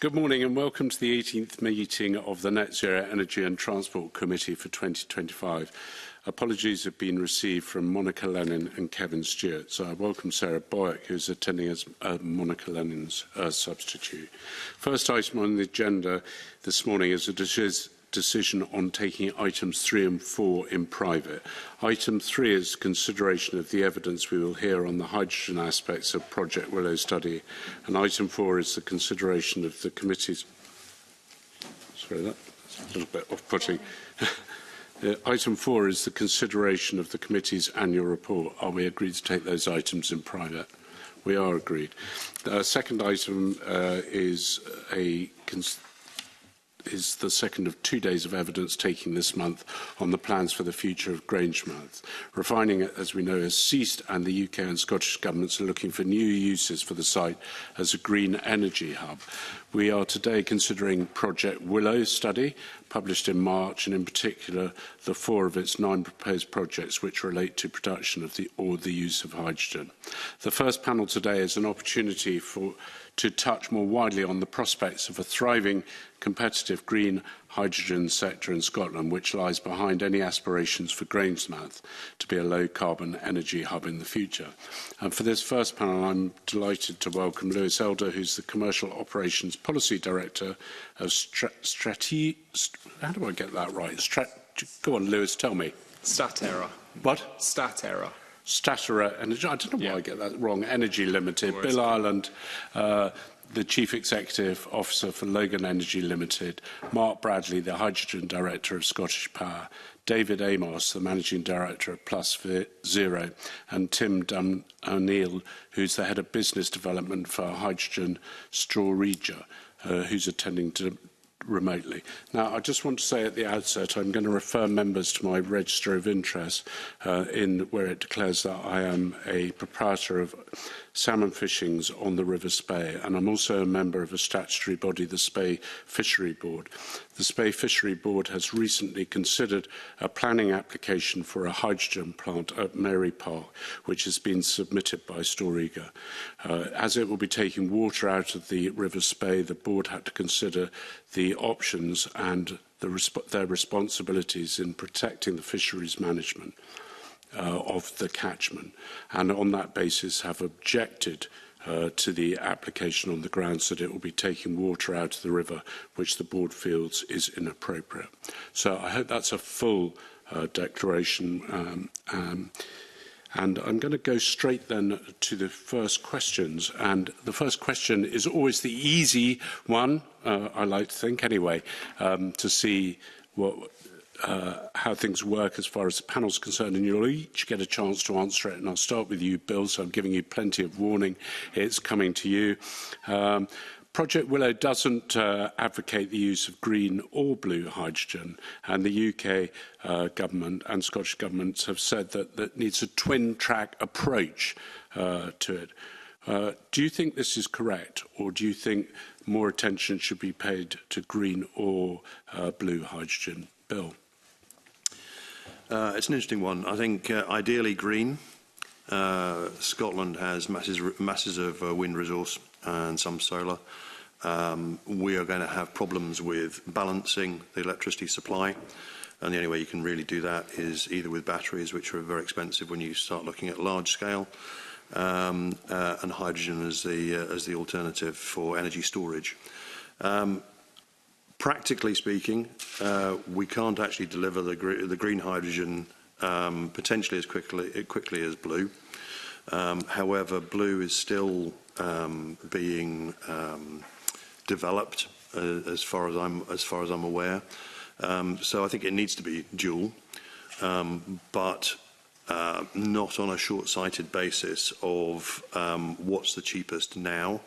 Good morning and welcome to the 18th meeting of the Net Zero Energy and Transport Committee for 2025. Apologies have been received from Monica Lennon and Kevin Stewart. So I welcome Sarah Boyack, who is attending as Monica Lennon's substitute. First item on the agenda this morning is a decision on taking items 3 and 4 in private. Item 3 is consideration of the evidence we will hear on the hydrogen aspects of Project Willow study, and item 4 is the consideration of the committee's... Sorry, that's a little bit off-putting. Item 4 is the consideration of the committee's annual report. Are we agreed to take those items in private? We are agreed. The second item is the second of 2 days of evidence taking this month on the plans for the future of Grangemouth. Refining, as we know, has ceased, and the UK and Scottish governments are looking for new uses for the site as a green energy hub. We are today considering Project Willow study, published in March, and in particular the 4 of its 9 proposed projects which relate to production of the use of hydrogen. The first panel today is an opportunity to touch more widely on the prospects of a thriving, competitive green hydrogen sector in Scotland, which lies behind any aspirations for Grangemouth to be a low-carbon energy hub in the future. And for this first panel, I'm delighted to welcome Lewis Elder, who's the Commercial Operations Policy Director of how do I get that right? Go on, Lewis, tell me. Statera. What? Statera. Statera Energy, I don't know why I get that wrong, Energy Limited, Bill Ireland, the Chief Executive Officer for Logan Energy Limited, Mark Bradley, the Hydrogen Director of Scottish Power, David Amos, the Managing Director of Plus Zero, and Tim O'Neill, who's the Head of Business Development for Hydrogen Storageia, who's attending remotely. Now, I just want to say at the outset, I'm going to refer members to my register of interest where it declares that I am a proprietor of salmon fishings on the River Spey, and I'm also a member of a statutory body, the Spey Fishery Board. The Spey Fishery Board has recently considered a planning application for a hydrogen plant at Mary Park, which has been submitted by Storageia. As it will be taking water out of the River Spey, the board had to consider the options and their responsibilities in protecting the fisheries management of the catchment, and on that basis have objected to the application on the grounds that it will be taking water out of the river, which the board feels is inappropriate. So I hope that's a full declaration, and I'm going to go straight then to the first questions. And the first question is always the easy one, I like to think anyway, to see how things work as far as the panel is concerned, and you'll each get a chance to answer it. And I'll start with you, Bill, so I'm giving you plenty of warning. It's coming to you. Project Willow doesn't advocate the use of green or blue hydrogen, and the UK government and Scottish governments have said that needs a twin-track approach to it. Do you think this is correct, or do you think more attention should be paid to green or blue hydrogen? Bill? It's an interesting one. I think ideally green. Scotland has masses of wind resource and some solar. We are going to have problems with balancing the electricity supply, and the only way you can really do that is either with batteries, which are very expensive when you start looking at large scale, and hydrogen as the alternative for energy storage. Practically speaking, we can't actually deliver the green hydrogen potentially as quickly as blue. However, blue is still being developed as far as I'm aware. So I think it needs to be dual, but not on a short-sighted basis of what's the cheapest now.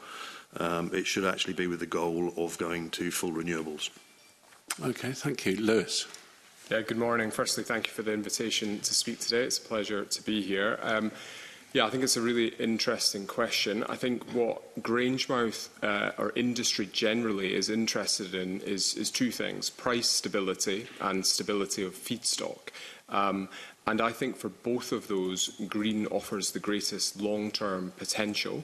It should actually be with the goal of going to full renewables. Okay, thank you. Lewis. Yeah, good morning. Firstly, thank you for the invitation to speak today. It's a pleasure to be here. Yeah, I think it's a really interesting question. I think what Grangemouth or industry generally is interested in is 2 things: price stability and stability of feedstock. And I think for both of those, green offers the greatest long-term potential,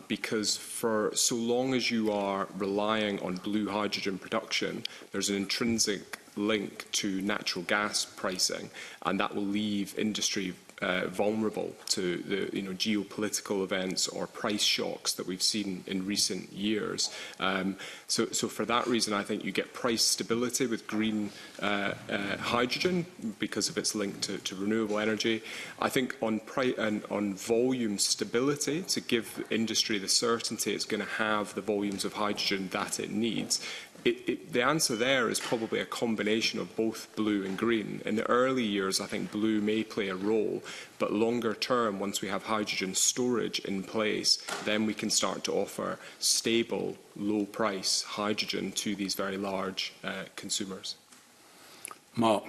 because for so long as you are relying on blue hydrogen production, there's an intrinsic link to natural gas pricing, and that will leave industry vulnerable to the geopolitical events or price shocks that we've seen in recent years. So for that reason, I think you get price stability with green hydrogen because of its link to renewable energy. I think on volume stability, to give industry the certainty it's going to have the volumes of hydrogen that it needs. The answer there is probably a combination of both blue and green. In the early years, I think blue may play a role, but longer term, once we have hydrogen storage in place, then we can start to offer stable, low-price hydrogen to these very large consumers. Mark.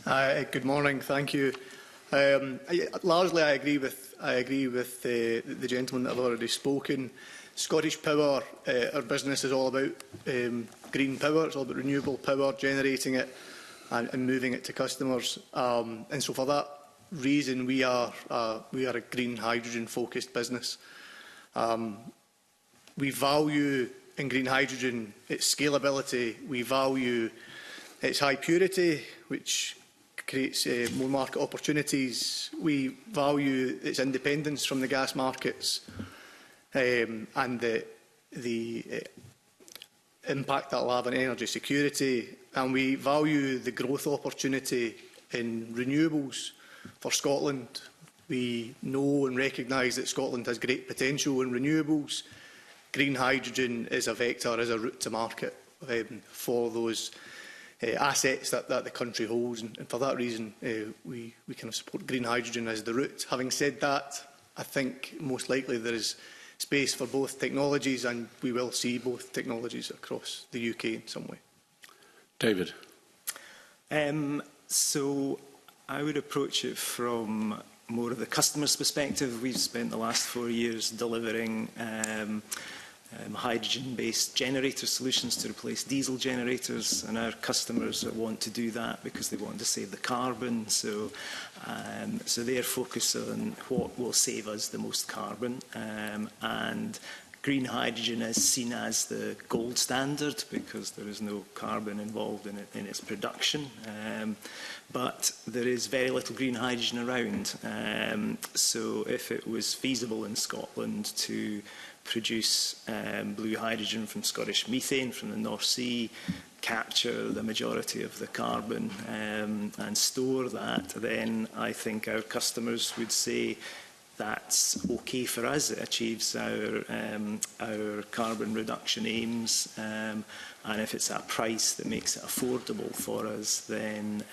Good morning. Thank you. Largely, I agree with the gentleman that have already spoken. Scottish Power, our business is all about green power. It's all about renewable power, generating it and moving it to customers. And so for that reason, we are a green hydrogen-focused business. We value in green hydrogen its scalability. We value its high purity, which creates more market opportunities. We value its independence from the gas markets. And the impact that will have on energy security, and we value the growth opportunity in renewables for Scotland. We know and recognise that Scotland has great potential in renewables. Green hydrogen is a vector, is a route to market for those assets that the country holds, and for that reason we kind of support green hydrogen as the route. Having said that, I think most likely there is space for both technologies, and we will see both technologies across the UK in some way. David. So I would approach it from more of the customer's perspective. We've spent the last 4 years delivering hydrogen-based generator solutions to replace diesel generators, and our customers want to do that because they want to save the carbon. So they're focused on what will save us the most carbon, and green hydrogen is seen as the gold standard because there is no carbon involved in its production. But there is very little green hydrogen around. So if it was feasible in Scotland to produce blue hydrogen from Scottish methane from the North Sea, capture the majority of the carbon and store that, then I think our customers would say that's okay for us. It achieves our carbon reduction aims, and if it's at a price that makes it affordable for us, then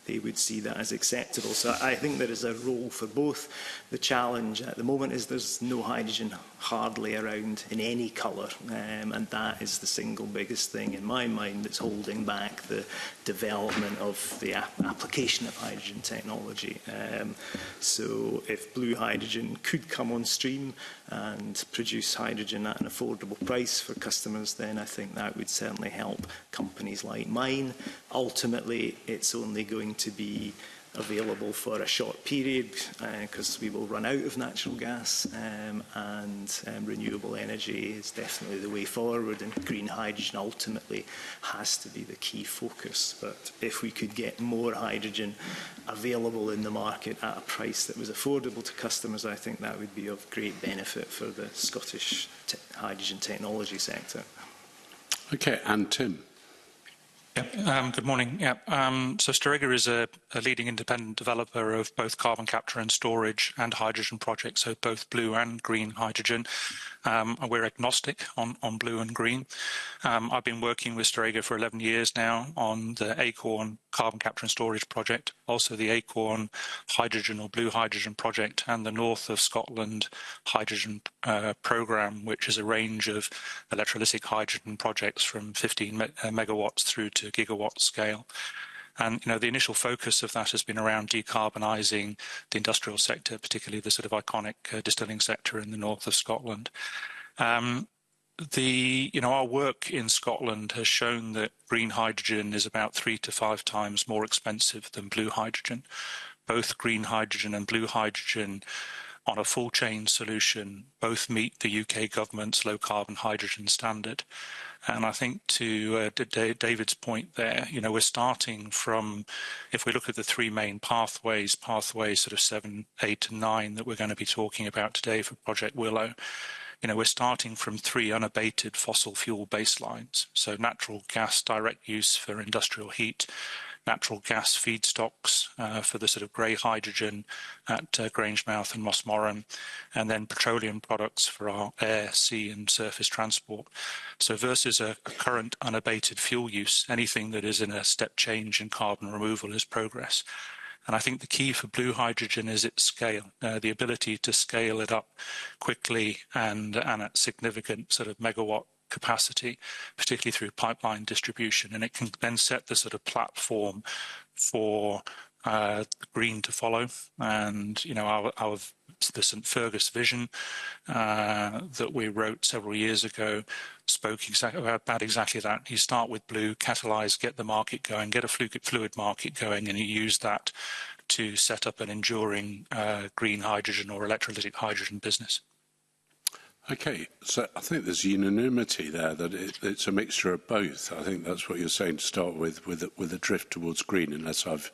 they would see that as acceptable. So I think there is a role for both. The challenge at the moment is there's no hydrogen hardly around in any colour, and that is the single biggest thing in my mind that's holding back the development of the application of hydrogen technology. So if blue hydrogen could come on stream and produce hydrogen at an affordable price for customers, then I think that would certainly help companies like mine. Ultimately, it's only going to be available for a short period because we will run out of natural gas, and renewable energy is definitely the way forward, and green hydrogen ultimately has to be the key focus. But if we could get more hydrogen available in the market at a price that was affordable to customers, I think that would be of great benefit for the Scottish hydrogen technology sector. Okay, and Tim. Good morning. So Storegga is a leading independent developer of both carbon capture and storage and hydrogen projects, so both blue and green hydrogen. We're agnostic on blue and green. I've been working with Storegga for 11 years now on the Acorn carbon capture and storage project, also the Acorn hydrogen or blue hydrogen project, and the North of Scotland hydrogen programme, which is a range of electrolytic hydrogen projects from 15 megawatts through to gigawatt scale. And the initial focus of that has been around decarbonising the industrial sector, particularly the sort of iconic distilling sector in the north of Scotland. our work in Scotland has shown that green hydrogen is about 3 to 5 times more expensive than blue hydrogen. Both green hydrogen and blue hydrogen on a full chain solution both meet the UK government's low carbon hydrogen standard. And I think to David's point there, we're starting from, if we look at the 3 main pathways sort of 7, 8 and 9 that we're going to be talking about today for Project Willow, we're starting from 3 unabated fossil fuel baselines. So natural gas direct use for industrial heat, natural gas feedstocks for the sort of grey hydrogen at Grangemouth and Mossmorran, and then petroleum products for our air, sea and surface transport. So versus a current unabated fuel use, anything that is in a step change in carbon removal is progress. And I think the key for blue hydrogen is its scale, the ability to scale it up quickly and at significant sort of megawatt capacity, particularly through pipeline distribution, and it can then set the sort of platform for green to follow. And the St Fergus vision that we wrote several years ago spoke about exactly that. You start with blue, catalyse, get the market going, get a fluid market going, and you use that to set up an enduring green hydrogen or electrolytic hydrogen business. Okay, so I think there's unanimity there that it's a mixture of both. I think that's what you're saying to start with a drift towards green, unless I've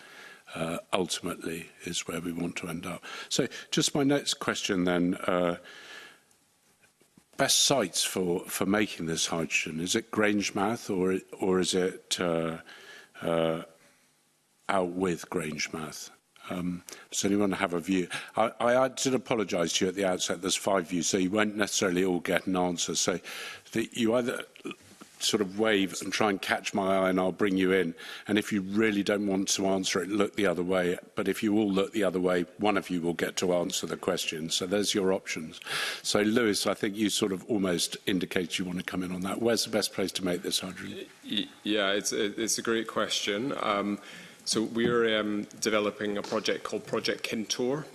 ultimately is where we want to end up. So just my next question then, best sites for making this hydrogen, is it Grangemouth or is it out with Grangemouth? Does anyone have a view? I did apologise to you at the outset. There's 5 views, so you won't necessarily all get an answer. So you either sort of wave and try and catch my eye and I'll bring you in. And if you really don't want to answer it, look the other way. But if you all look the other way, one of you will get to answer the question. So there's your options. So Lewis, I think you sort of almost indicate you want to come in on that. Where's the best place to make this hydrogen? Yeah, it's a great question. So we're developing a project called Project Kintore,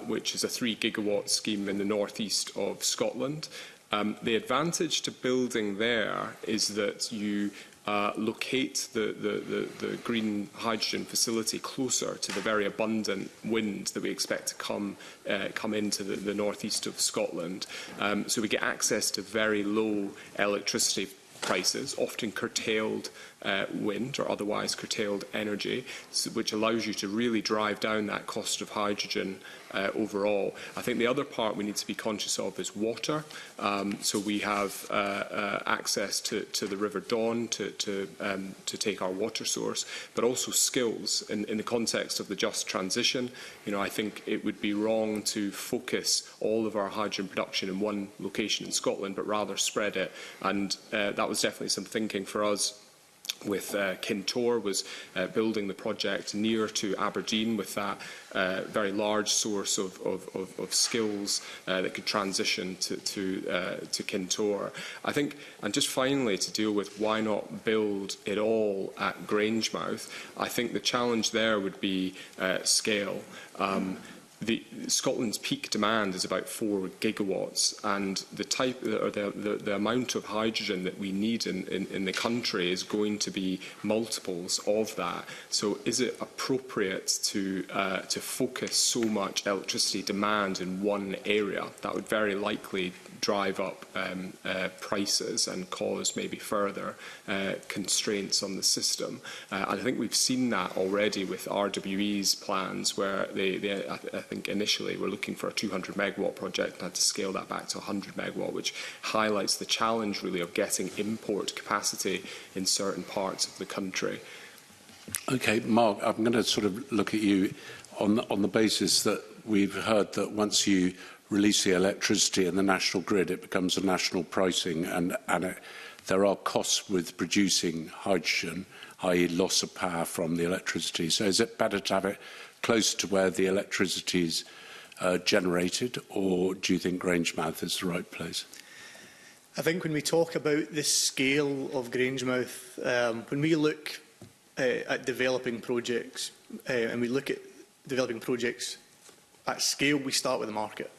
which is a 3 gigawatt scheme in the northeast of Scotland. The advantage to building there is that you locate the green hydrogen facility closer to the very abundant wind that we expect to come into the northeast of Scotland. So we get access to very low electricity prices, often curtailed wind or otherwise curtailed energy, which allows you to really drive down that cost of hydrogen overall. I think the other part we need to be conscious of is water. So we have access to the River Don to take our water source, but also skills in the context of the just transition. I think it would be wrong to focus all of our hydrogen production in one location in Scotland, but rather spread it. And that was definitely some thinking for us with Kintore, was building the project near to Aberdeen with that very large source of skills that could transition to Kintore. I think, and just finally to deal with why not build it all at Grangemouth, I think the challenge there would be scale. Scotland's peak demand is about 4 gigawatts, and the amount of hydrogen that we need in the country is going to be multiples of that. So, is it appropriate to focus so much electricity demand in one area? That would very likely drive up prices and cause maybe further constraints on the system. I think we've seen that already with RWE's plans, where I think initially were looking for a 200 megawatt project and had to scale that back to 100 megawatt, which highlights the challenge really of getting import capacity in certain parts of the country. Okay, Mark, I'm going to sort of look at you on the basis that we've heard that once you release the electricity in the national grid, it becomes a national pricing, and there are costs with producing hydrogen, i.e. loss of power from the electricity. So is it better to have it close to where the electricity is generated, or do you think Grangemouth is the right place? I think when we talk about the scale of Grangemouth, when we look at developing projects, and we look at developing projects at scale, we start with the market.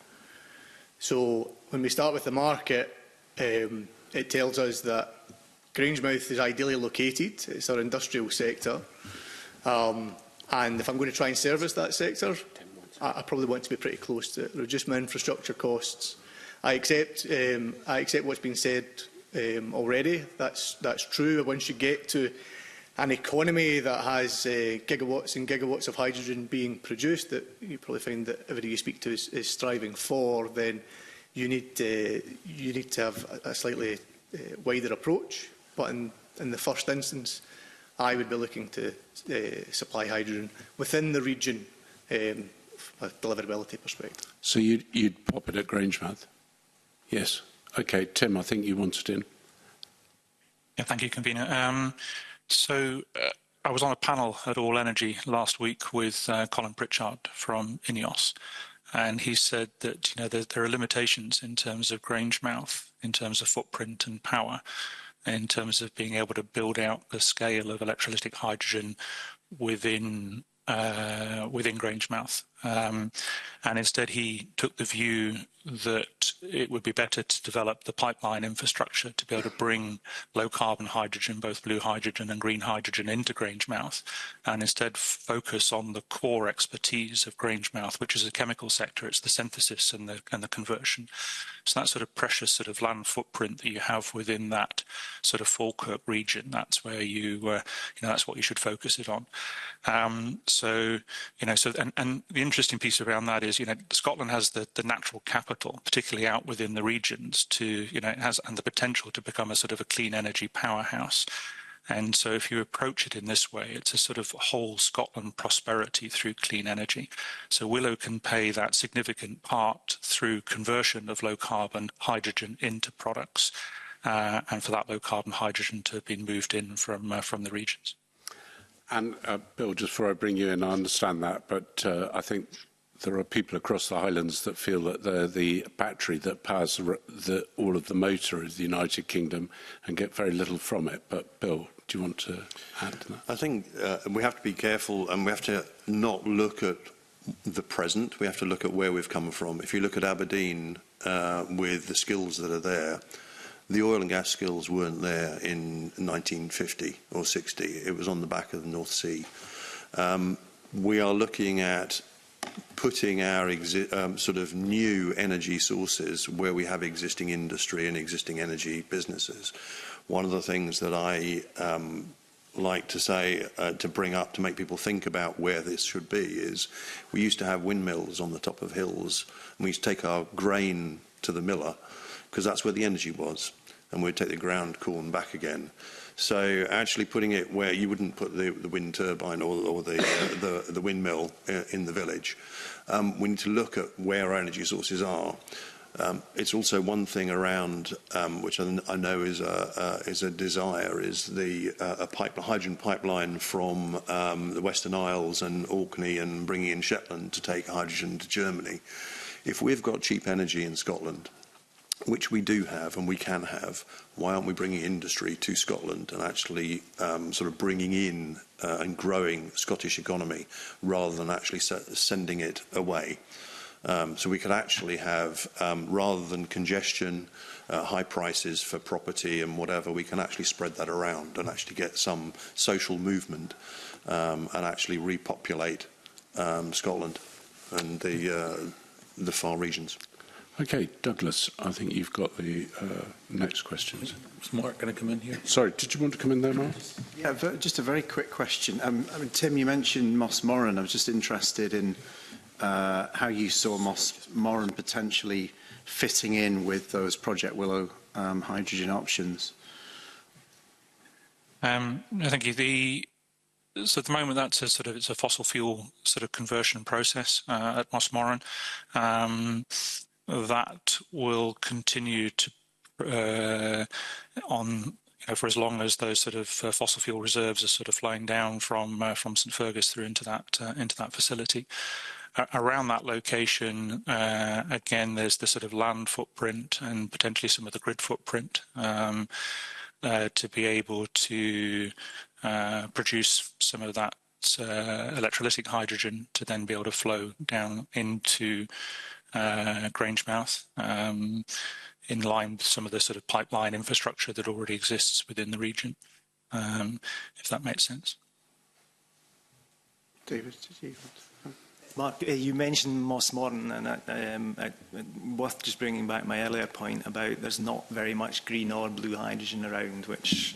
So when we start with the market, it tells us that Grangemouth is ideally located. It's our industrial sector. And if I'm going to try and service that sector, I probably want to be pretty close to it. Reduce my infrastructure costs. I accept what's been said already. That's true. Once you get to an economy that has gigawatts and gigawatts of hydrogen being produced, that you probably find that everybody you speak to is striving for, then you need to have a slightly wider approach. But in the first instance, I would be looking to supply hydrogen within the region from a deliverability perspective. So you'd pop it at Grangemouth? Yes. Okay, Tim, I think you wanted in. Yeah, thank you, convener. I was on a panel at All Energy last week with Colin Pritchard from INEOS, and he said that there are limitations in terms of Grangemouth, in terms of footprint and power, in terms of being able to build out the scale of electrolytic hydrogen within Grangemouth. And instead he took the view that it would be better to develop the pipeline infrastructure to be able to bring low carbon hydrogen, both blue hydrogen and green hydrogen, into Grangemouth, and instead focus on the core expertise of Grangemouth, which is a chemical sector. It's the synthesis and the conversion. So that sort of precious sort of land footprint that you have within that sort of Falkirk region, that's where that's what you should focus it on. And the interesting piece around that is, Scotland has the natural capital, particularly out within the regions, it has the potential to become a sort of a clean energy powerhouse. And so if you approach it in this way, it's a sort of whole Scotland prosperity through clean energy. So Willow can play that significant part through conversion of low carbon hydrogen into products, and for that low carbon hydrogen to have been moved in from the regions. And Bill, just before I bring you in, I understand that, but I think there are people across the Highlands that feel that they're the battery that powers all of the motor of the United Kingdom and get very little from it. But Bill, do you want to add to that? I think we have to be careful, and we have to not look at the present. We have to look at where we've come from. If you look at Aberdeen with the skills that are there, the oil and gas skills weren't there in 1950 or 60. It was on the back of the North Sea. We are looking at putting our sort of new energy sources where we have existing industry and existing energy businesses. One of the things that I like to say, to bring up, to make people think about where this should be, is we used to have windmills on the top of hills, and we used to take our grain to the miller because that's where the energy was, and we'd take the ground corn back again. So actually putting it where you wouldn't put the wind turbine or the windmill in the village. We need to look at where our energy sources are. It's also one thing around which I know is a desire, is the hydrogen pipeline from the Western Isles and Orkney and bringing in Shetland to take hydrogen to Germany. If we've got cheap energy in Scotland, which we do have and we can have, why aren't we bringing industry to Scotland and actually sort of bringing in and growing Scottish economy rather than actually sending it away? So we could actually have, rather than congestion, high prices for property and whatever, we can actually spread that around and actually get some social movement and actually repopulate Scotland and the far regions. Okay, Douglas, I think you've got the next questions. Is Mark going to come in here? Sorry, did you want to come in there, Mark? Yeah, just a very quick question. Tim, you mentioned Moss Moran. I was just interested in how you saw Moss Moran potentially fitting in with those Project Willow hydrogen options. I think so at the moment that's it's a fossil fuel sort of conversion process at Moss Moran. That will continue to for as long as those sort of fossil fuel reserves are sort of flowing down from St Fergus through into that facility. Around that location, again, there's the sort of land footprint and potentially some of the grid footprint to be able to produce some of that electrolytic hydrogen to then be able to flow down into Grangemouth. in line with some of the sort of pipeline infrastructure that already exists within the region, if that makes sense. David, did you want to? Mark, you mentioned Moss Morton, and worth just bringing back my earlier point about there's not very much green or blue hydrogen around, which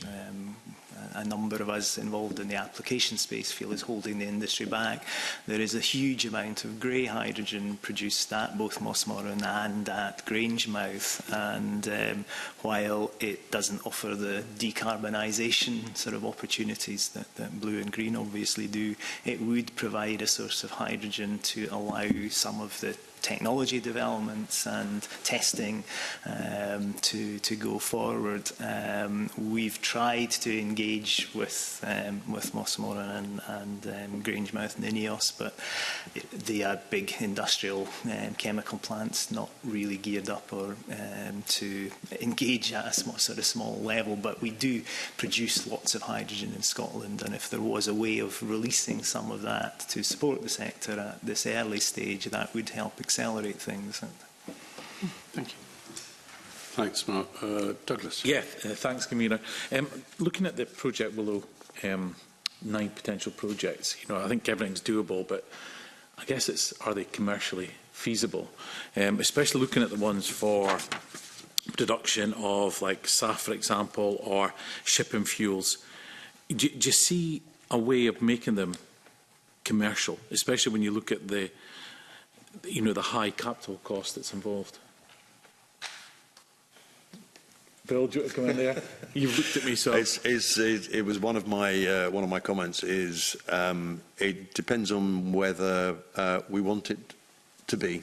a number of us involved in the application space feel is holding the industry back. There is a huge amount of grey hydrogen produced at both Moss Morton and at Grangemouth, and while it doesn't offer the decarbonisation sort of opportunities that blue and green obviously do, it would provide a source of hydrogen to allow some of the technology developments and testing to go forward. We've tried to engage with Moss Morton and Grangemouth and INEOS, but they are big industrial chemical plants, not really geared up or to engage at a sort of small level. But we do produce lots of hydrogen in Scotland, and if there was a way of releasing some of that to support the sector at this early stage, that would help accelerate things. Thank you. Thanks, Mark. Douglas. Yeah, thanks, Camilla. Looking at the Project Willow 9 potential projects, I think everything's doable, but I guess are they commercially feasible? Especially looking at the ones for production of like SAF, for example, or shipping fuels. Do you see a way of making them commercial, especially when you look at the high capital cost that's involved? Bill, do you want to come in there? You've looked at me, so it was one of my comments. Is it depends on whether we want it to be,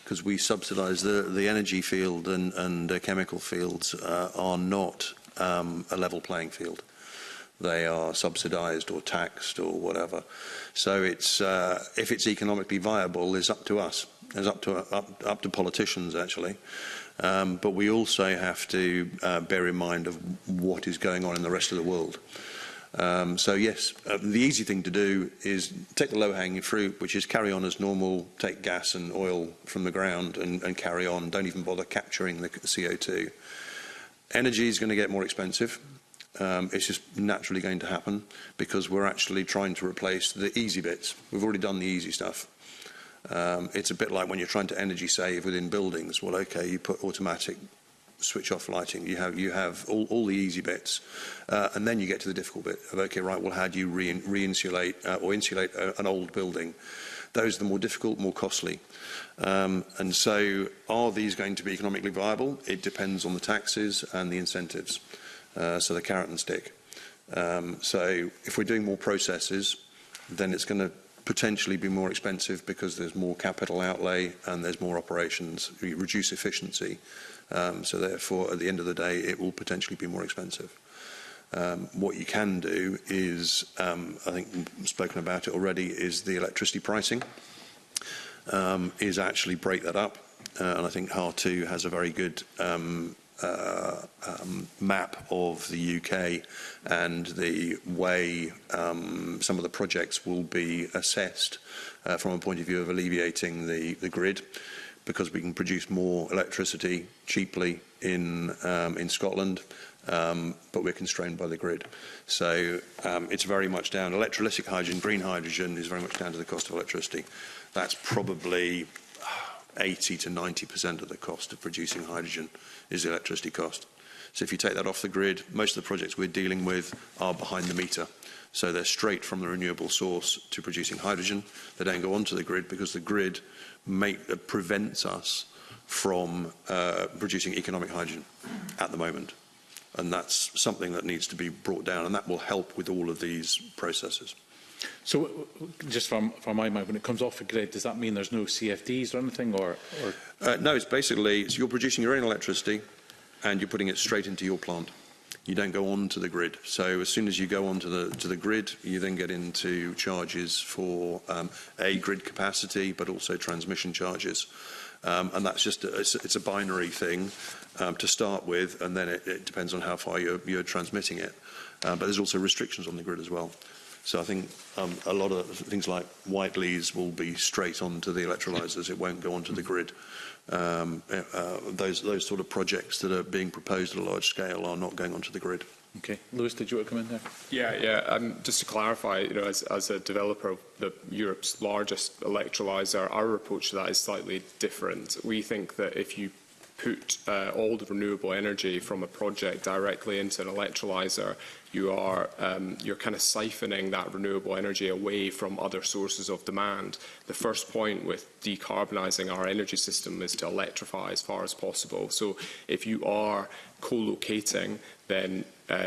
because we subsidise the energy field and chemical fields are not a level playing field. They are subsidised or taxed or whatever. So it's if it's economically viable, is up to us. It's up to politicians actually. But we also have to bear in mind of what is going on in the rest of the world. So yes, the easy thing to do is take the low-hanging fruit, which is carry on as normal, take gas and oil from the ground and carry on. Don't even bother capturing the CO2. Energy is going to get more expensive. It's just naturally going to happen because we're actually trying to replace the easy bits. We've already done the easy stuff. It's a bit like when you're trying to energy save within buildings. Well, okay, you put automatic switch off lighting. You have all the easy bits, and then you get to the difficult bit of okay, right? Well, how do you re-insulate or insulate an old building? Those are the more difficult, more costly. And so, are these going to be economically viable? It depends on the taxes and the incentives. So the carrot and stick. So if we're doing more processes, then it's going to potentially be more expensive because there's more capital outlay and there's more operations. You reduce efficiency. So therefore, at the end of the day, it will potentially be more expensive. What you can do is, I think we've spoken about it already, is the electricity pricing, is actually break that up. And I think HAR2 has a very good map of the UK and the way some of the projects will be assessed from a point of view of alleviating the grid, because we can produce more electricity cheaply in Scotland, but we're constrained by the grid. So it's very much down. Electrolytic hydrogen, green hydrogen is very much down to the cost of electricity. That's probably 80 to 90% of the cost of producing hydrogen is the electricity cost. So if you take that off the grid, most of the projects we're dealing with are behind the meter. So they're straight from the renewable source to producing hydrogen. They don't go onto the grid because the grid prevents us from producing economic hydrogen at the moment. And that's something that needs to be brought down, and that will help with all of these processes. So, just from my mind, when it comes off the grid, does that mean there's no CFDs or anything, or? No, it's basically you're producing your own electricity, and you're putting it straight into your plant. You don't go on to the grid. So as soon as you go onto the grid, you then get into charges for grid capacity, but also transmission charges, and that's just it's a binary thing to start with, and then it depends on how far you're transmitting it. But there's also restrictions on the grid as well. So I think a lot of things like Whiteley's will be straight onto the electrolysers. It won't go onto the grid. Those sort of projects that are being proposed at a large scale are not going onto the grid. Okay. Lewis, did you want to come in there? Yeah. Just to clarify, as a developer of Europe's largest electrolyser, our approach to that is slightly different. We think that if you put all the renewable energy from a project directly into an electrolyser, you're kind of siphoning that renewable energy away from other sources of demand. The first point with decarbonising our energy system is to electrify as far as possible. So if you are co-locating, then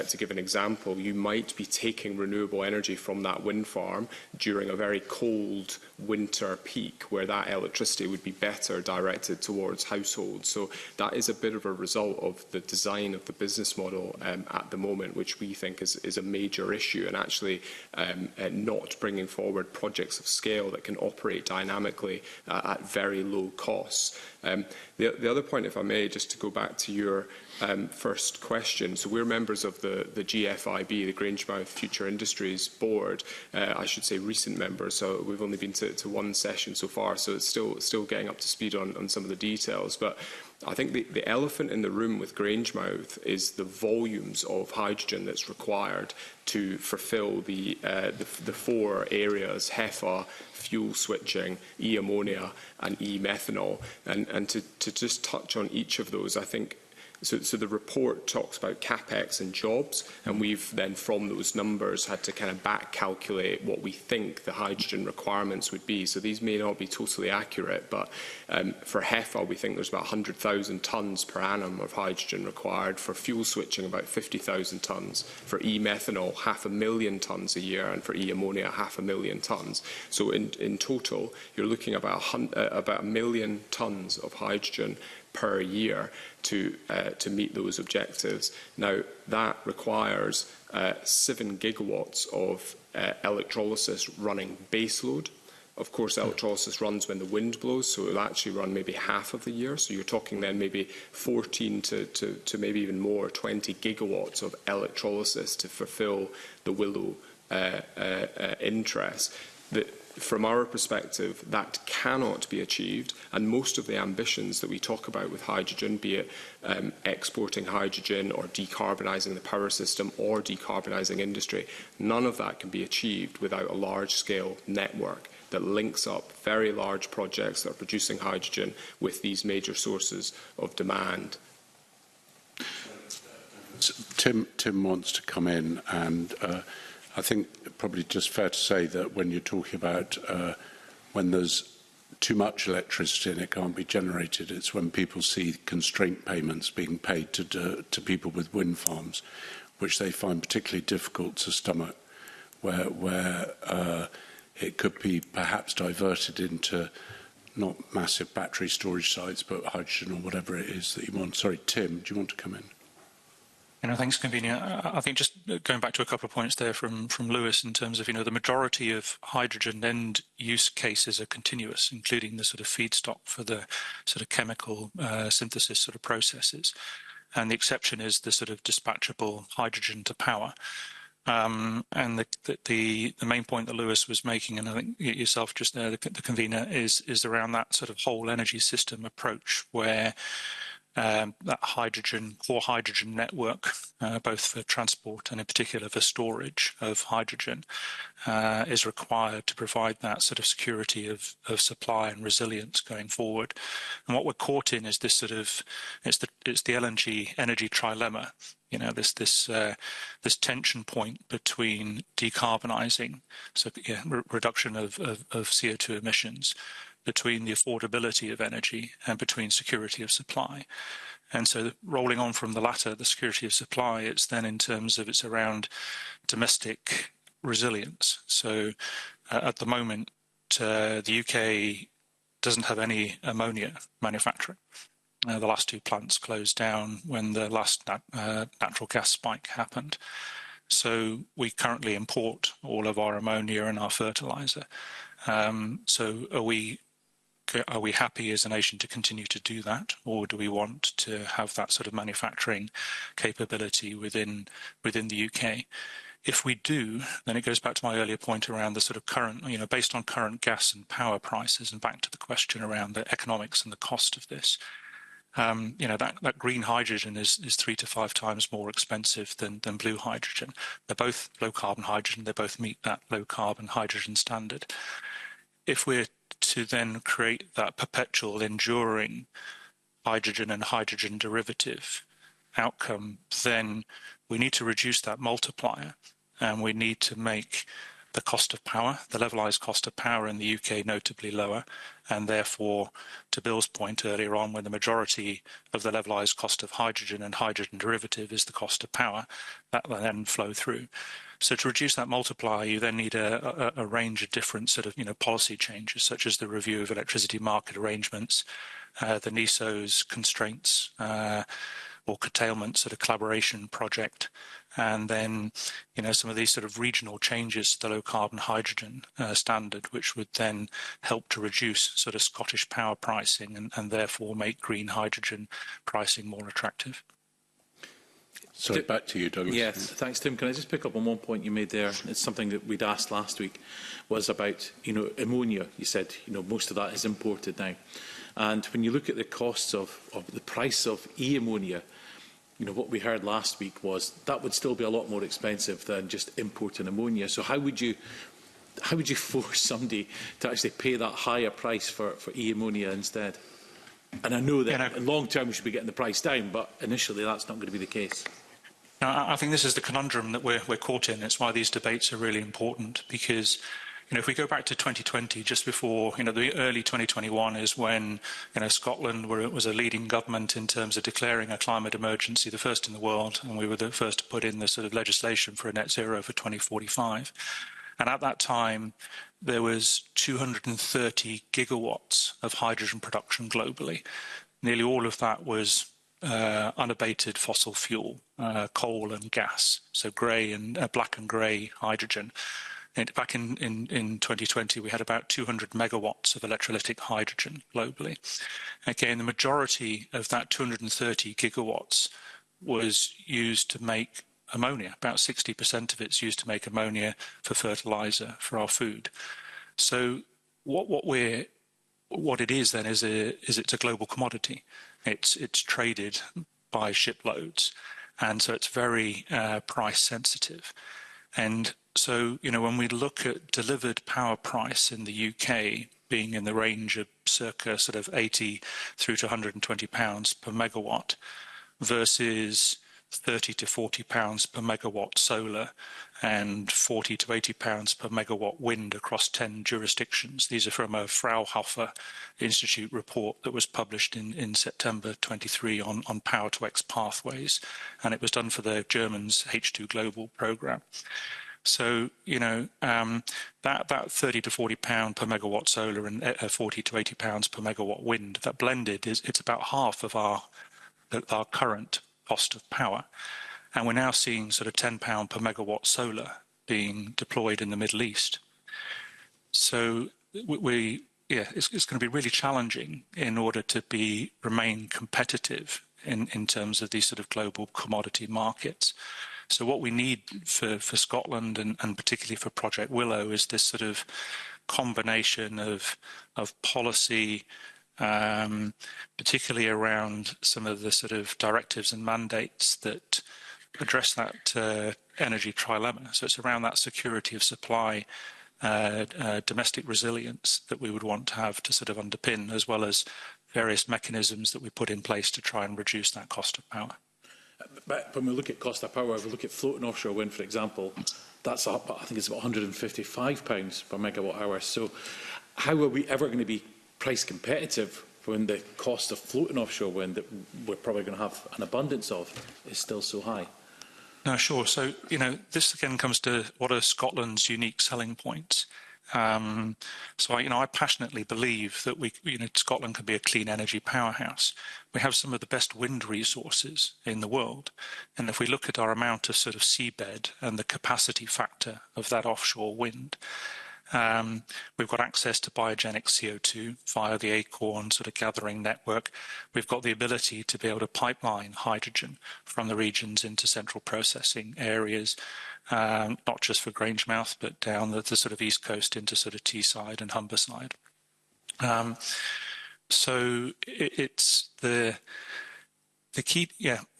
to give an example, you might be taking renewable energy from that wind farm during a very cold winter peak, where that electricity would be better directed towards households. So that is a bit of a result of the design of the business model at the moment, which we think is a major issue, and actually not bringing forward projects of scale that can operate dynamically at very low costs. The other point, if I may, just to go back to your first question. So we're members of the GFIB, the Grangemouth Future Industries Board. I should say recent members, so we've only been to one session so far, so it's still getting up to speed on some of the details. But I think the elephant in the room with Grangemouth is the volumes of hydrogen that's required to fulfil the four areas: HEFA, fuel switching, e-ammonia and e-methanol. And to just touch on each of those, I think, so the report talks about CapEx and jobs, and we've then from those numbers had to kind of back calculate what we think the hydrogen requirements would be. So these may not be totally accurate, but for HEFA we think there's about 100,000 tonnes per annum of hydrogen required. For fuel switching, about 50,000 tonnes. For e-methanol, 500,000 tonnes a year, and for e-ammonia, 500,000 tonnes. So in total, you're looking at about 1 million tonnes of hydrogen per year to meet those objectives. Now, that requires 7 gigawatts of electrolysis running baseload. Of course, electrolysis runs when the wind blows, so it'll actually run maybe half of the year. So you're talking then maybe 14 to maybe even more, 20 gigawatts of electrolysis to fulfil the Willow interest. From our perspective, that cannot be achieved, and most of the ambitions that we talk about with hydrogen, be it exporting hydrogen or decarbonising the power system or decarbonising industry, none of that can be achieved without a large-scale network that links up very large projects that are producing hydrogen with these major sources of demand. Tim wants to come in, and I think probably just fair to say that when you're talking about when there's too much electricity and it can't be generated, it's when people see constraint payments being paid to people with wind farms, which they find particularly difficult to stomach, where it could be perhaps diverted into not massive battery storage sites, but hydrogen or whatever it is that you want. Sorry, Tim, do you want to come in? Thanks, Convener. I think just going back to a couple of points there from Lewis in terms of, the majority of hydrogen end use cases are continuous, including the sort of feedstock for the sort of chemical synthesis sort of processes. And the exception is the sort of dispatchable hydrogen to power. And the main point that Lewis was making, and I think yourself just there, the Convener, is around that sort of whole energy system approach where that core hydrogen network, both for transport and in particular for storage of hydrogen, is required to provide that sort of security of supply and resilience going forward. And what we're caught in is this sort of, it's the LNG energy trilemma. This tension point between decarbonising, so reduction of CO2 emissions, between the affordability of energy and between security of supply. And so rolling on from the latter, the security of supply, it's then in terms of it's around domestic resilience. So at the moment, the UK doesn't have any ammonia manufacturing. The last 2 plants closed down when the last natural gas spike happened. So we currently import all of our ammonia and our fertiliser. So are we happy as a nation to continue to do that, or do we want to have that sort of manufacturing capability within the UK? If we do, then it goes back to my earlier point around the sort of current, based on current gas and power prices, and back to the question around the economics and the cost of this. That green hydrogen is 3 to 5 times more expensive than blue hydrogen. They're both low carbon hydrogen. They both meet that low carbon hydrogen standard. If we're to then create that perpetual, enduring hydrogen and hydrogen derivative outcome, then we need to reduce that multiplier, and we need to make the cost of power, the levelized cost of power in the UK, notably lower, and therefore, to Bill's point earlier on, when the majority of the levelized cost of hydrogen and hydrogen derivative is the cost of power, that will then flow through. So to reduce that multiplier, you then need a range of different sort of policy changes, such as the review of electricity market arrangements, the NESO's constraints or curtailment sort of collaboration project, and then some of these sort of regional changes to the low carbon hydrogen standard, which would then help to reduce sort of Scottish power pricing and therefore make green hydrogen pricing more attractive. So back to you, Douglas. Yes, thanks, Tim. Can I just pick up on one point you made there? It's something that we'd asked last week, was about ammonia. You said most of that is imported now, and when you look at the costs of the price of e-ammonia, what we heard last week was that would still be a lot more expensive than just importing ammonia. So how would you force somebody to actually pay that higher price for e-ammonia instead? And I know that in long term we should be getting the price down, but initially that's not going to be the case. I think this is the conundrum that we're caught in. It's why these debates are really important, because if we go back to 2020, just before, the early 2021 is when, Scotland was a leading government in terms of declaring a climate emergency, the first in the world, and we were the first to put in the sort of legislation for a net zero for 2045. And at that time, there was 230 gigawatts of hydrogen production globally. Nearly all of that was unabated fossil fuel, coal and gas, so black and grey hydrogen. Back in 2020, we had about 200 megawatts of electrolytic hydrogen globally. Again, the majority of that 230 gigawatts was used to make ammonia. About 60% of it's used to make ammonia for fertilizer for our food. So what it is then is it's a global commodity. It's traded by shiploads, and so it's very price sensitive. And so, when we look at delivered power price in the UK being in the range of circa sort of 80 through to 120 pounds per megawatt versus 30 to 40 pounds per megawatt solar and 40 to 80 pounds per megawatt wind across 10 jurisdictions. These are from a Fraunhofer Institute report that was published in September 23 on Power to X pathways, and it was done for the Germans' H2 Global programme. So, that 30 to 40 pound per megawatt solar and 40 to 80 pounds per megawatt wind, that blended it's about half of our current cost of power. And we're now seeing sort of £10 per megawatt solar being deployed in the Middle East. So it's going to be really challenging in order to remain competitive in terms of these sort of global commodity markets. So what we need for Scotland and particularly for Project Willow is this sort of combination of policy, particularly around some of the sort of directives and mandates that address that energy trilemma. So it's around that security of supply, domestic resilience that we would want to have to sort of underpin, as well as various mechanisms that we put in place to try and reduce that cost of power. But when we look at cost of power, if we look at floating offshore wind, for example, that's up, I think it's about £155 per megawatt hour. So how are we ever going to be price competitive when the cost of floating offshore wind that we're probably going to have an abundance of is still so high? No, sure. So, this again comes to what are Scotland's unique selling points. So I passionately believe that Scotland can be a clean energy powerhouse. We have some of the best wind resources in the world. And if we look at our amount of sort of seabed and the capacity factor of that offshore wind, We've got access to biogenic CO2 via the Acorn sort of gathering network. We've got the ability to be able to pipeline hydrogen from the regions into central processing areas, not just for Grangemouth, but down the sort of east coast into sort of Teesside and Humberside. So it's the key,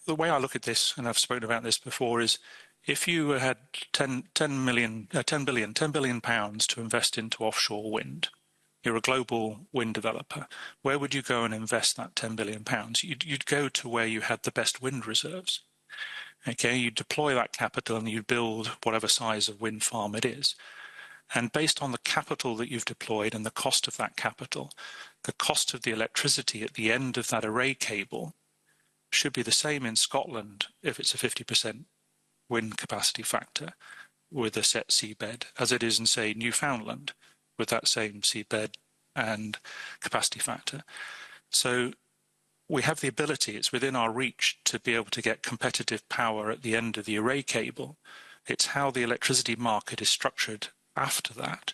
the way I look at this, and I've spoken about this before, is if you had 10 billion pounds to invest into offshore wind, you're a global wind developer, where would you go and invest that 10 billion pounds? You'd go to where you had the best wind reserves. Okay, you deploy that capital and you build whatever size of wind farm it is. And based on the capital that you've deployed and the cost of that capital, the cost of the electricity at the end of that array cable should be the same in Scotland if it's a 50% wind capacity factor with a set seabed as it is in, say, Newfoundland with that same seabed and capacity factor. So we have the ability, it's within our reach to be able to get competitive power at the end of the array cable. It's how the electricity market is structured after that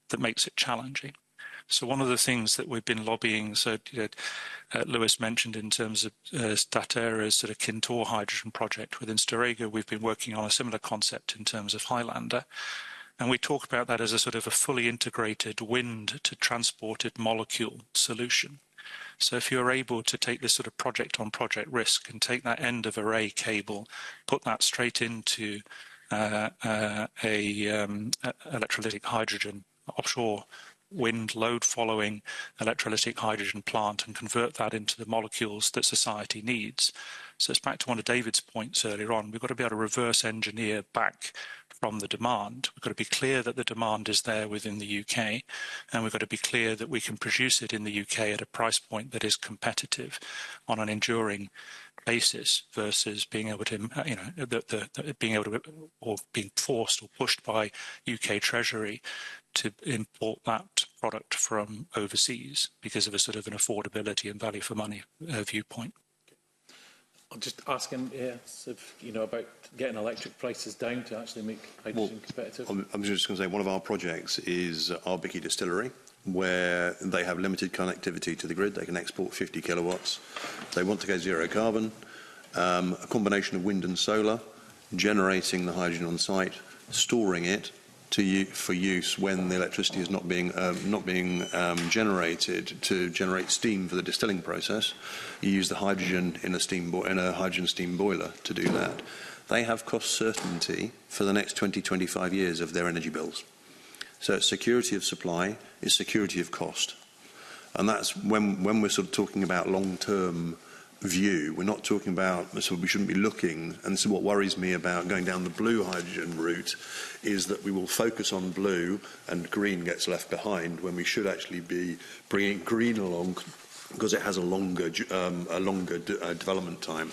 that makes it challenging. So one of the things that we've been lobbying, so Lewis mentioned in terms of Statera's sort of Kintore hydrogen project within Storegga, we've been working on a similar concept in terms of Highlander. And we talk about that as a sort of a fully integrated wind to transported molecule solution. So if you're able to take this sort of project on project risk and take that end of array cable, put that straight into electrolytic hydrogen offshore wind load following electrolytic hydrogen plant and convert that into the molecules that society needs. So it's back to one of David's points earlier on. We've got to be able to reverse engineer back from the demand. We've got to be clear that the demand is there within the UK, and we've got to be clear that we can produce it in the UK at a price point that is competitive on an enduring basis versus being able to, being able to, or being forced or pushed by UK Treasury to import that product from overseas because of a sort of an affordability and value for money viewpoint. I'll just ask him, about getting electric prices down to actually make hydrogen competitive. I'm just going to say one of our projects is Ardbichy Distillery, where they have limited connectivity to the grid. They can export 50 kilowatts. They want to go zero carbon. A combination of wind and solar, generating the hydrogen on site, storing it for use when the electricity is not being generated to generate steam for the distilling process. You use the hydrogen in a hydrogen steam boiler to do that. They have cost certainty for the next 20-25 years of their energy bills. So security of supply is security of cost. And that's when we're sort of talking about long-term view, we're not talking about, so we shouldn't be looking, and this is what worries me about going down the blue hydrogen route, is that we will focus on blue and green gets left behind when we should actually be bringing green along because it has a longer development time.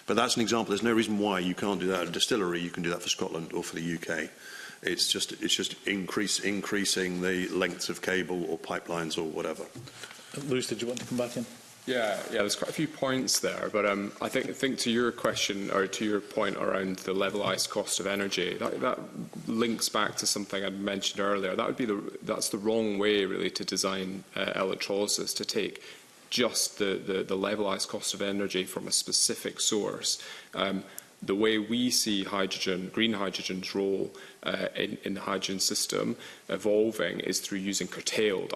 But that's an example. There's no reason why you can't do that at a distillery. You can do that for Scotland or for the UK. It's just increasing the lengths of cable or pipelines or whatever. Lewis, did you want to come back in? Yeah, there's quite a few points there, but I think to your question or to your point around the levelised cost of energy, that links back to something I mentioned earlier. That's the wrong way really to design electrolysis, to take just the levelised cost of energy from a specific source. The way we see hydrogen, green hydrogen's role in the hydrogen system evolving is through using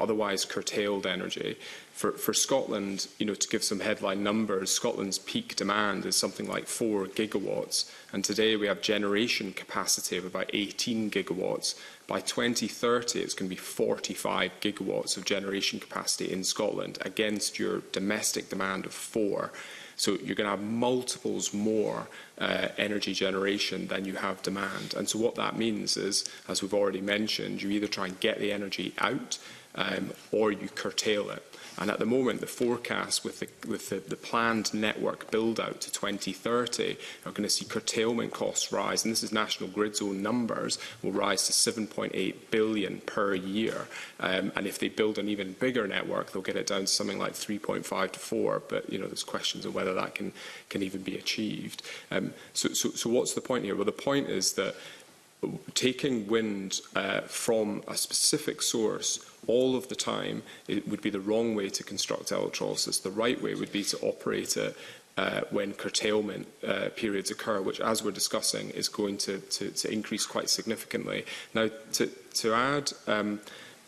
otherwise curtailed energy. For Scotland, to give some headline numbers, Scotland's peak demand is something like 4 gigawatts, and today we have generation capacity of about 18 gigawatts. By 2030, it's going to be 45 gigawatts of generation capacity in Scotland against your domestic demand of 4. So you're going to have multiples more energy generation than you have demand. And so what that means is, as we've already mentioned, you either try and get the energy out or you curtail it. And at the moment, the forecasts with the planned network build-out to 2030 are going to see curtailment costs rise, and this is National Grid's own numbers, will rise to 7.8 billion per year. And if they build an even bigger network, they'll get it down to something like 3.5 to 4, but there's questions of whether that can even be achieved. So what's the point here? Well, the point is that taking wind from a specific source all of the time, it would be the wrong way to construct electrolysis. The right way would be to operate it when curtailment periods occur, which, as we're discussing, is going to increase quite significantly. Now, to add,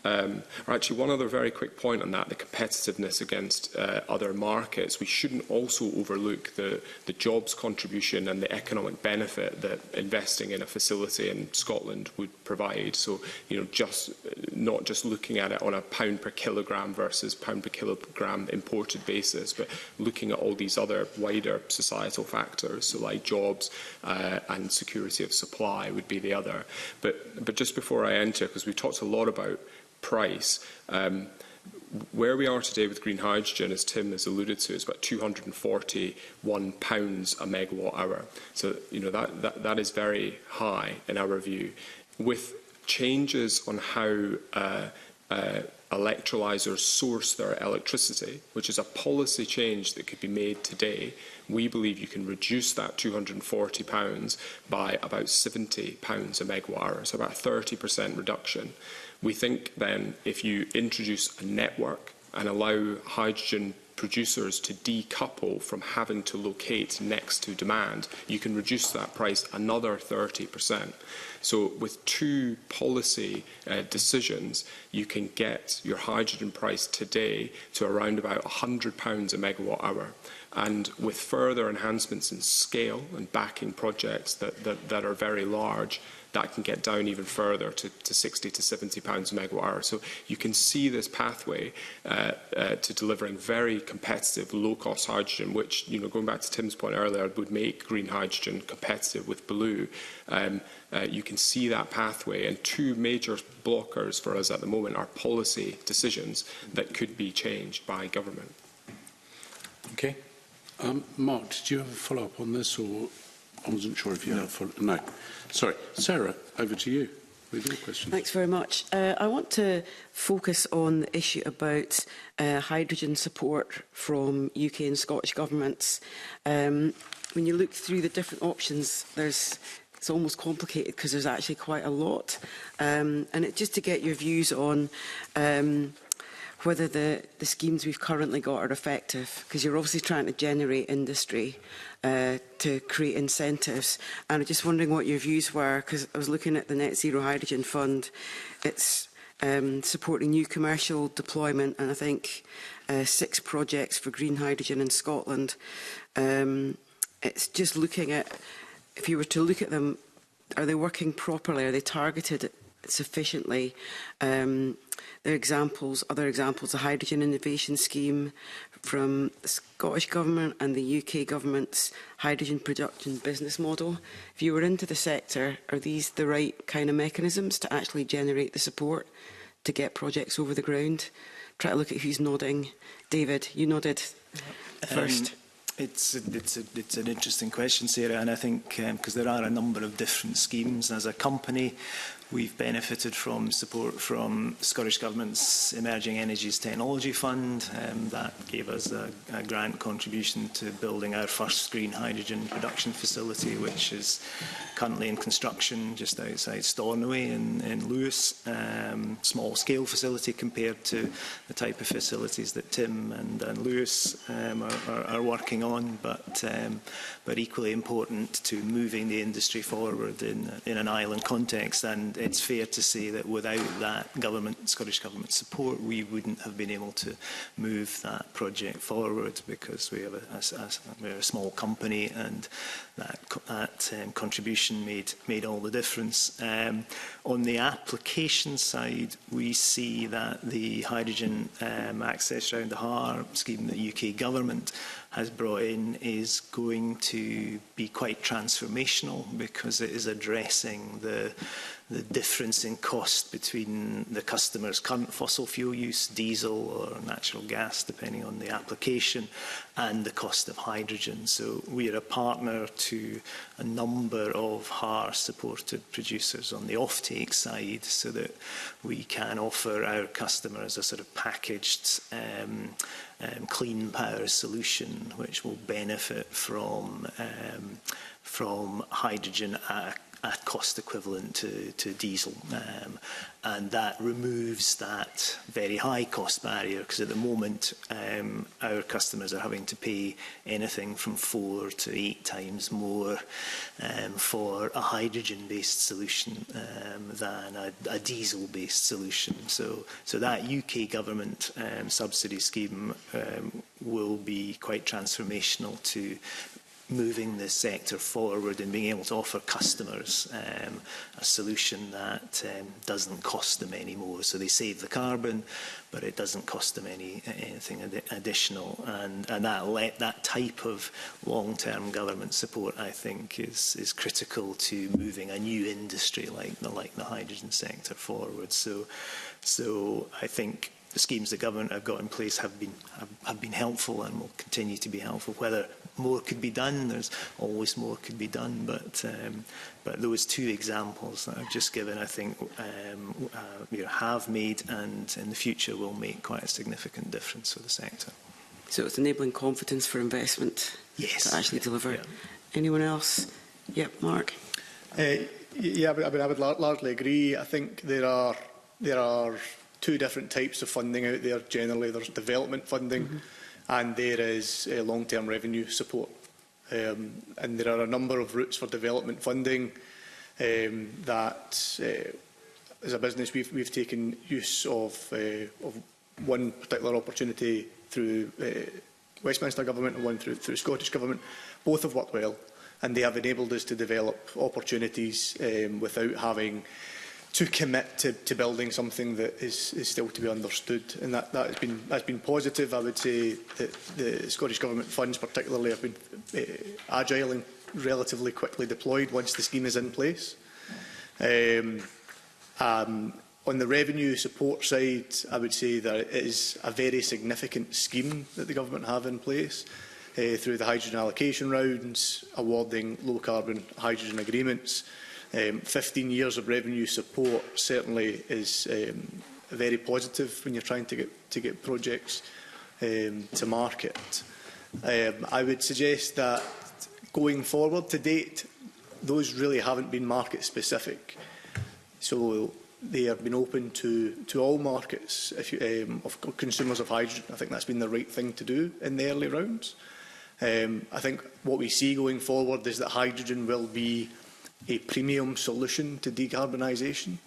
or actually one other very quick point on that, the competitiveness against other markets, we shouldn't also overlook the jobs contribution and the economic benefit that investing in a facility in Scotland would provide. So, not just looking at it on a pound per kilogram versus pound per kilogram imported basis, but looking at all these other wider societal factors, so like jobs and security of supply would be the other. But just before I enter, because we've talked a lot about price, where we are today with green hydrogen, as Tim has alluded to, is about £241 a megawatt hour. So that is very high in our view. With changes on how electrolysers source their electricity, which is a policy change that could be made today, we believe you can reduce that £240 by about £70 a megawatt hour, so about a 30% reduction. We think then if you introduce a network and allow hydrogen producers to decouple from having to locate next to demand, you can reduce that price another 30%. So with two policy decisions, you can get your hydrogen price today to around about £100 a megawatt hour. And with further enhancements in scale and backing projects that are very large, that can get down even further to £60 to £70 a megawatt hour. So you can see this pathway to delivering very competitive, low-cost hydrogen, which, going back to Tim's point earlier, would make green hydrogen competitive with blue. You can see that pathway, and two major blockers for us at the moment are policy decisions that could be changed by government. Okay. Mark, did you have a follow-up on this, or I wasn't sure if you had a follow-up? No. Sorry. Sarah, over to you with your question. Thanks very much. I want to focus on the issue about hydrogen support from UK and Scottish governments. When you look through the different options, it's almost complicated because there's actually quite a lot. And just to get your views on whether the schemes we've currently got are effective, because you're obviously trying to generate industry to create incentives. And I'm just wondering what your views were, because I was looking at the Net Zero Hydrogen Fund. It's supporting new commercial deployment, and I think 6 projects for green hydrogen in Scotland. It's just looking at, if you were to look at them, are they working properly? Are they targeted sufficiently? There are examples, other examples, the Hydrogen Innovation Scheme from the Scottish Government and the UK Government's hydrogen production business model. If you were into the sector, are these the right kind of mechanisms to actually generate the support to get projects over the ground? Try to look at who's nodding. David, you nodded first. It's an interesting question, Sarah, and I think because there are a number of different schemes. As a company, we've benefited from support from Scottish Government's Emerging Energies Technology Fund. That gave us a grant contribution to building our first green hydrogen production facility, which is currently in construction just outside Stornoway in Lewis. Small scale facility compared to the type of facilities that Tim and Lewis are working on, but equally important to moving the industry forward in an island context. And it's fair to say that without that Scottish Government support, we wouldn't have been able to move that project forward, because we're a small company, and that contribution made all the difference. On the application side, we see that the hydrogen access round the Heart scheme that the UK Government has brought in is going to be quite transformational, because it is addressing the difference in cost between the customer's current fossil fuel use, diesel or natural gas, depending on the application, and the cost of hydrogen. So we are a partner to a number of HAR-supported producers on the offtake side, so that we can offer our customers a sort of packaged clean power solution, which will benefit from hydrogen at at cost equivalent to diesel. And that removes that very high cost barrier, because at the moment our customers are having to pay anything from 4 to 8 times more for a hydrogen-based solution than a diesel-based solution. So that UK government subsidy scheme will be quite transformational to moving the sector forward and being able to offer customers a solution that doesn't cost them any more. So they save the carbon, but it doesn't cost them anything additional. And that type of long-term government support, I think, is critical to moving a new industry like the hydrogen sector forward. So I think the schemes the government have got in place have been helpful and will continue to be helpful. Whether more could be done, there's always more could be done, but those 2 examples that I've just given, I think, have made and in the future will make quite a significant difference for the sector. So it's enabling confidence for investment, yes, to actually deliver. Yeah. Anyone else? Yep, Mark. Yeah, I would largely agree. I think there are 2 different types of funding out there. Generally, there's development funding, and there is long-term revenue support. And there are a number of routes for development funding that, as a business, we've taken use of one particular opportunity through Westminster Government and one through Scottish Government. Both have worked well, and they have enabled us to develop opportunities without having to commit to building something that is still to be understood, and that's been positive. I would say that the Scottish Government funds particularly have been agile and relatively quickly deployed once the scheme is in place. On the revenue support side, I would say that it is a very significant scheme that the government have in place through the hydrogen allocation rounds, awarding low carbon hydrogen agreements. 15 years of revenue support certainly is very positive when you're trying to get projects to market. I would suggest that going forward, to date, those really haven't been market specific. So they have been open to all markets of consumers of hydrogen. I think that's been the right thing to do in the early rounds. I think what we see going forward is that hydrogen will be a premium solution to decarbonisation,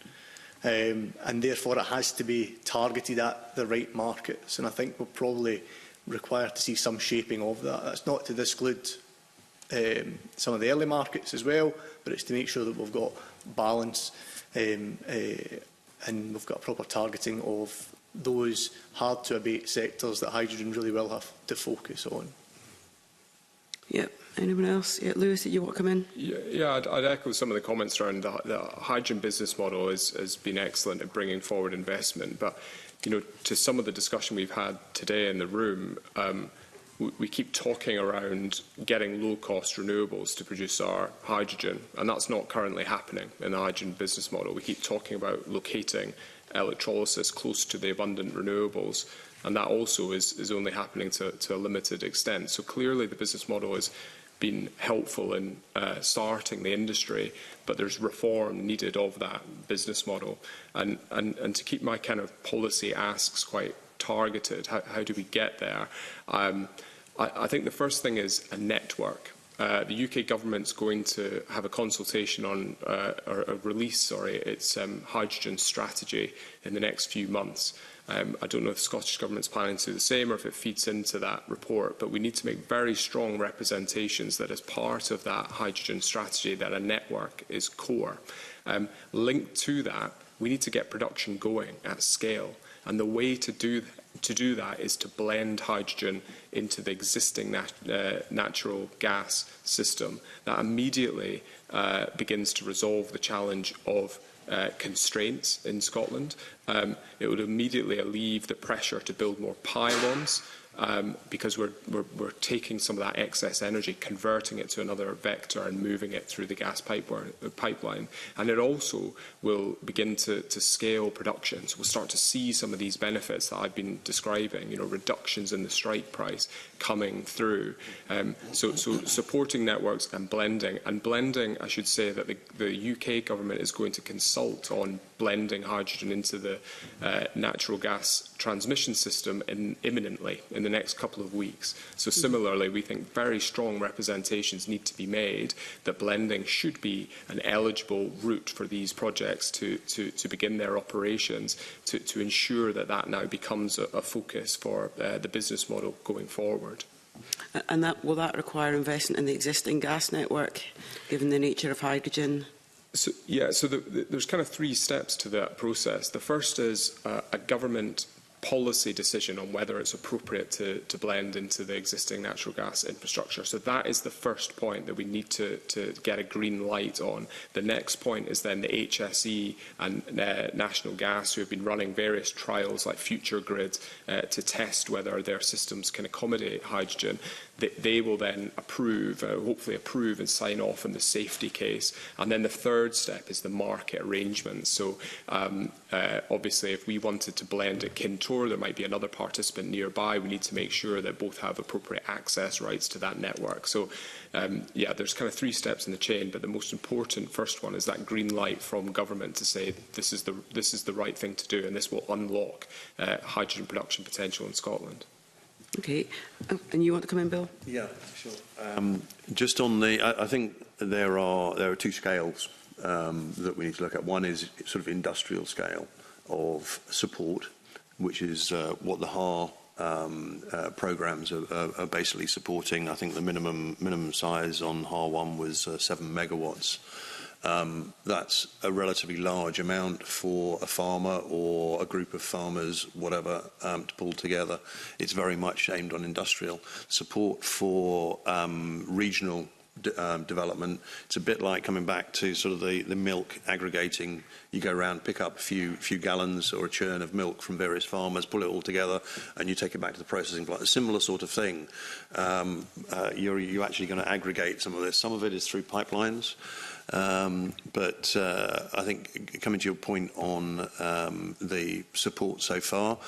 and therefore it has to be targeted at the right markets, and I think we'll probably require to see some shaping of that. That's not to exclude some of the early markets as well, but it's to make sure that we've got balance and we've got a proper targeting of those hard to abate sectors that hydrogen really will have to focus on. Yep. Anyone else? Yeah, Lewis, did you want to come in? Yeah, I'd echo some of the comments around the hydrogen business model has been excellent at bringing forward investment. But, to some of the discussion we've had today in the room, we keep talking around getting low-cost renewables to produce our hydrogen, and that's not currently happening in the hydrogen business model. We keep talking about locating electrolysis close to the abundant renewables, and that also is only happening to a limited extent. So clearly the business model has been helpful in starting the industry, but there's reform needed of that business model. And to keep my kind of policy asks quite targeted, how do we get there? I think the first thing is a network. The UK government's going to have a consultation on, or release its hydrogen strategy in the next few months. I don't know if the Scottish Government's planning to do the same or if it feeds into that report, but we need to make very strong representations that as part of that hydrogen strategy that a network is core. Linked to that, we need to get production going at scale, and the way to do that is to blend hydrogen into the existing natural gas system. That immediately begins to resolve the challenge of constraints in Scotland. It would immediately alleviate the pressure to build more pylons because we're taking some of that excess energy, converting it to another vector and moving it through the gas pipeline. And it also will begin to scale production. So we'll start to see some of these benefits that I've been describing, reductions in the strike price coming through. So supporting networks and blending. And blending, I should say that the UK government is going to consult on blending hydrogen into the natural gas transmission system imminently in the next couple of weeks. So similarly, we think very strong representations need to be made that blending should be an eligible route for these projects to begin their operations, to ensure that now becomes a focus for the business model going forward. And will that require investment in the existing gas network, given the nature of hydrogen? So there's kind of 3 steps to that process. The first is a government policy decision on whether it's appropriate to blend into the existing natural gas infrastructure. So that is the first point that we need to get a green light on. The next point is then the HSE and National Gas, who have been running various trials like Future Grid to test whether their systems can accommodate hydrogen. They will then hopefully approve and sign off on the safety case. And then the third step is the market arrangements. So obviously, if we wanted to blend at Kintor, there might be another participant nearby. We need to make sure that both have appropriate access rights to that network. So there's kind of 3 steps in the chain, but the most important first one is that green light from government to say this is the right thing to do, and this will unlock hydrogen production potential in Scotland. Okay, and you want to come in, Bill? Yeah, sure. Just on I think there are 2 scales that we need to look at. One is sort of industrial scale of support, which is what the HAR programmes are basically supporting. I think the minimum size on HAR1 was 7 megawatts. That's a relatively large amount for a farmer or a group of farmers, whatever, to pull together. It's very much aimed on industrial support for regional development. It's a bit like coming back to sort of the milk aggregating. You go around, pick up a few gallons or a churn of milk from various farmers, pull it all together, and you take it back to the processing plant. A similar sort of thing. You're actually going to aggregate some of this. Some of it is through pipelines. But I think, coming to your point on the support so far,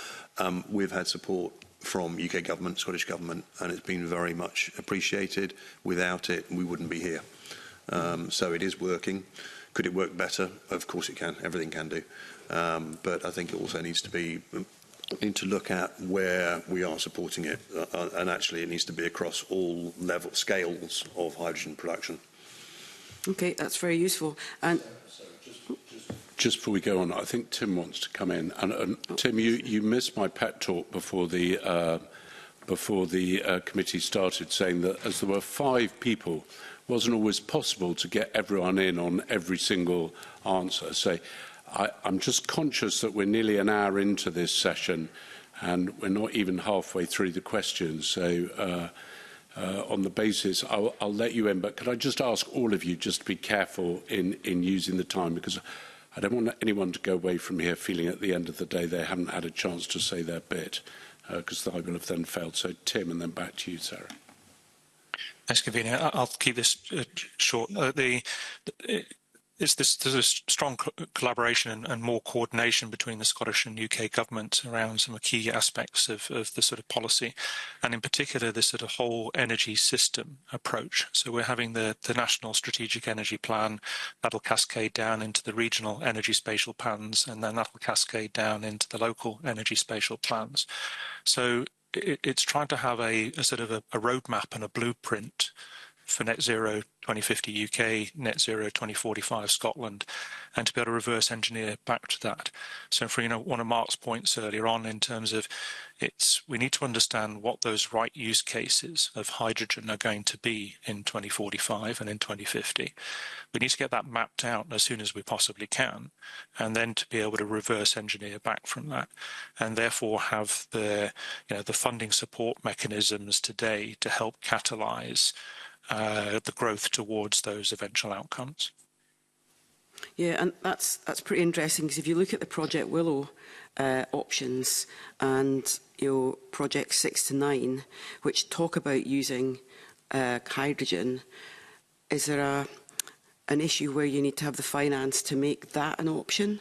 we've had support from UK government, Scottish government, and it's been very much appreciated. Without it, we wouldn't be here. So it is working. Could it work better? Of course it can. Everything can do. But I think it also needs to look at where we are supporting it, and actually it needs to be across all scales of hydrogen production. Okay, that's very useful. And just before we go on, I think Tim wants to come in. And Tim, you missed my pep talk before the committee started, saying that as there were 5 people, it wasn't always possible to get everyone in on every single answer. So I'm just conscious that we're nearly an hour into this session, and we're not even halfway through the questions. So on the basis, I'll let you in, but could I just ask all of you just to be careful in using the time, because I don't want anyone to go away from here feeling at the end of the day they haven't had a chance to say their bit, because I will have then failed. So Tim, and then back to you, Sarah. Thanks, Convener. I'll keep this short. There's a strong collaboration and more coordination between the Scottish and UK government around some key aspects of the sort of policy, and in particular this sort of whole energy system approach. So we're having the National Strategic Energy Plan that'll cascade down into the regional energy spatial plans, and then that'll cascade down into the local energy spatial plans. So it's trying to have a sort of a roadmap and a blueprint for net zero 2050 UK, net zero 2045 Scotland, and to be able to reverse engineer back to that. So for one of Mark's points earlier on, in terms of we need to understand what those right use cases of hydrogen are going to be in 2045 and in 2050. We need to get that mapped out as soon as we possibly can, and then to be able to reverse engineer back from that, and therefore have the funding support mechanisms today to help catalyse the growth towards those eventual outcomes. Yeah, and that's pretty interesting, because if you look at the Project Willow options and Project 6 to 9, which talk about using hydrogen, is there an issue where you need to have the finance to make that an option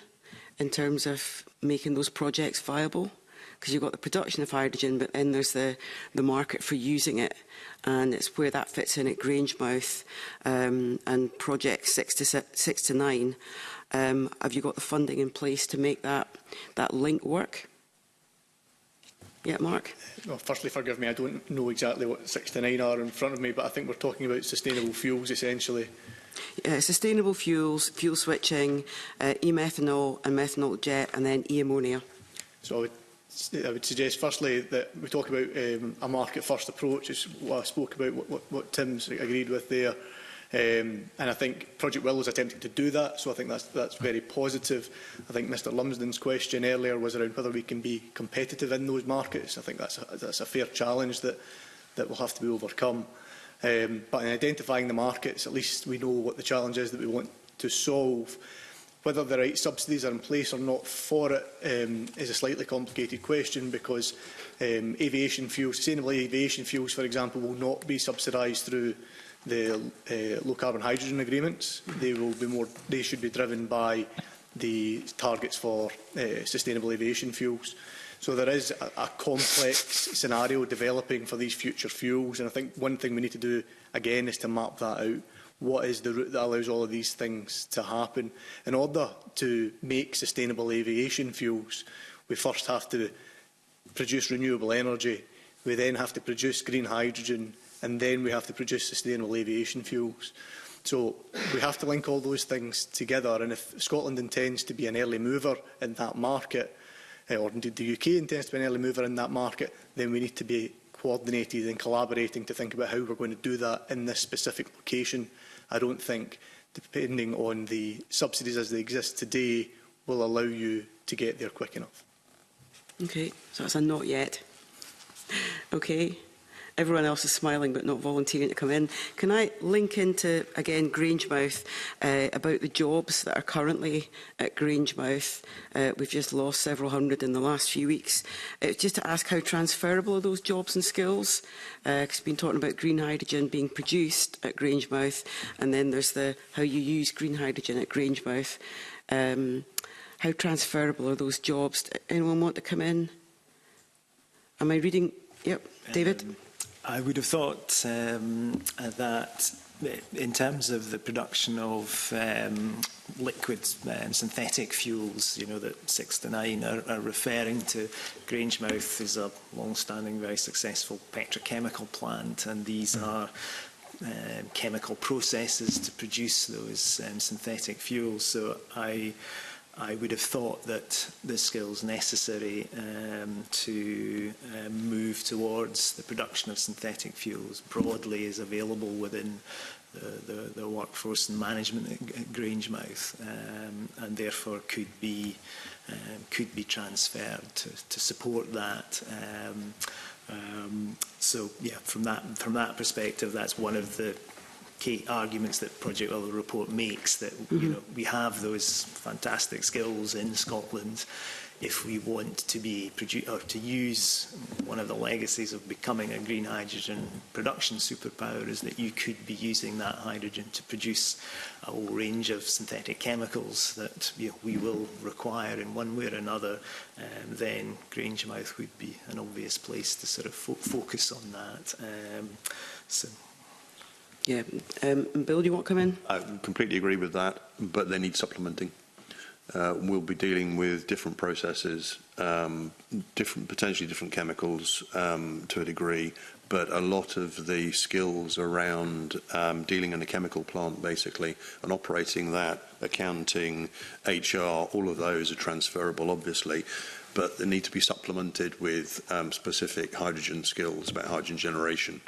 in terms of making those projects viable? Because you've got the production of hydrogen, but then there's the market for using it, and it's where that fits in at Grangemouth and Project 6 to 9. Have you got the funding in place to make that link work? Yeah, Mark? Well, firstly, forgive me, I don't know exactly what 6 to 9 are in front of me, but I think we're talking about sustainable fuels, essentially. Sustainable fuels, fuel switching, e-methanol and methanol jet, and then e-ammonia. So I would suggest, firstly, that we talk about a market-first approach, is what I spoke about, what Tim's agreed with there. And I think Project Willow is attempting to do that, so I think that's very positive. I think Mr Lumsden's question earlier was around whether we can be competitive in those markets. I think that's a fair challenge that will have to be overcome. But in identifying the markets, at least we know what the challenge is that we want to solve. Whether the right subsidies are in place or not for it is a slightly complicated question, because aviation fuels, sustainable aviation fuels, for example, will not be subsidised through the low carbon hydrogen agreements. They should be driven by the targets for sustainable aviation fuels. So there is a complex scenario developing for these future fuels, and I think one thing we need to do again is to map that out. What is the route that allows all of these things to happen? In order to make sustainable aviation fuels, we first have to produce renewable energy, we then have to produce green hydrogen, and then we have to produce sustainable aviation fuels. So we have to link all those things together, and if Scotland intends to be an early mover in that market, or indeed the UK intends to be an early mover in that market, then we need to be coordinated and collaborating to think about how we're going to do that in this specific location. I don't think, depending on the subsidies as they exist today, will allow you to get there quick enough. Okay, so that's a not yet. Okay. Everyone else is smiling but not volunteering to come in. Can I link into, again, Grangemouth, about the jobs that are currently at Grangemouth? We've just lost several hundred in the last few weeks. Just to ask how transferable are those jobs and skills? Because we've been talking about green hydrogen being produced at Grangemouth, and then there's how you use green hydrogen at Grangemouth. How transferable are those jobs? Anyone want to come in? Am I reading? Yep, David? I would have thought that in terms of the production of liquid and synthetic fuels, that 6 to 9 are referring to, Grangemouth is a long-standing, very successful petrochemical plant, and these are chemical processes to produce those synthetic fuels. So I would have thought that the skills necessary to move towards the production of synthetic fuels broadly is available within the workforce and management at Grangemouth, and therefore could be transferred to support that. So yeah, from that perspective, that's one of the key arguments that Project Willow report makes, that we have those fantastic skills in Scotland. If we want to to use one of the legacies of becoming a green hydrogen production superpower, is that you could be using that hydrogen to produce a whole range of synthetic chemicals that we will require in one way or another, then Grangemouth would be an obvious place to sort of focus on that. Yeah. Bill, do you want to come in? I completely agree with that, but they need supplementing. We'll be dealing with different processes, potentially different chemicals to a degree, but a lot of the skills around dealing in a chemical plant, basically, and operating that, accounting, HR, all of those are transferable, obviously, but they need to be supplemented with specific hydrogen skills about hydrogen generation.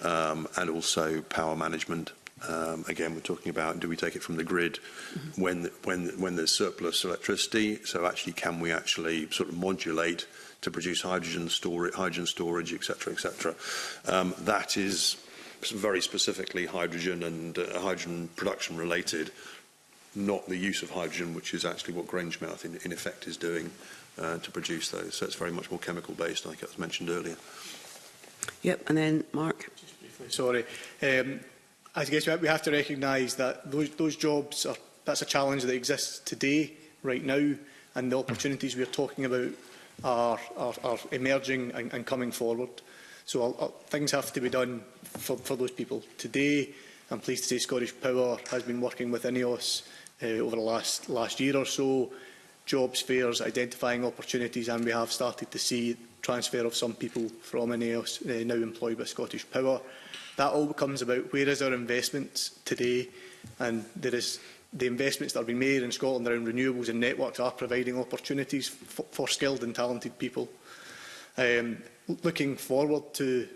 And also power management. Again, we're talking about, do we take it from the grid when there's surplus electricity? So actually, can we actually sort of modulate to produce hydrogen storage, etc., etc. That is very specifically hydrogen and hydrogen production related. not the use of hydrogen, which is actually what Grangemouth in effect is doing to produce those. So it's very much more chemical based, like it was mentioned earlier. Yep, and then Mark. Just briefly, sorry. I guess we have to recognise that those jobs that's a challenge that exists today, right now, and the opportunities we're talking about are emerging and coming forward. So things have to be done for those people. Today, I'm pleased to say Scottish Power has been working with INEOS over the last year or so, jobs fairs, identifying opportunities, and we have started to see transfer of some people from INEOS now employed by Scottish Power. That all comes about where is our investments today, and there is the investments that are being made in Scotland around renewables and networks are providing opportunities for skilled and talented people. Looking forward to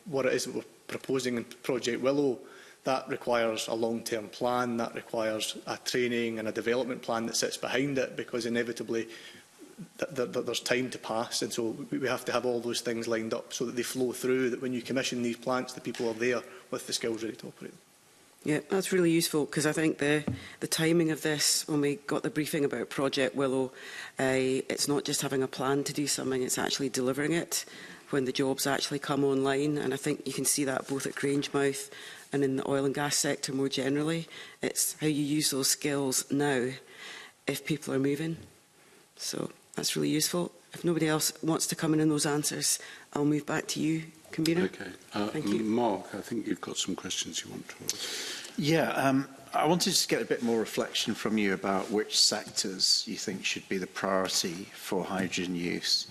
what it is that we're proposing in Project Willow, that requires a long-term plan, that requires a training and a development plan that sits behind it, because inevitably there's time to pass, and so we have to have all those things lined up so that they flow through, that when you commission these plants, the people are there with the skills ready to operate. Yeah, that's really useful, because I think the timing of this, when we got the briefing about Project Willow, it's not just having a plan to do something, it's actually delivering it when the jobs actually come online. And I think you can see that both at Grangemouth and in the oil and gas sector more generally. It's how you use those skills now if people are moving. So that's really useful. If nobody else wants to come in on those answers, I'll move back to you, Convener. Okay. Thank you. Mark, I think you've got some questions you want to ask. Yeah, I wanted to just get a bit more reflection from you about which sectors you think should be the priority for hydrogen use.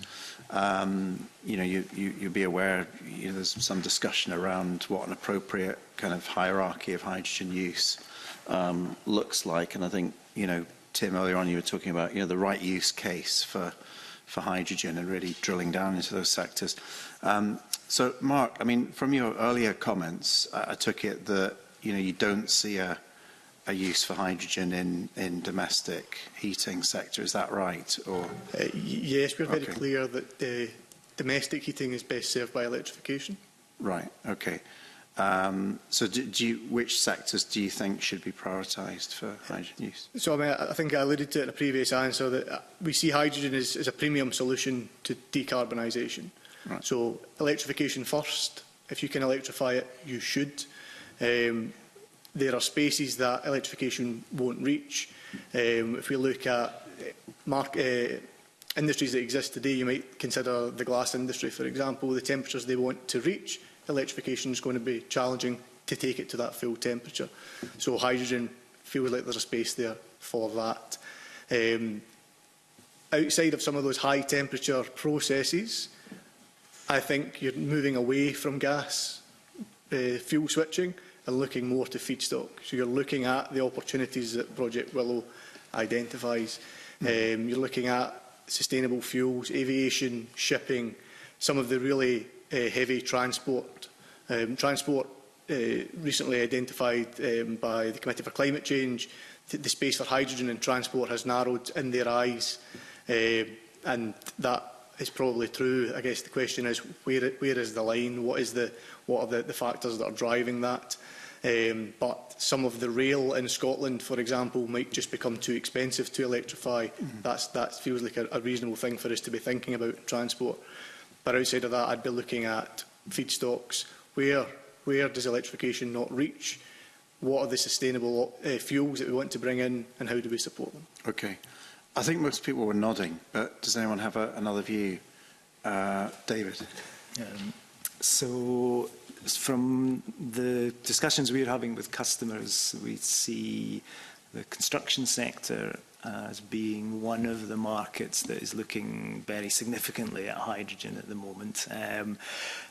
You know, you'll be aware there's some discussion around what an appropriate kind of hierarchy of hydrogen use looks like, and I think, you know, Tim, earlier on you were talking about, you know, the right use case for hydrogen and really drilling down into those sectors. So, Mark, I mean, from your earlier comments, I took it that, you know, you don't see a use for hydrogen in domestic heating sector. Is that right? Or yes, we're very clear that domestic heating is best served by electrification. Right. Okay. So, which sectors do you think should be prioritised for hydrogen use? So, I mean, I think I alluded to it in a previous answer that we see hydrogen as a premium solution to decarbonisation. Right. So, electrification first. If you can electrify it, you should. There are spaces that electrification won't reach. If we look at industries that exist today, you might consider the glass industry, for example. The temperatures they want to reach, electrification is going to be challenging to take it to that full temperature. So hydrogen feels like there's a space there for that. Outside of some of those high temperature processes, I think you're moving away from gas fuel switching and looking more to feedstock. So you're looking at the opportunities that Project Willow identifies. You're looking at sustainable fuels, aviation, shipping, some of the really heavy transport. Recently identified by the Committee for Climate Change, the space for hydrogen and transport has narrowed in their eyes, and that is probably true. I guess the question is, where is the line? What are the factors that are driving that? But some of the rail in Scotland, for example, might just become too expensive to electrify. That feels like a reasonable thing for us to be thinking about in transport. But outside of that, I'd be looking at feedstocks. Where does electrification not reach? What are the sustainable fuels that we want to bring in, and how do we support them? Okay. I think most people were nodding, but does anyone have another view? David? So, from the discussions we're having with customers, we see the construction sector as being one of the markets that is looking very significantly at hydrogen at the moment.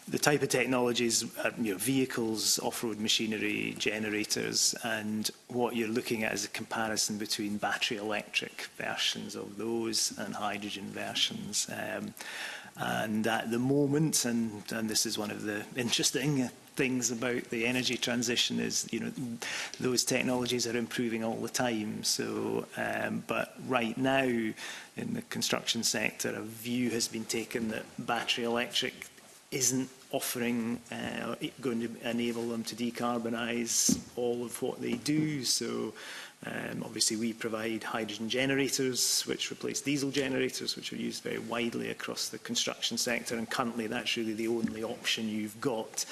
The type of technologies, vehicles, off-road machinery, generators, and what you're looking at is a comparison between battery electric versions of those and hydrogen versions. And at the moment, and this is one of the interesting things about the energy transition, is those technologies are improving all the time. So, but right now in the construction sector, a view has been taken that battery electric isn't offering going to enable them to decarbonise all of what they do. So obviously we provide hydrogen generators which replace diesel generators, which are used very widely across the construction sector, and currently that's really the only option you've got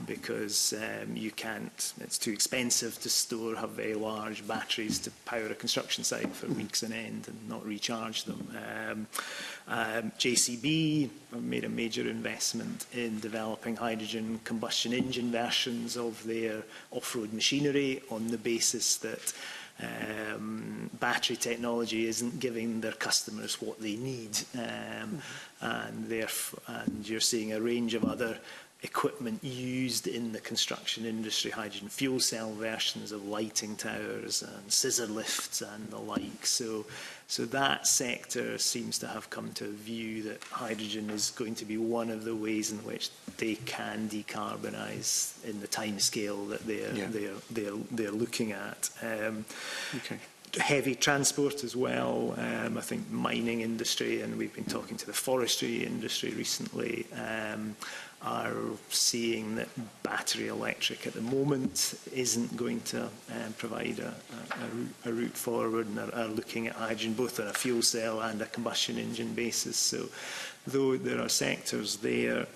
because you can't, it's too expensive to have very large batteries to power a construction site for weeks on end and not recharge them. JCB made a major investment in developing hydrogen combustion engine versions of their off-road machinery on the basis that battery technology isn't giving their customers what they need, and you're seeing a range of other equipment used in the construction industry, hydrogen fuel cell versions of lighting towers and scissor lifts and the like. So that sector seems to have come to a view that hydrogen is going to be one of the ways in which they can decarbonise in the time scale that they're looking at. Okay. Heavy transport as well. I think mining industry, and we've been talking to the forestry industry recently, are seeing that battery electric at the moment isn't going to provide a route forward, and are looking at hydrogen both on a fuel cell and a combustion engine basis. So though there are sectors there,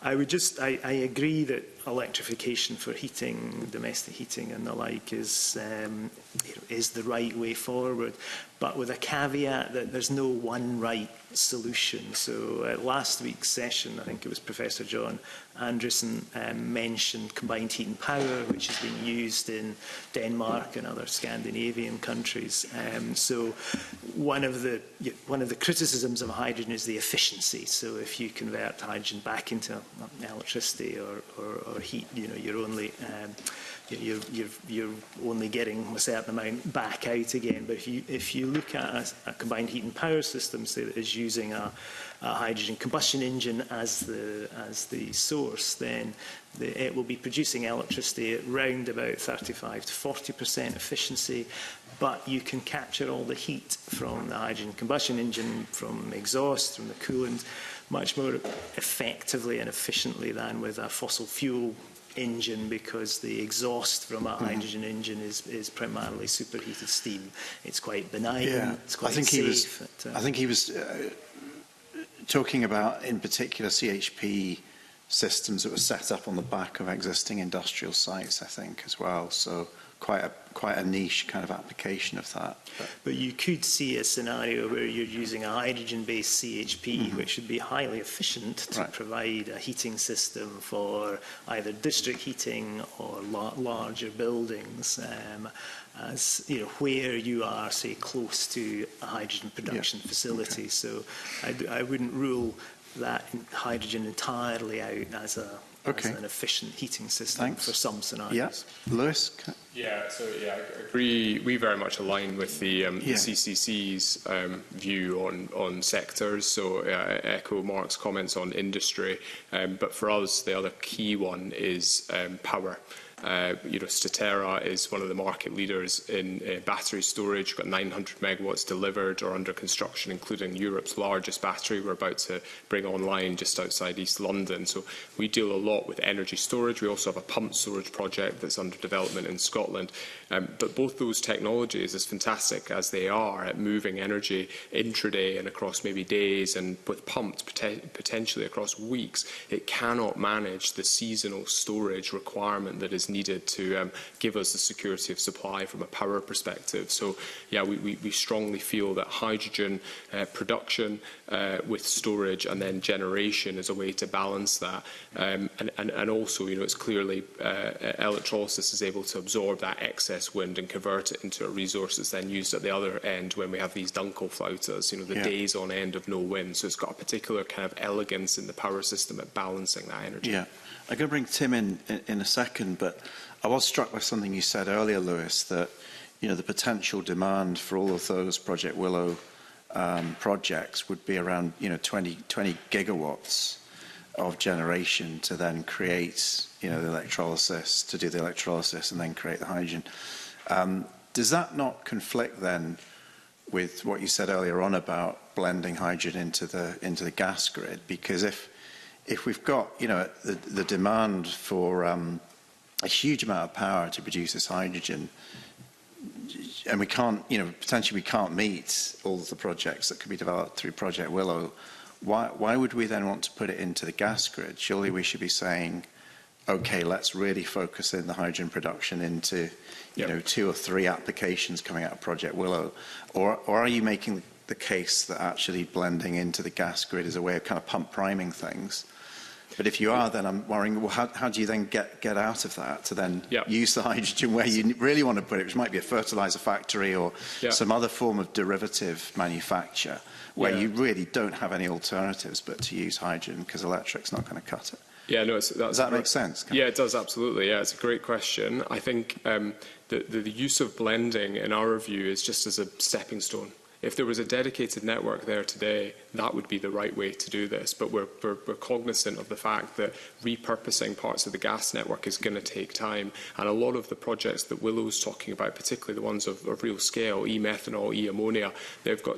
I agree that electrification for heating, domestic heating and the like is the right way forward, but with a caveat that there's no one right solution. So at last week's session, I think it was Professor John Anderson mentioned combined heat and power, which is being used in Denmark and other Scandinavian countries. So one of the criticisms of hydrogen is the efficiency. So if you convert hydrogen back into electricity or heat, you're only you're only getting a certain amount back out again. But if you look at a combined heat and power system, say, that is using a hydrogen combustion engine as the source, then it will be producing electricity at round about 35 to 40% efficiency, but you can capture all the heat from the hydrogen combustion engine, from exhaust, from the coolant, much more effectively and efficiently than with a fossil fuel engine, because the exhaust from a hydrogen engine is primarily superheated steam. It's quite benign. Yeah. It's quite safe. I think he was talking about, in particular, CHP systems that were set up on the back of existing industrial sites, I think, as well. So quite a niche kind of application of that. But you could see a scenario where you're using a hydrogen-based CHP, which would be highly efficient to provide a heating system for either district heating or larger buildings, as where you are, say, close to a hydrogen production facility. So I wouldn't rule that hydrogen entirely out as an efficient heating system for some scenarios. Yeah. Lewis? I agree. We very much align with the CCC's view on sectors. So echo Mark's comments on industry. But for us, the other key one is power. Statera is one of the market leaders in battery storage. We've got 900 megawatts delivered or under construction, including Europe's largest battery we're about to bring online just outside East London. So we deal a lot with energy storage. We also have a pump storage project that's under development in Scotland. But both those technologies, as fantastic as they are at moving energy intraday and across maybe days, and with pumped potentially across weeks, it cannot manage the seasonal storage requirement that is needed to give us the security of supply from a power perspective. So, we strongly feel that hydrogen production with storage and then generation is a way to balance that. And also, it's clearly electrolysis is able to absorb that excess wind and convert it into a resource that's then used at the other end when we have these Dunkelflauters, the days on end of no wind. So it's got a particular kind of elegance in the power system at balancing that energy. Yeah. I'm going to bring Tim in a second, but I was struck by something you said earlier, Lewis, that the potential demand for all of those Project Willow projects would be around 20 gigawatts of generation to then create the electrolysis, to do the electrolysis and then create the hydrogen. Does that not conflict then with what you said earlier on about blending hydrogen into the gas grid? Because if we've got, you know, the demand for a huge amount of power to produce this hydrogen, and we can't, you know, potentially we can't meet all of the projects that could be developed through Project Willow, why would we then want to put it into the gas grid? Surely we should be saying, okay, let's really focus in the hydrogen production into, you know, 2 or 3 applications coming out of Project Willow. Or are you making the case that actually blending into the gas grid is a way of kind of pump priming things? But if you are, then I'm worrying, well, how do you then get out of that to then use the hydrogen where you really want to put it, which might be a fertilizer factory or some other form of derivative manufacture, where you really don't have any alternatives but to use hydrogen because electric's not going to cut it? Yeah, no, does that make sense? Yeah, it does, absolutely. Yeah, it's a great question. I think the use of blending, in our view, is just as a stepping stone. If there was a dedicated network there today, that would be the right way to do this. But we're cognizant of the fact that repurposing parts of the gas network is going to take time. And a lot of the projects that Willow's talking about, particularly the ones of real scale, e-methanol, e-ammonia, they've got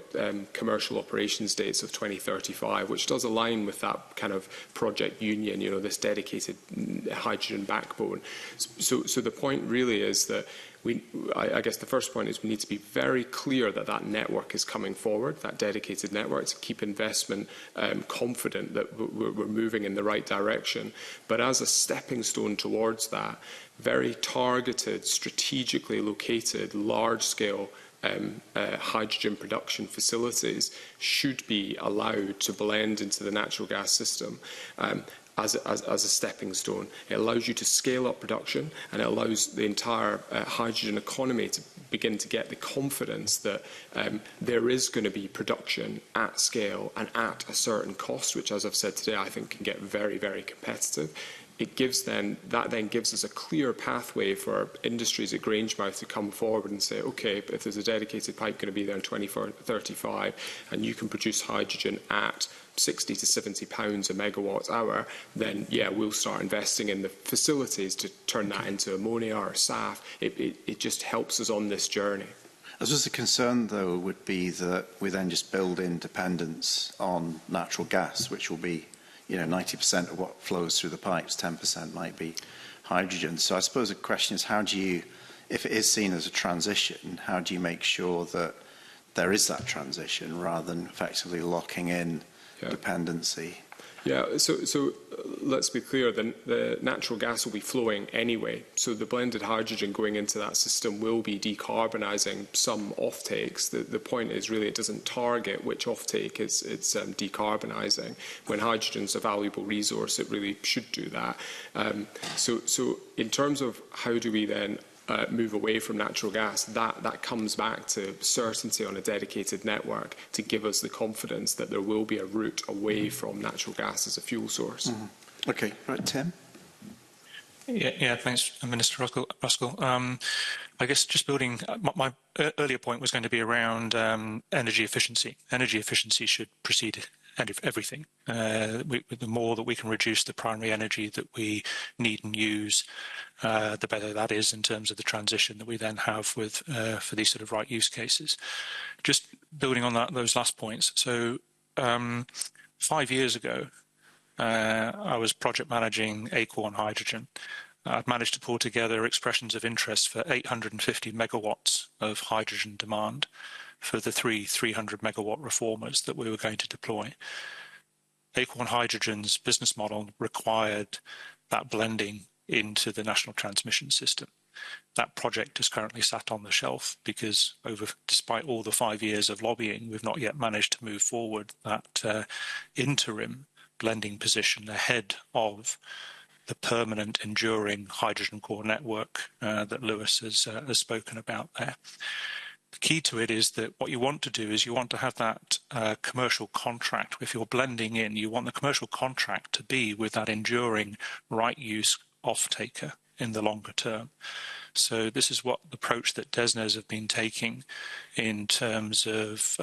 commercial operations dates of 2035, which does align with that kind of Project Union, you know, this dedicated hydrogen backbone. So the point really is that I guess the first point is we need to be very clear that that network is coming forward, that dedicated network, to keep investment confident that we're moving in the right direction. But as a stepping stone towards that, very targeted, strategically located, large-scale hydrogen production facilities should be allowed to blend into the natural gas system. As a stepping stone. It allows you to scale up production, and it allows the entire hydrogen economy to begin to get the confidence that there is going to be production at scale and at a certain cost, which, as I've said today, I think can get very, very competitive. That then gives us a clear pathway for industries at Grangemouth to come forward and say, okay, but if there's a dedicated pipe going to be there in 2035 and you can produce hydrogen at 60 to 70 pounds a megawatt hour, then yeah, we'll start investing in the facilities to turn that into ammonia or SAF. It just helps us on this journey. I suppose the concern, though, would be that we then just build in dependence on natural gas, which will be, you know, 90% of what flows through the pipes, 10% might be hydrogen. So I suppose the question is, how do you, if it is seen as a transition, how do you make sure that there is that transition rather than effectively locking in dependency? Yeah, so let's be clear, the natural gas will be flowing anyway. So the blended hydrogen going into that system will be decarbonising some offtakes. The point is really it doesn't target which offtake it's decarbonising. When hydrogen's a valuable resource, it really should do that. So in terms of how do we then move away from natural gas, that comes back to certainty on a dedicated network to give us the confidence that there will be a route away from natural gas as a fuel source. Mm-hmm. Okay, right, Tim? Yeah, thanks, Minister Ruskell. I guess just building, my earlier point was going to be around energy efficiency. Energy efficiency should precede everything. The more that we can reduce the primary energy that we need and use, the better that is in terms of the transition that we then have with for these sort of right use cases. Just building on those last points. So 5 years ago, I was project managing Acorn Hydrogen. I'd managed to pull together expressions of interest for 850 megawatts of hydrogen demand for the 300 megawatt reformers that we were going to deploy. Acorn Hydrogen's business model required that blending into the national transmission system. That project is currently sat on the shelf because despite all the 5 years of lobbying, we've not yet managed to move forward that interim blending position ahead of the permanent, enduring hydrogen core network that Lewis has spoken about there. The key to it is that what you want to do is you want to have that commercial contract. If you're blending in, you want the commercial contract to be with that enduring right use off-taker in the longer term. So this is what the approach that DESNZ have been taking in terms of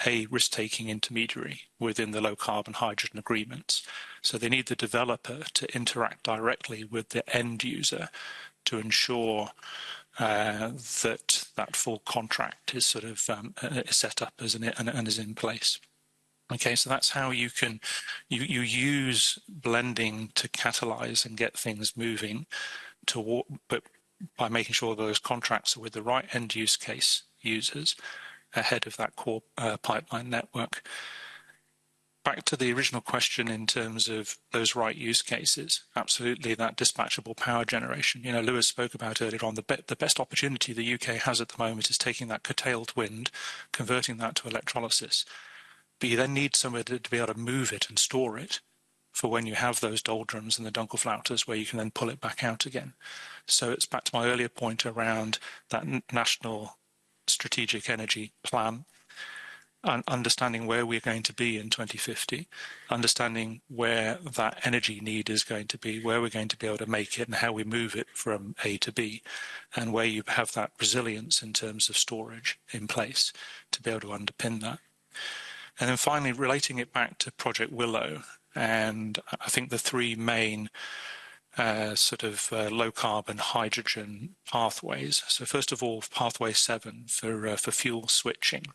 a risk-taking intermediary within the low-carbon hydrogen agreements. So they need the developer to interact directly with the end user to ensure that full contract is sort of set up and is in place. Okay, so that's how you can you use blending to catalyse and get things moving toward, but by making sure those contracts are with the right end use case users ahead of that core pipeline network. Back to the original question in terms of those right use cases, absolutely that dispatchable power generation. You know, Lewis spoke about earlier on, the best opportunity the UK has at the moment is taking that curtailed wind, converting that to electrolysis. But you then need somewhere to be able to move it and store it for when you have those doldrums and the Dunkelflauters where you can then pull it back out again. So it's back to my earlier point around that national strategic energy plan, and understanding where we're going to be in 2050, understanding where that energy need is going to be, where we're going to be able to make it and how we move it from A to B, and where you have that resilience in terms of storage in place to be able to underpin that. And then finally, relating it back to Project Willow, and I think the three main low carbon hydrogen pathways. So first of all, pathway 7 for fuel switching.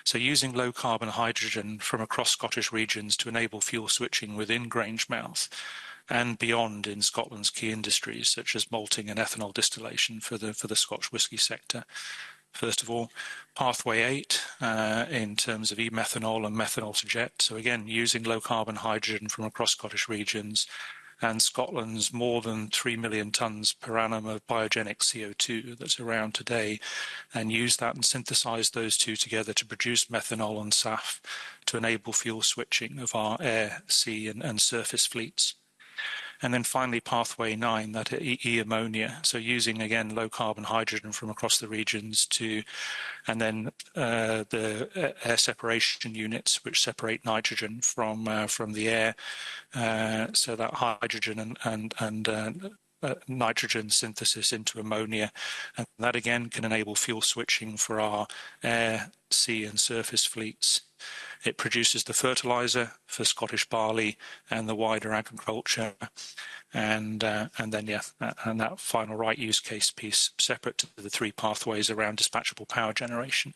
So using low carbon hydrogen from across Scottish regions to enable fuel switching within Grangemouth and beyond in Scotland's key industries such as malting and ethanol distillation for the Scotch whisky sector. First of all, pathway 8 in terms of e-methanol and methanol to jet. So again, using low carbon hydrogen from across Scottish regions and Scotland's more than 3 million tonnes per annum of biogenic CO2 that's around today, and use that and synthesise those two together to produce methanol and SAF to enable fuel switching of our air, sea and surface fleets. And then finally, pathway 9, that e-ammonia. So using, again, low-carbon hydrogen from across the regions and then the air separation units, which separate nitrogen from the air, so that hydrogen and nitrogen synthesis into ammonia. And that, again, can enable fuel switching for our air, sea and surface fleets. It produces the fertiliser for Scottish barley and the wider agriculture, and that final right use case piece, separate to the three pathways around dispatchable power generation,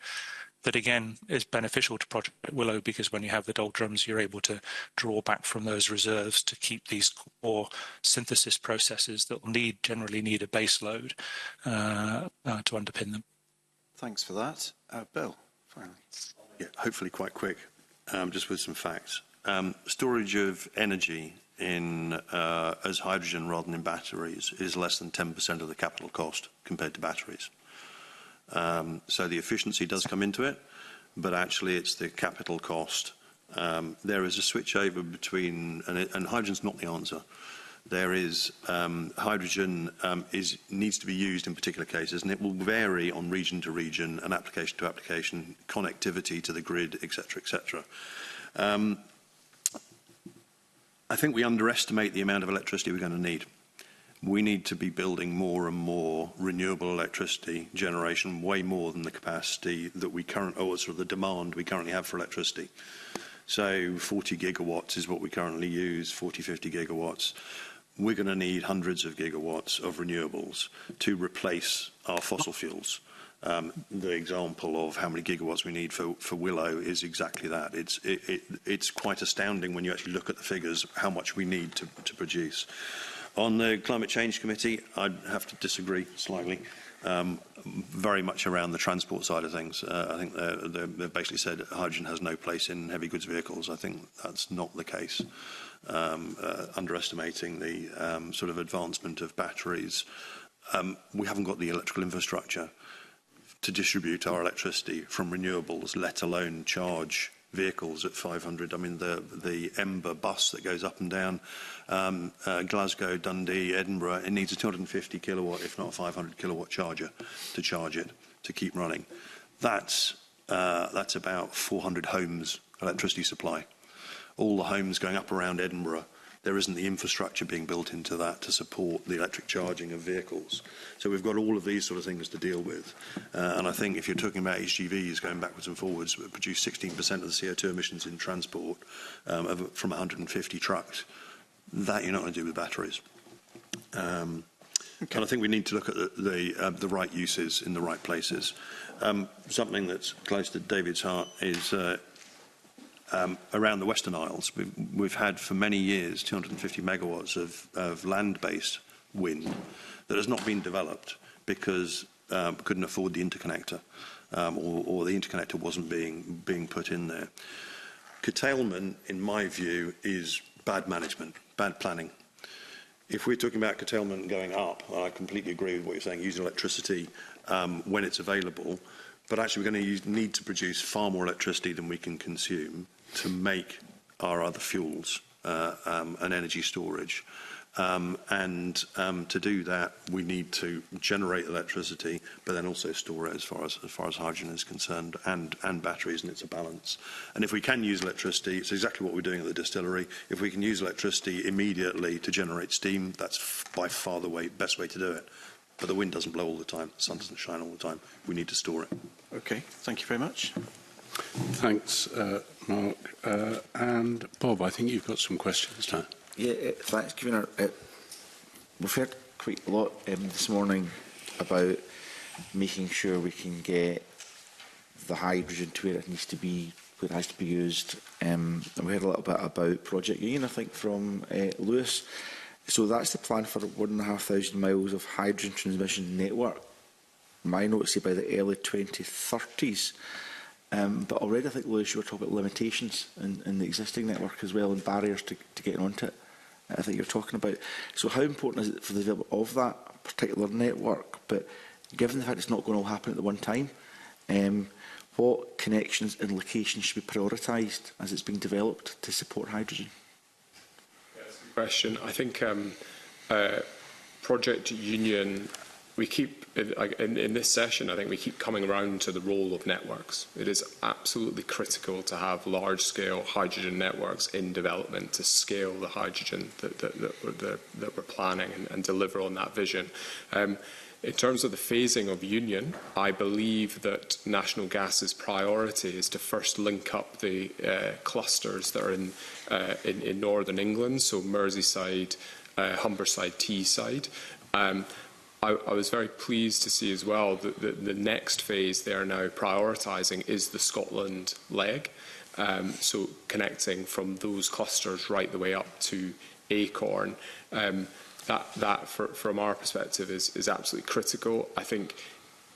that again is beneficial to Project Willow because when you have the doldrums, you're able to draw back from those reserves to keep these core synthesis processes that will generally need a base load to underpin them. Thanks for that. Bill, finally. Yeah, hopefully quite quick. Just with some facts. Storage of energy as hydrogen rather than in batteries is less than 10% of the capital cost compared to batteries. So the efficiency does come into it, but actually it's the capital cost. There is a switch over between, and hydrogen's not the answer. There is hydrogen needs to be used in particular cases, and it will vary on region to region and application to application, connectivity to the grid, etc., etc. I think we underestimate the amount of electricity we're going to need. We need to be building more and more renewable electricity generation, way more than the capacity that the demand we currently have for electricity. So 40 gigawatts is what we currently use, 40, 50 gigawatts. We're going to need hundreds of gigawatts of renewables to replace our fossil fuels. The example of how many gigawatts we need for Willow is exactly that. It's quite astounding when you actually look at the figures, how much we need to produce. On the Climate Change Committee, I'd have to disagree slightly, very much around the transport side of things. I think they've basically said hydrogen has no place in heavy goods vehicles. I think that's not the case. Underestimating the sort of advancement of batteries. We haven't got the electrical infrastructure to distribute our electricity from renewables, let alone charge vehicles at 500. I mean, the Ember bus that goes up and down Glasgow, Dundee, Edinburgh, it needs a 250 kilowatt, if not a 500 kilowatt charger to charge it, to keep running. That's about 400 homes electricity supply. All the homes going up around Edinburgh, there isn't the infrastructure being built into that to support the electric charging of vehicles. So we've got all of these sort of things to deal with. And I think if you're talking about HGVs going backwards and forwards, we produce 16% of the CO2 emissions in transport from 150 trucks. That you're not going to do with batteries. And I think we need to look at the right uses in the right places. Something that's close to David's heart is around the Western Isles, we've had for many years 250 megawatts of land-based wind that has not been developed because couldn't afford the interconnector, or the interconnector wasn't being put in there. Curtailment, in my view, is bad management, bad planning. If we're talking about curtailment going up, I completely agree with what you're saying, using electricity when it's available, but actually we're going to need to produce far more electricity than we can consume to make our other fuels and energy storage. To do that, we need to generate electricity, but then also store it as far as hydrogen is concerned, and batteries, and it's a balance. And if we can use electricity, it's exactly what we're doing at the distillery. If we can use electricity immediately to generate steam, that's by far the best way to do it. But the wind doesn't blow all the time, the sun doesn't shine all the time. We need to store it. Okay, thank you very much. Thanks, Mark. And Bob, I think you've got some questions now. Yeah, thanks, Convener. We've heard quite a lot this morning about making sure we can get the hydrogen to where it needs to be, where it has to be used. And we heard a little bit about Project Union, I think, from Lewis. So that's the plan for 1,500 miles of hydrogen transmission network. My notes say by the early 2030s. But already, I think, Lewis, you were talking about limitations in the existing network as well, and barriers to getting onto it. I think you're talking about. So how important is it for the development of that particular network? But given the fact it's not going to all happen at the one time, what connections and locations should be prioritised as it's being developed to support hydrogen? Yeah, that's a good question. I think Project Union, we keep, in this session, I think we keep coming around to the role of networks. It is absolutely critical to have large-scale hydrogen networks in development to scale the hydrogen that we're planning and deliver on that vision. In terms of the phasing of Union, I believe that National Gas's priority is to first link up the clusters that are in northern England, so Merseyside, Humberside, Teesside. I was very pleased to see as well that the next phase they are now prioritising is the Scotland leg, so connecting from those clusters right the way up to Acorn. That from our perspective, is absolutely critical. I think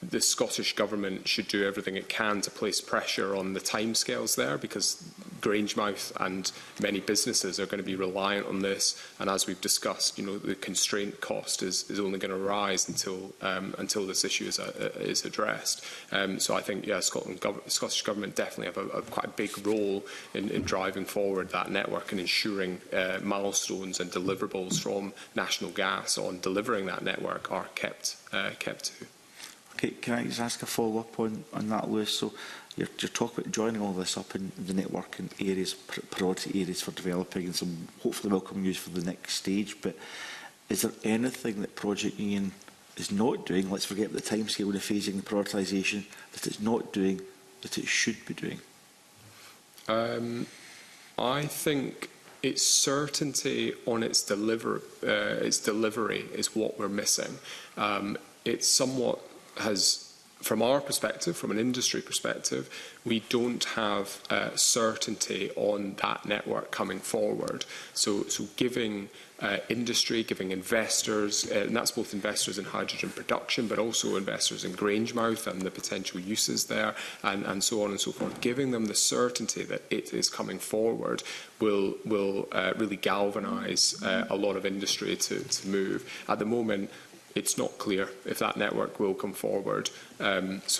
the Scottish Government should do everything it can to place pressure on the timescales there, because Grangemouth and many businesses are going to be reliant on this. And as we've discussed, the constraint cost is only going to rise until this issue is addressed. So I think, Scottish Government definitely have quite a big role in driving forward that network and ensuring milestones and deliverables from National Gas on delivering that network are kept to. Okay, can I just ask a follow-up on that, Lewis? So you're talking about joining all this up in the network in areas, priority areas for developing, and some hopefully welcome news for the next stage. But is there anything that Project Union is not doing, let's forget the timescale and the phasing, the prioritisation, that it's not doing that it should be doing? I think its certainty on its delivery is what we're missing. It's somewhat from our perspective, from an industry perspective, we don't have certainty on that network coming forward. So giving industry, giving investors, and that's both investors in hydrogen production, but also investors in Grangemouth and the potential uses there, and so on and so forth, giving them the certainty that it is coming forward will really galvanise a lot of industry to move. At the moment, it's not clear if that network will come forward. That's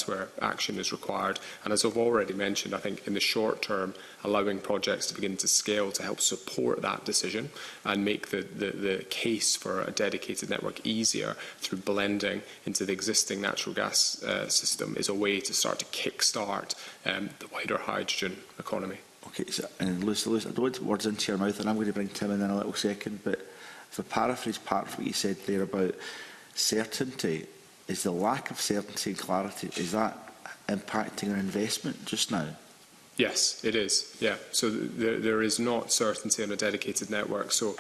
where action is required. And as I've already mentioned, I think in the short term, allowing projects to begin to scale to help support that decision and make the case for a dedicated network easier through blending into the existing natural gas system is a way to start to kick-start the wider hydrogen economy. Okay, so, and Lewis, I don't want to put words into your mouth, and I'm going to bring Tim in a little second, but if I paraphrase part of what you said there about certainty, is the lack of certainty and clarity, is that impacting our investment just now? Yes, it is. Yeah. So there is not certainty on a dedicated network. So,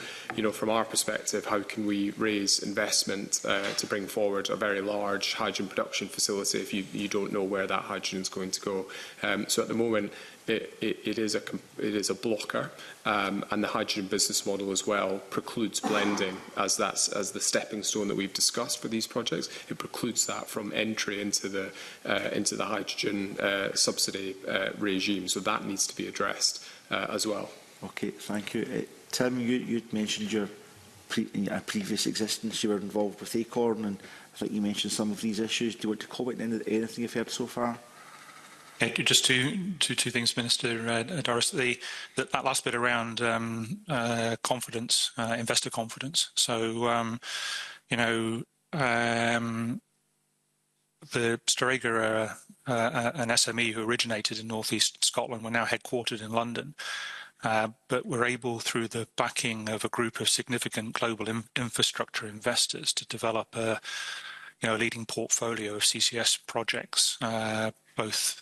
from our perspective, how can we raise investment to bring forward a very large hydrogen production facility if you don't know where that hydrogen is going to go? So at the moment, it is a blocker, and the hydrogen business model as well precludes blending as the stepping stone that we've discussed for these projects. It precludes that from entry into the hydrogen subsidy regime. So that needs to be addressed as well. Okay, thank you. Tim, you'd mentioned your previous existence. You were involved with Acorn, and I think you mentioned some of these issues. Do you want to comment on anything you've heard so far? Just two things, Minister Doris. That last bit around confidence, investor confidence. So, the Storegga are an SME who originated in North East Scotland. We're now headquartered in London. But we're able, through the backing of a group of significant global infrastructure investors, to develop a leading portfolio of CCS projects, both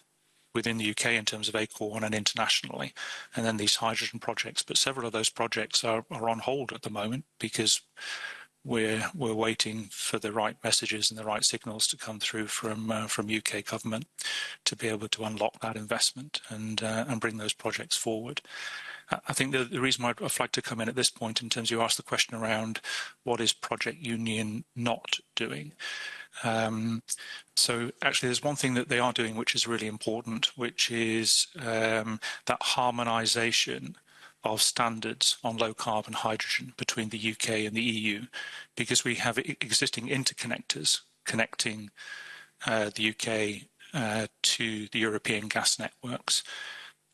within the UK in terms of Acorn and internationally, and then these hydrogen projects. But several of those projects are on hold at the moment because we're waiting for the right messages and the right signals to come through from UK government to be able to unlock that investment and bring those projects forward. I think the reason why I'd like to come in at this point, in terms of you asked the question around what is Project Union not doing. So actually there's one thing that they are doing which is really important, which is that harmonisation of standards on low carbon hydrogen between the UK and the EU, because we have existing interconnectors connecting the UK to the European gas networks.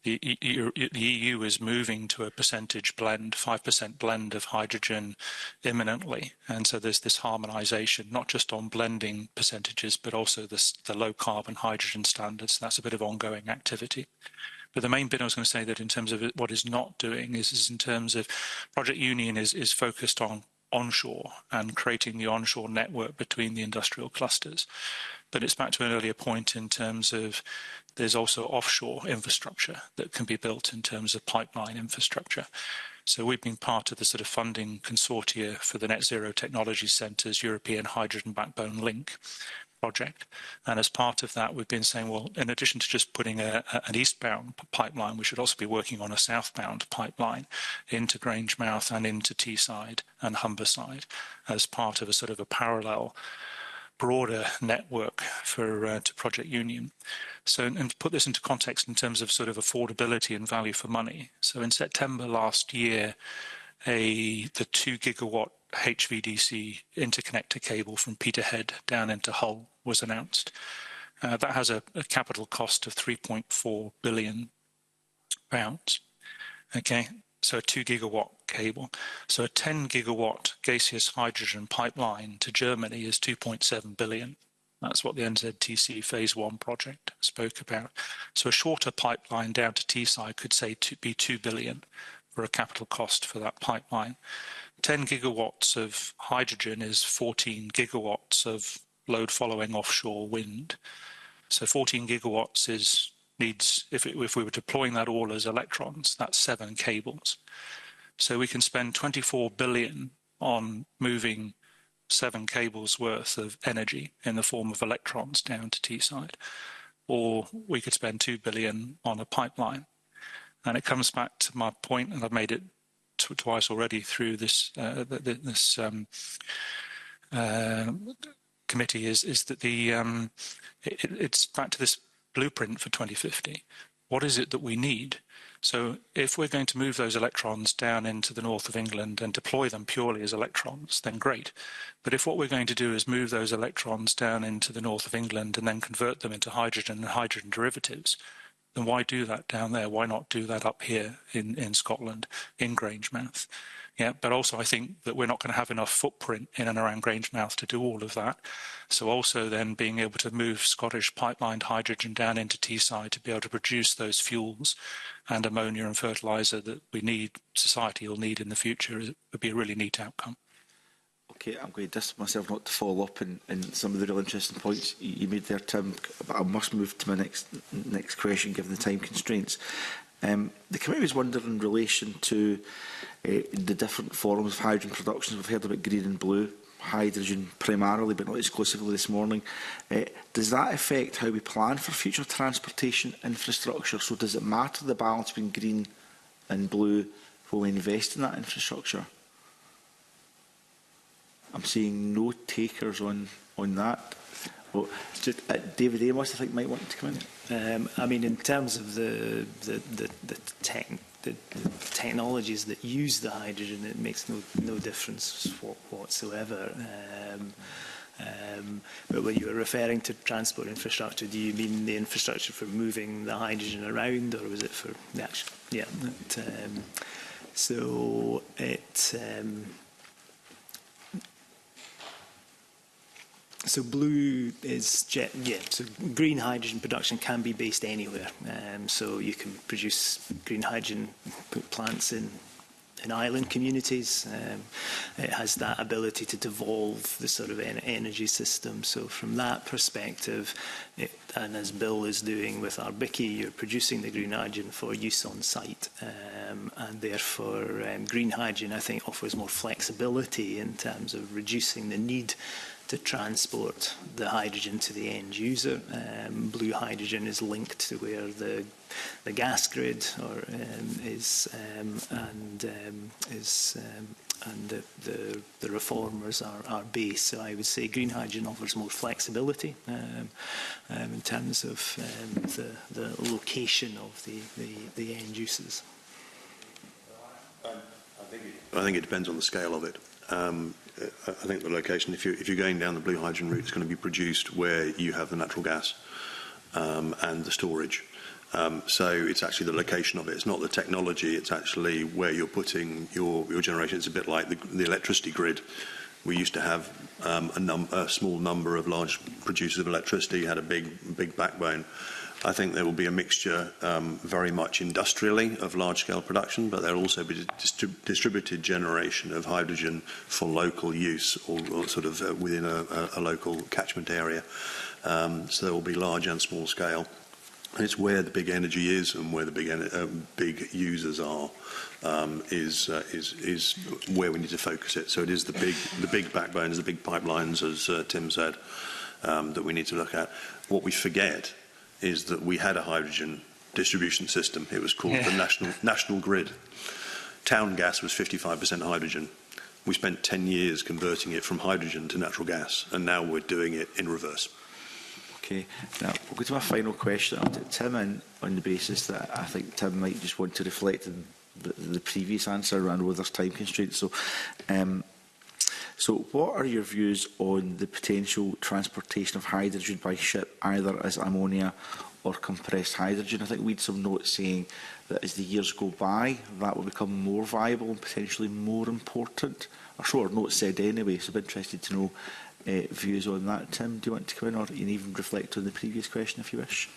The EU is moving to a percentage blend, 5% blend of hydrogen imminently. And so there's this harmonisation, not just on blending percentages, but also the low carbon hydrogen standards. That's a bit of ongoing activity. But the main bit I was going to say that in terms of what is not doing is in terms of Project Union is focused on onshore and creating the onshore network between the industrial clusters. But it's back to an earlier point in terms of there's also offshore infrastructure that can be built in terms of pipeline infrastructure. So we've been part of the sort of funding consortia for the Net Zero Technology Centre's European Hydrogen Backbone Link project. And as part of that, we've been saying, well, in addition to just putting an eastbound pipeline, we should also be working on a southbound pipeline into Grangemouth and into Teesside and Humberside as part of a sort of a parallel broader network for to Project Union. So, and to put this into context in terms of sort of affordability and value for money. So in September last year, the 2 gigawatt HVDC interconnector cable from Peterhead down into Hull was announced. That has a capital cost of £3.4 billion. Okay, so a 2 gigawatt cable. So a 10 gigawatt gaseous hydrogen pipeline to Germany is 2.7 billion. That's what the NZTC Phase 1 project spoke about. So a shorter pipeline down to Teesside could say be 2 billion for a capital cost for that pipeline. 10 gigawatts of hydrogen is 14 gigawatts of load following offshore wind. So 14 gigawatts needs, if we were deploying that all as electrons, that's 7 cables. So we can spend 24 billion on moving 7 cables worth of energy in the form of electrons down to Teesside, or we could spend 2 billion on a pipeline. And it comes back to my point, and I've made it twice already through this committee, is that it's back to this blueprint for 2050. What is it that we need? So if we're going to move those electrons down into the north of England and deploy them purely as electrons, then great. But if what we're going to do is move those electrons down into the north of England and then convert them into hydrogen and hydrogen derivatives, then why do that down there? Why not do that up here in Scotland, in Grangemouth? Yeah, but also I think that we're not going to have enough footprint in and around Grangemouth to do all of that. So also then being able to move Scottish pipelined hydrogen down into Teesside to be able to produce those fuels and ammonia and fertiliser that we need, society will need in the future, would be a really neat outcome. Okay, I'm going to distance myself not to follow up in some of the real interesting points you made there, Tim, but I must move to my next question given the time constraints. The committee was wondering in relation to the different forms of hydrogen production. We've heard about green and blue hydrogen primarily, but not exclusively this morning. Does that affect how we plan for future transportation infrastructure? So does it matter the balance between green and blue when we invest in that infrastructure? I'm seeing no takers on that. Well, David Amos, I think, might want to come in. I mean, in terms of the technologies that use the hydrogen, it makes no difference whatsoever. But when you were referring to transport infrastructure, do you mean the infrastructure for moving the hydrogen around, or was it for the actual? Yeah. So So blue is jet, yeah. So green hydrogen production can be based anywhere. So you can produce green hydrogen, put plants in island communities. It has that ability to devolve the sort of energy system. So from that perspective, and as Bill is doing with Arbiki, you're producing the green hydrogen for use on site. And therefore, green hydrogen, I think, offers more flexibility in terms of reducing the need to transport the hydrogen to the end user. Blue hydrogen is linked to where the gas grid is, and the reformers are based. So I would say green hydrogen offers more flexibility in terms of the location of the end uses. I think it depends on the scale of it. I think the location, if you're going down the blue hydrogen route, it's going to be produced where you have the natural gas and the storage. So it's actually the location of it. It's not the technology. It's actually where you're putting your generation. It's a bit like the electricity grid. We used to have a small number of large producers of electricity. You had a big backbone. I think there will be a mixture, very much industrially, of large-scale production, but there will also be distributed generation of hydrogen for local use, or sort of within a local catchment area. So there will be large and small scale. And it's where the big energy is and where the big users are is where we need to focus it. So it is the big backbones, the big pipelines, as Tim said, that we need to look at. What we forget is that we had a hydrogen distribution system. It was called the National Grid. Town gas was 55% hydrogen. We spent 10 years converting it from hydrogen to natural gas, and now we're doing it in reverse. Okay, now we'll go to my final question. I'll take Tim in on the basis that I think Tim might just want to reflect on the previous answer around whether there's time constraints. So what are your views on the potential transportation of hydrogen by ship, either as ammonia or compressed hydrogen? I think we had some notes saying that as the years go by, that will become more viable and potentially more important. Or so our notes said anyway, so I'm interested to know views on that. Tim, do you want to come in, or you can even reflect on the previous question if you wish?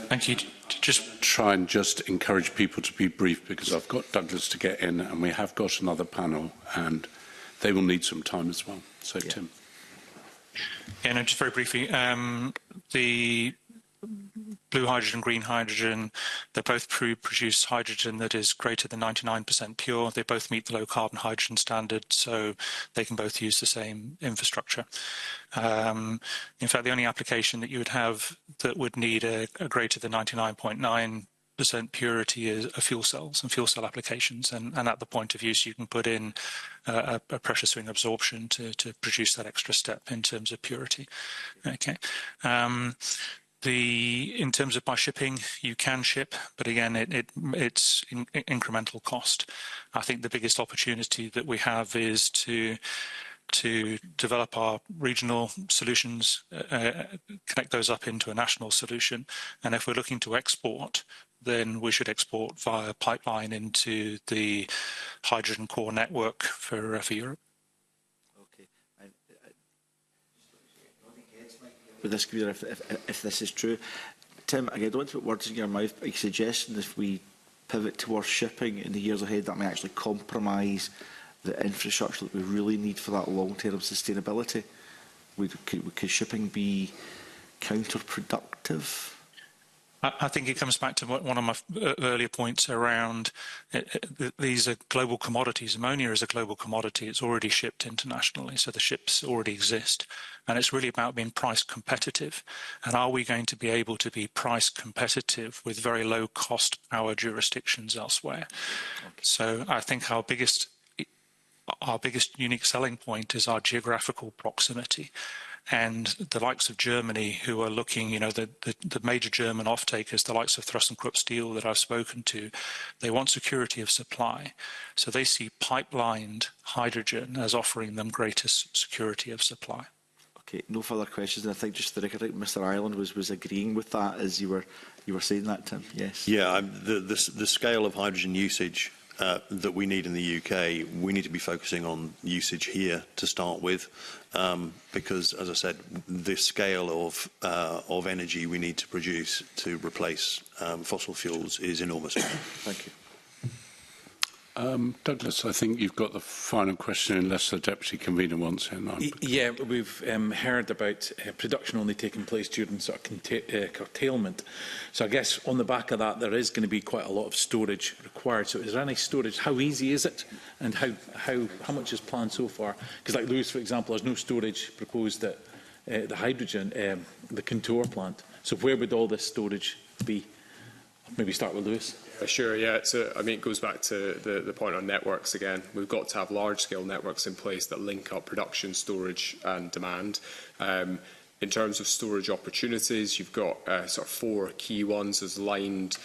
Thank you. Just try and just encourage people to be brief, because I've got Douglas to get in and we have got another panel and they will need some time as well. So, yeah. Tim. Yeah, no, just very briefly. The blue hydrogen, green hydrogen, they both produce hydrogen that is greater than 99% pure. They both meet the low carbon hydrogen standard, so they can both use the same infrastructure. In fact, the only application that you would have that would need a greater than 99.9% purity is fuel cells and fuel cell applications, and at the point of use you can put in a pressure swing absorption to produce that extra step in terms of purity. Okay. In terms of by shipping, you can ship, but again, it's incremental cost. I think the biggest opportunity that we have is to develop our regional solutions, connect those up into a national solution, and if we're looking to export, then we should export via pipeline into the hydrogen core network for Europe. With this, if this is true, Tim, again, I don't want to put words in your mouth, but a suggestion if we pivot towards shipping in the years ahead, that may actually compromise the infrastructure that we really need for that long-term sustainability. Could shipping be counterproductive? I think it comes back to one of my earlier points around these are global commodities. Ammonia is a global commodity. It's already shipped internationally, so the ships already exist. And it's really about being price competitive. And are we going to be able to be price competitive with very low cost power jurisdictions elsewhere? Okay. So I think our biggest unique selling point is our geographical proximity. And the likes of Germany, who are looking, the major German off-takers, the likes of Thyssenkrupp Steel that I've spoken to, they want security of supply. So they see pipelined hydrogen as offering them greater security of supply. Okay, no further questions. And I think just I think Mr. Ireland was agreeing with that as you were saying that, Tim. Yes. Yeah, the scale of hydrogen usage that we need in the UK, we need to be focusing on usage here to start with, because, as I said, the scale of energy we need to produce to replace fossil fuels is enormous. Thank you. Douglas, I think you've got the final question, unless the Deputy Convener wants it. Yeah, we've heard about production only taking place during sort of curtailment. So I guess on the back of that, there is going to be quite a lot of storage required. So is there any storage? How easy is it? And how much is planned so far? Because like Lewis, for example, there's no storage proposed at the hydrogen, the Contour plant. So where would all this storage be? Maybe start with Lewis. Sure, yeah. So, I mean, it goes back to the point on networks again. We've got to have large-scale networks in place that link up production, storage and demand. In terms of storage opportunities, you've got sort of 4 key ones. There's lined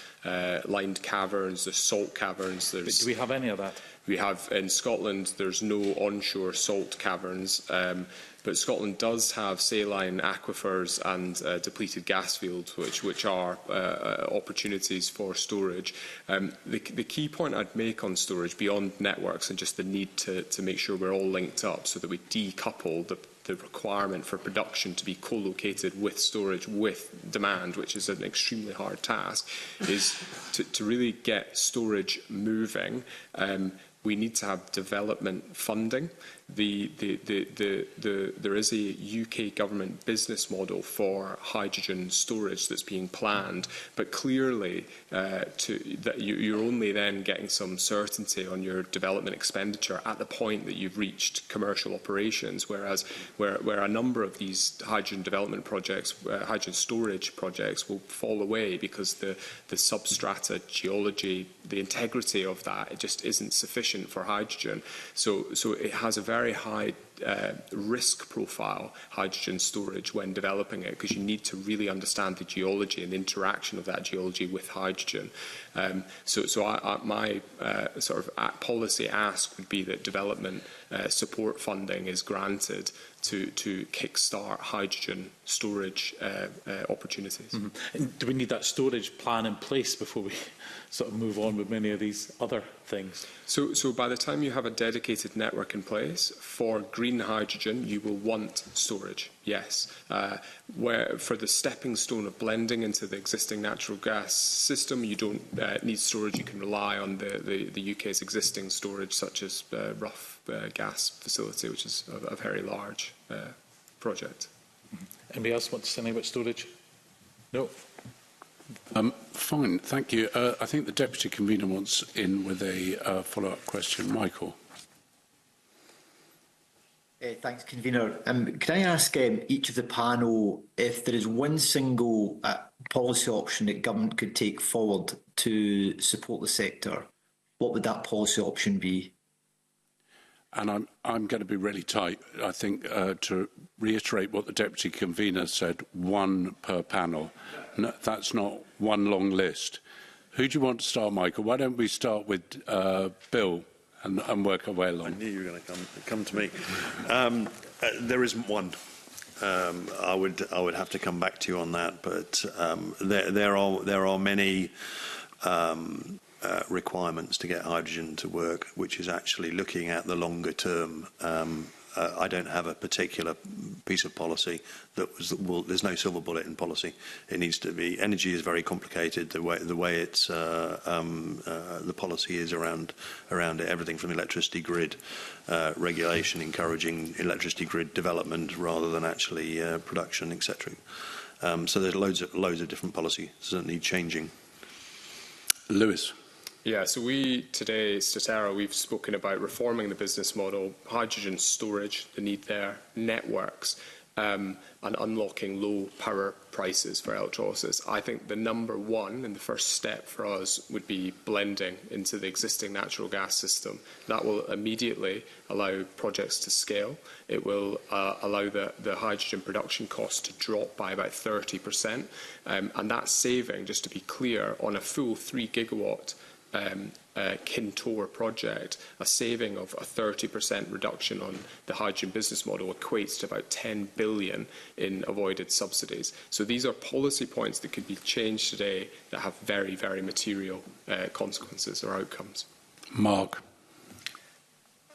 caverns, there's salt caverns. Do we have any of that? We have, in Scotland, there's no onshore salt caverns, but Scotland does have saline aquifers and depleted gas fields, which are opportunities for storage. The key point I'd make on storage, beyond networks and just the need to make sure we're all linked up so that we decouple the requirement for production to be co-located with storage, with demand, which is an extremely hard task, is to really get storage moving. We need to have development funding. There is a UK government business model for hydrogen storage that's being planned, but clearly you're only then getting some certainty on your development expenditure at the point that you've reached commercial operations, whereas where a number of these hydrogen development projects, hydrogen storage projects, will fall away because the substrata geology, the integrity of that, it just isn't sufficient for hydrogen. So it has a very high risk profile, hydrogen storage, when developing it, because you need to really understand the geology and the interaction of that geology with hydrogen. So my sort of policy ask would be that development support funding is granted to kickstart hydrogen storage opportunities. Mm-hmm. And do we need that storage plan in place before we sort of move on with many of these other things? So by the time you have a dedicated network in place for green hydrogen, you will want storage, yes. Where for the stepping stone of blending into the existing natural gas system, you don't need storage. You can rely on the UK's existing storage, such as Rough gas facility, which is a very large project. Anybody else want to say anything about storage? No. Fine, thank you. I think the Deputy Convener wants in with a follow-up question. Michael. Thanks, Convener. Could I ask each of the panel if there is one single policy option that government could take forward to support the sector, what would that policy option be? And I'm going to be really tight. I think to reiterate what the Deputy Convener said, one per panel. No, that's not one long list. Who do you want to start, Michael? Why don't we start with Bill and work our way along? I knew you were going to come to me. There isn't one. I would have to come back to you on that, but there are many requirements to get hydrogen to work, which is actually looking at the longer term. I don't have a particular piece of policy there's no silver bullet in policy. It needs to be. Energy is very complicated. The way it's the policy is around it. Everything from electricity grid regulation, encouraging electricity grid development rather than actually production, etc. So there's loads of different policies that need changing. Lewis. Yeah, so we today, Statera, we've spoken about reforming the business model, hydrogen storage, the need there, networks, and unlocking low power prices for electrolysis. I think the number one and the first step for us would be blending into the existing natural gas system. That will immediately allow projects to scale. It will allow the hydrogen production cost to drop by about 30%. And that saving, just to be clear, on a full 3 gigawatt Kintor project, a saving of a 30% reduction on the hydrogen business model equates to about 10 billion in avoided subsidies. So these are policy points that could be changed today that have very, very material consequences or outcomes. Mark.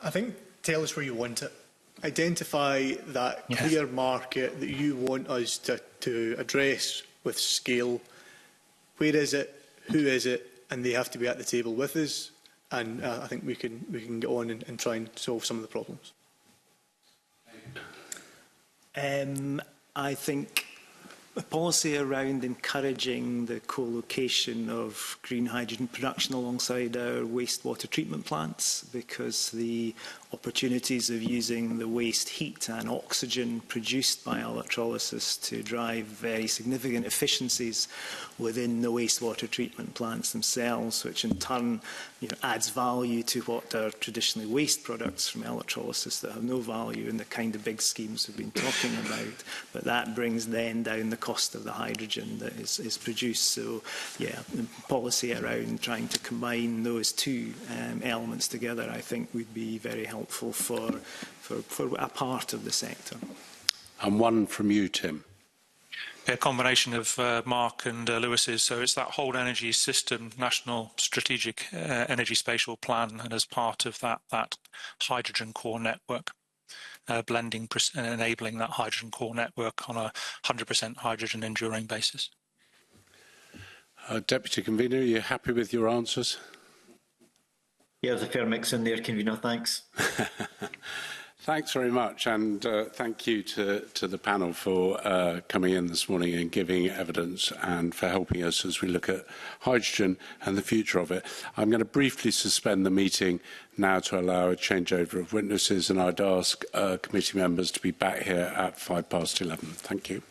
I think tell us where you want it. Identify that clear market that you want us to address with scale. Where is it? Who is it? And they have to be at the table with us, and I think we can get on and try and solve some of the problems. I think a policy around encouraging the co-location of green hydrogen production alongside our wastewater treatment plants, because the opportunities of using the waste heat and oxygen produced by electrolysis to drive very significant efficiencies within the wastewater treatment plants themselves, which in turn adds value to what are traditionally waste products from electrolysis that have no value in the kind of big schemes we've been talking about. But that brings then down the cost of the hydrogen that is produced. So, yeah, the policy around trying to combine those two elements together, I think, would be very helpful for a part of the sector. And one from you, Tim. A combination of Mark and Lewis's. So it's that whole energy system, national strategic energy spatial plan, and as part of that hydrogen core network, blending and enabling that hydrogen core network on a 100% hydrogen enduring basis. Deputy Convener, are you happy with your answers? Yeah, there's a fair mix in there, Convener, thanks. Thanks very much, and thank you to the panel for coming in this morning and giving evidence and for helping us as we look at hydrogen and the future of it. I'm going to briefly suspend the meeting now to allow a changeover of witnesses, and I'd ask committee members to be back here at 11:05. Thank you.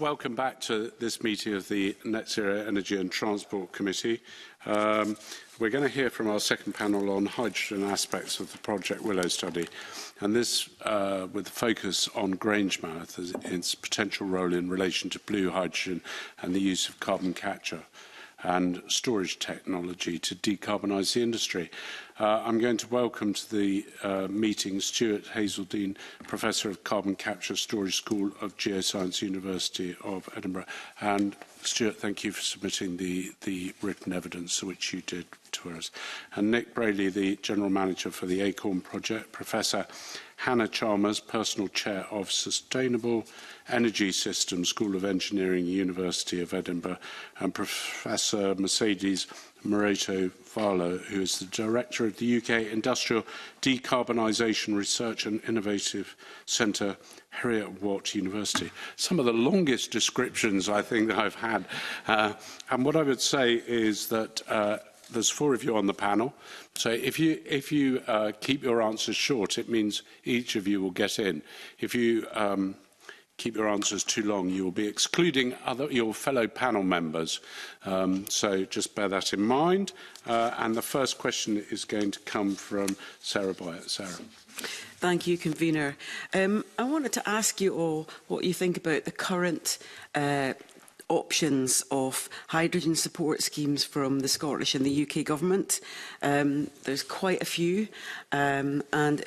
Welcome back to this meeting of the Net Zero Energy and Transport Committee. We're going to hear from our second panel on hydrogen aspects of the Project Willow study, and this with a focus on Grangemouth as its potential role in relation to blue hydrogen and the use of carbon capture and storage technology to decarbonise the industry. I'm going to welcome to the meeting Stuart Hazeldine, Professor of Carbon Capture Storage School of Geoscience, University of Edinburgh. And Stuart, thank you for submitting the written evidence which you did to us. And Nick Braley, the General Manager for the ACORN project, Professor Hannah Chalmers, Personal Chair of Sustainable Energy Systems, School of Engineering, University of Edinburgh, and Professor Mercedes Moreto-Varlo, who is the Director of the UK Industrial Decarbonisation Research and Innovative Centre, Heriot-Watt University. Some of the longest descriptions I think that I've had. And what I would say is that there's 4 of you on the panel. So if you keep your answers short, it means each of you will get in. If you keep your answers too long, you will be excluding your fellow panel members. So just bear that in mind. And the first question is going to come from Sarah Boyatt. Sarah. Thank you, Convener. I wanted to ask you all what you think about the current options of hydrogen support schemes from the Scottish and the UK government. There's quite a few, and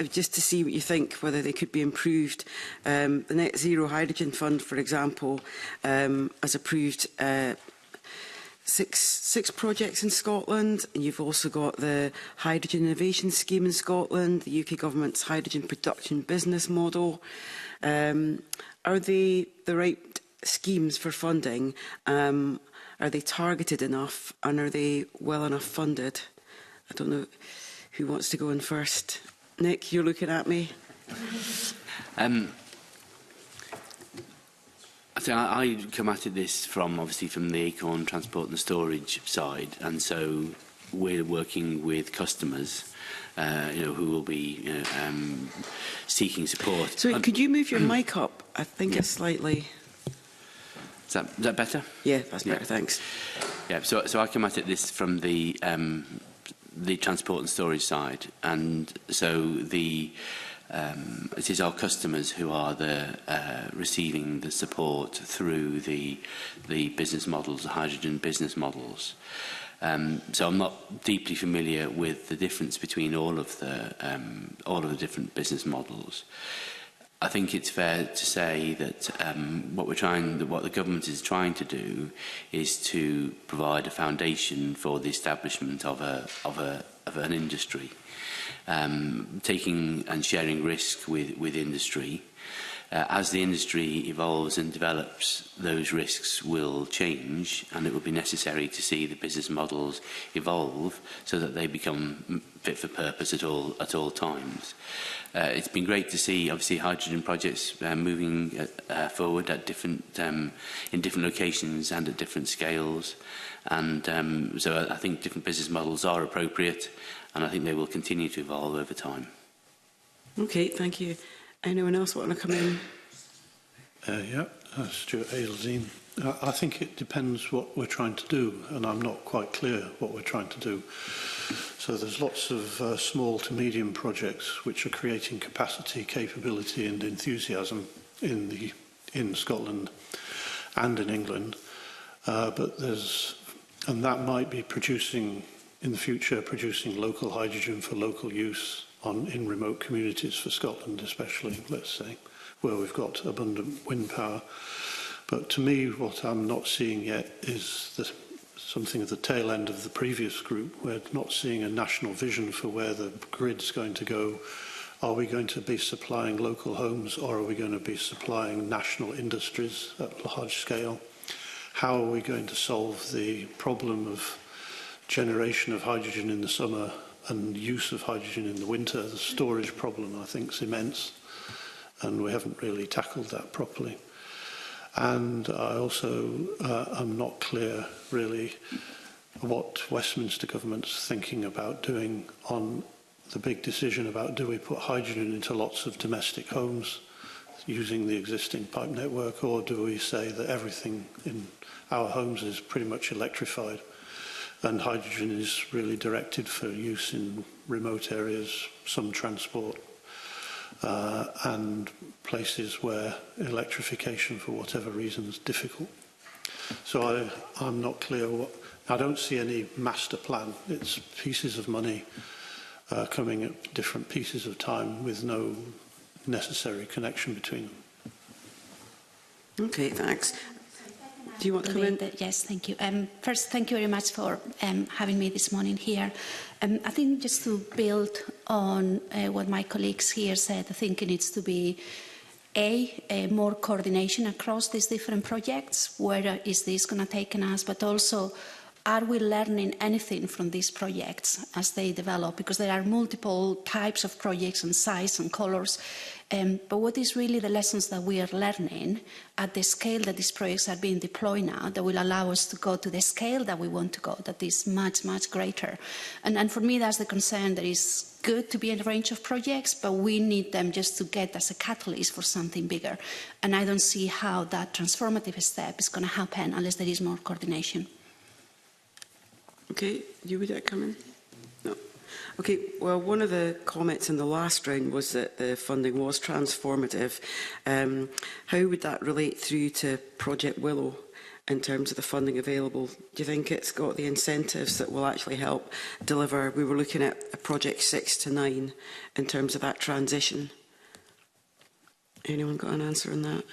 just to see what you think, whether they could be improved. The Net Zero Hydrogen Fund, for example, has approved six projects in Scotland, and you've also got the Hydrogen Innovation Scheme in Scotland, the UK government's hydrogen production business model. Are they the right schemes for funding? Are they targeted enough, and are they well enough funded? I don't know who wants to go in first. Nick, you're looking at me. So I come at this obviously from the ACORN transport and storage side, and so we're working with customers who will be seeking support. So could you move your mic up? I think it's slightly... Is that better? Yeah, that's better, thanks. Yeah, so I come at this from the transport and storage side, and so it is our customers who are receiving the support through the business models, the hydrogen business models. So I'm not deeply familiar with the difference between all of the different business models. I think it's fair to say that what the government is trying to do is to provide a foundation for the establishment of an industry, taking and sharing risk with industry. As the industry evolves and develops, those risks will change, and it will be necessary to see the business models evolve so that they become fit for purpose at all times. It's been great to see, obviously, hydrogen projects moving forward at in different locations and at different scales, and so I think different business models are appropriate, and I think they will continue to evolve over time. Okay, thank you. Anyone else want to come in? Stuart Hazeldine. I think it depends what we're trying to do, and I'm not quite clear what we're trying to do. So there's lots of small to medium projects which are creating capacity, capability and enthusiasm in Scotland and in England. And that might be producing, in the future, producing local hydrogen for local use in remote communities for Scotland especially, let's say, where we've got abundant wind power. But to me, what I'm not seeing yet is something at the tail end of the previous group. We're not seeing a national vision for where the grid's going to go. Are we going to be supplying local homes, or are we going to be supplying national industries at large scale? How are we going to solve the problem of generation of hydrogen in the summer and use of hydrogen in the winter? The storage problem, I think, is immense, and we haven't really tackled that properly. And I also am not clear, really, what Westminster government's thinking about doing on the big decision about do we put hydrogen into lots of domestic homes. using the existing pipe network, or do we say that everything in our homes is pretty much electrified and hydrogen is really directed for use in remote areas, some transport, and places where electrification for whatever reason is difficult? So I'm not clear I don't see any master plan. It's pieces of money coming at different pieces of time with no necessary connection between them. Okay, thanks. Do you want to come in? Yes, thank you. First, thank you very much for having me this morning here. I think just to build on what my colleagues here said, I think it needs to be a more coordination across these different projects. Where is this going to take us? But also, are we learning anything from these projects as they develop? Because there are multiple types of projects and size and colours. But what is really the lessons that we are learning at the scale that these projects are being deployed now that will allow us to go to the scale that we want to go, that is much, much greater? And for me, that's the concern. That is good to be in a range of projects, but we need them just to get as a catalyst for something bigger. And I don't see how that transformative step is going to happen unless there is more coordination. Okay, you would come in? No. Okay, well, one of the comments in the last round was that the funding was transformative. How would that relate through to Project Willow in terms of the funding available? Do you think it's got the incentives that will actually help deliver? We were looking at Project 6 to 9 in terms of that transition. Anyone got an answer on that?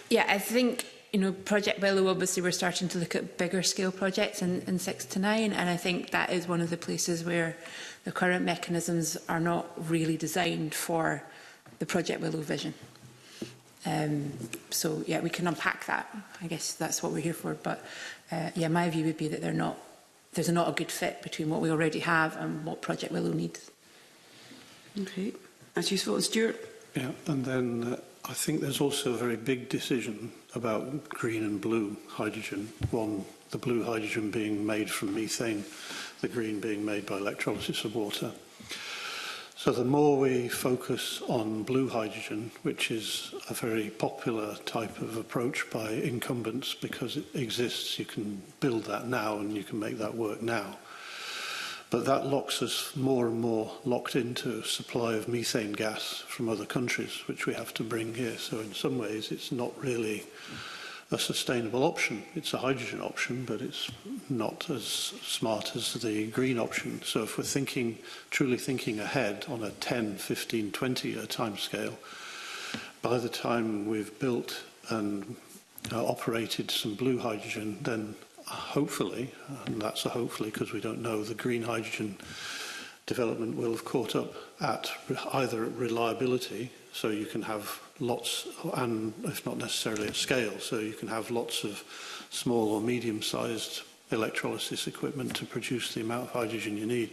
Yeah, I think, Project Willow, obviously we're starting to look at bigger scale projects in 6 to 9, and I think that is one of the places where the current mechanisms are not really designed for the Project Willow vision. So yeah, we can unpack that. I guess that's what we're here for. But yeah, my view would be that there's not a good fit between what we already have and what Project Willow needs. Okay, that's useful. And Stuart? Yeah, and then I think there's also a very big decision about green and blue hydrogen. One, the blue hydrogen being made from methane, the green being made by electrolysis of water. So the more we focus on blue hydrogen, which is a very popular type of approach by incumbents because it exists, you can build that now and you can make that work now. But that locks us more and more locked into supply of methane gas from other countries, which we have to bring here. So in some ways, it's not really a sustainable option. It's a hydrogen option, but it's not as smart as the green option. So if we're truly thinking ahead on a 10, 15, 20-year timescale, by the time we've built and operated some blue hydrogen, then hopefully, and that's a hopefully because we don't know, the green hydrogen development will have caught up at either reliability, so you can have lots, and if not necessarily at scale, so you can have lots of small or medium-sized electrolysis equipment to produce the amount of hydrogen you need.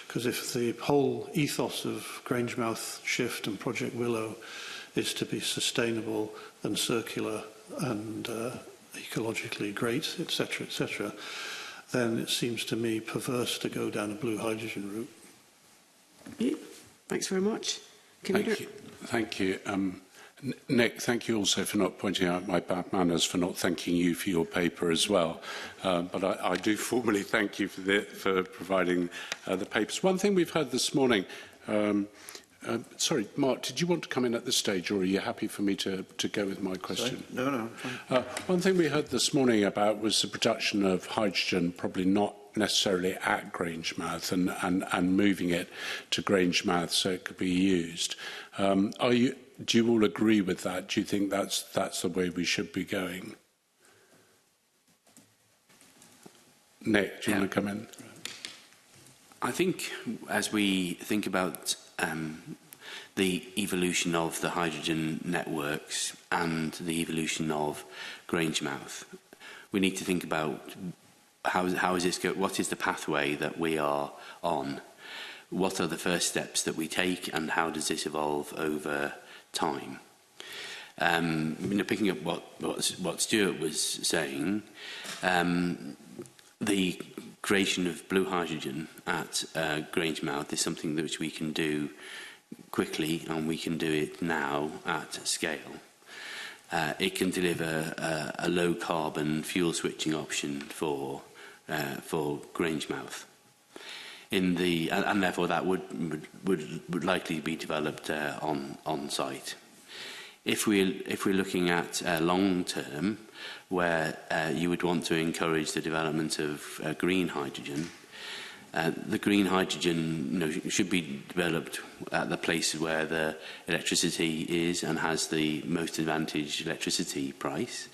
Because if the whole ethos of Grangemouth Shift and Project Willow is to be sustainable and circular and ecologically great, etc., then it seems to me perverse to go down a blue hydrogen route. Yeah. Thanks very much. Thank you. Nick, thank you also for not pointing out my bad manners, for not thanking you for your paper as well. But I do formally thank you for providing the papers. One thing we've heard this morning, sorry, Mark, did you want to come in at this stage, or are you happy for me to go with my question? Sorry? No, fine. One thing we heard this morning about was the production of hydrogen, probably not necessarily at Grangemouth, and moving it to Grangemouth so it could be used. Do you all agree with that? Do you think that's the way we should be going? Nick, do you want to come in? I think as we think about the evolution of the hydrogen networks and the evolution of Grangemouth, we need to think about how is this what is the pathway that we are on? What are the first steps that we take, and how does this evolve over time? Picking up what Stuart was saying, the creation of blue hydrogen at Grangemouth is something which we can do quickly, and we can do it now at scale. It can deliver a low carbon fuel switching option for Grangemouth. And therefore that would likely be developed on site. If we're looking at long term, where you would want to encourage the development of green hydrogen, the green hydrogen should be developed at the places where the electricity is and has the most advantaged electricity price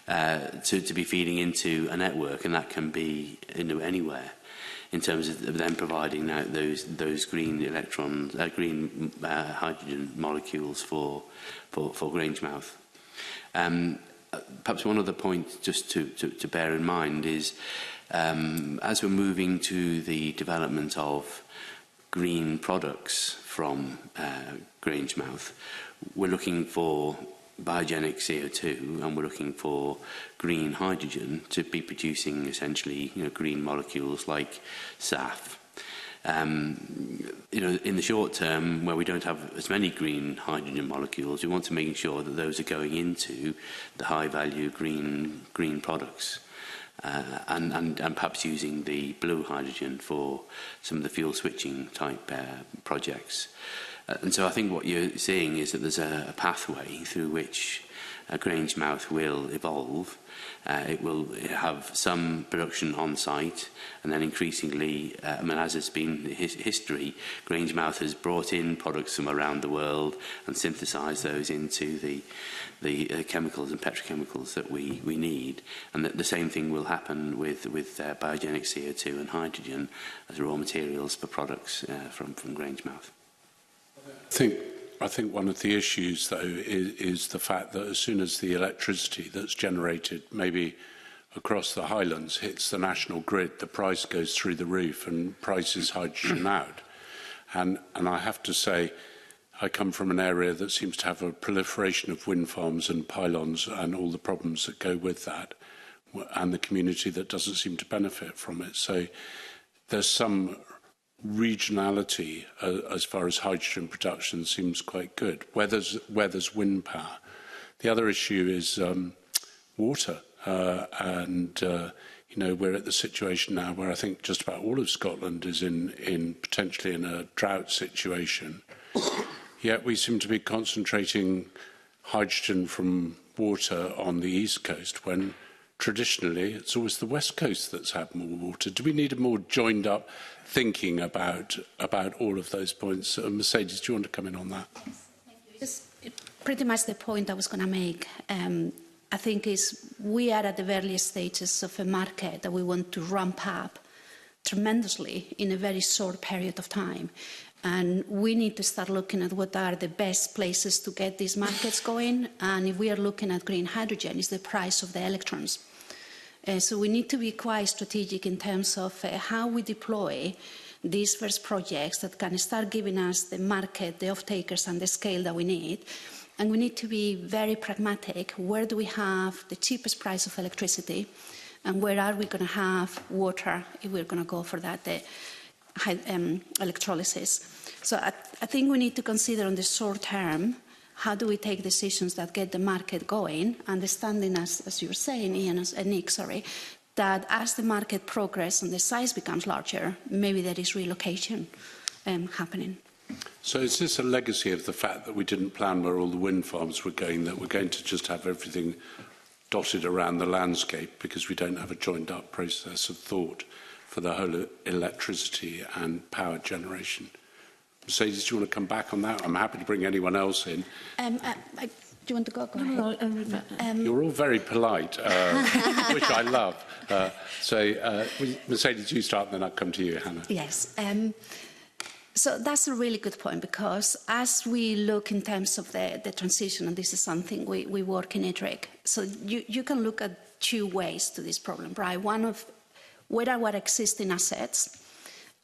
to be feeding into a network, and that can be anywhere. In terms of them providing out those green electrons, green hydrogen molecules for Grangemouth. Perhaps one other point just to bear in mind is, as we're moving to the development of green products from Grangemouth, we're looking for biogenic CO2, and we're looking for green hydrogen to be producing essentially green molecules like SAF. In the short term, where we don't have as many green hydrogen molecules, we want to make sure that those are going into the high value green products. And perhaps using the blue hydrogen for some of the fuel switching type projects. And so I think what you're seeing is that there's a pathway through which Grangemouth will evolve. It will have some production on site, and then increasingly, as it's been history, Grangemouth has brought in products from around the world and synthesised those into the chemicals and petrochemicals that we need. And that the same thing will happen with biogenic CO2 and hydrogen as raw materials for products from Grangemouth. I think one of the issues, though, is the fact that as soon as the electricity that's generated, maybe across the Highlands, hits the national grid, the price goes through the roof and prices hydrogen out. And I have to say, I come from an area that seems to have a proliferation of wind farms and pylons and all the problems that go with that, and the community that doesn't seem to benefit from it. So there's some regionality as far as hydrogen production seems quite good, where there's wind power. The other issue is water, and we're at the situation now where I think just about all of Scotland is potentially in a drought situation. Yet we seem to be concentrating hydrogen from water on the east coast, when traditionally it's always the west coast that's had more water. Do we need a more joined up thinking about all of those points? Mercedes, do you want to come in on that? Just pretty much the point I was going to make, I think, is we are at the early stages of a market that we want to ramp up tremendously in a very short period of time. And we need to start looking at what are the best places to get these markets going. And if we are looking at green hydrogen, it's the price of the electrons. So we need to be quite strategic in terms of how we deploy these first projects that can start giving us the market, the off-takers and the scale that we need. And we need to be very pragmatic. Where do we have the cheapest price of electricity? And where are we going to have water if we're going to go for that electrolysis? So I think we need to consider on the short term, how do we take decisions that get the market going, understanding, as you were saying, Ian, Nick, that as the market progresses and the size becomes larger, maybe there is relocation happening. So is this a legacy of the fact that we didn't plan where all the wind farms were going, that we're going to just have everything dotted around the landscape because we don't have a joined-up process of thought for the whole electricity and power generation? Mercedes, do you want to come back on that? I'm happy to bring anyone else in. Do you want to go? Go ahead. You're all very polite, which I love. Mercedes, you start, then I'll come to you, Hannah. Yes. So that's a really good point, because as we look in terms of the transition, and this is something we work in IDRIC, so you can look at two ways to this problem, right? One of what are our existing assets,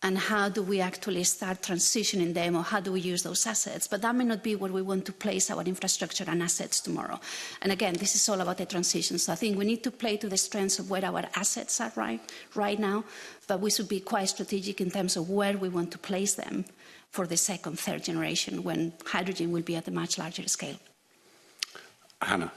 and how do we actually start transitioning them, or how do we use those assets. But that may not be where we want to place our infrastructure and assets tomorrow. And again, this is all about the transition. So I think we need to play to the strengths of where our assets are right now, but we should be quite strategic in terms of where we want to place them for the second, third generation, when hydrogen will be at a much larger scale. Hannah.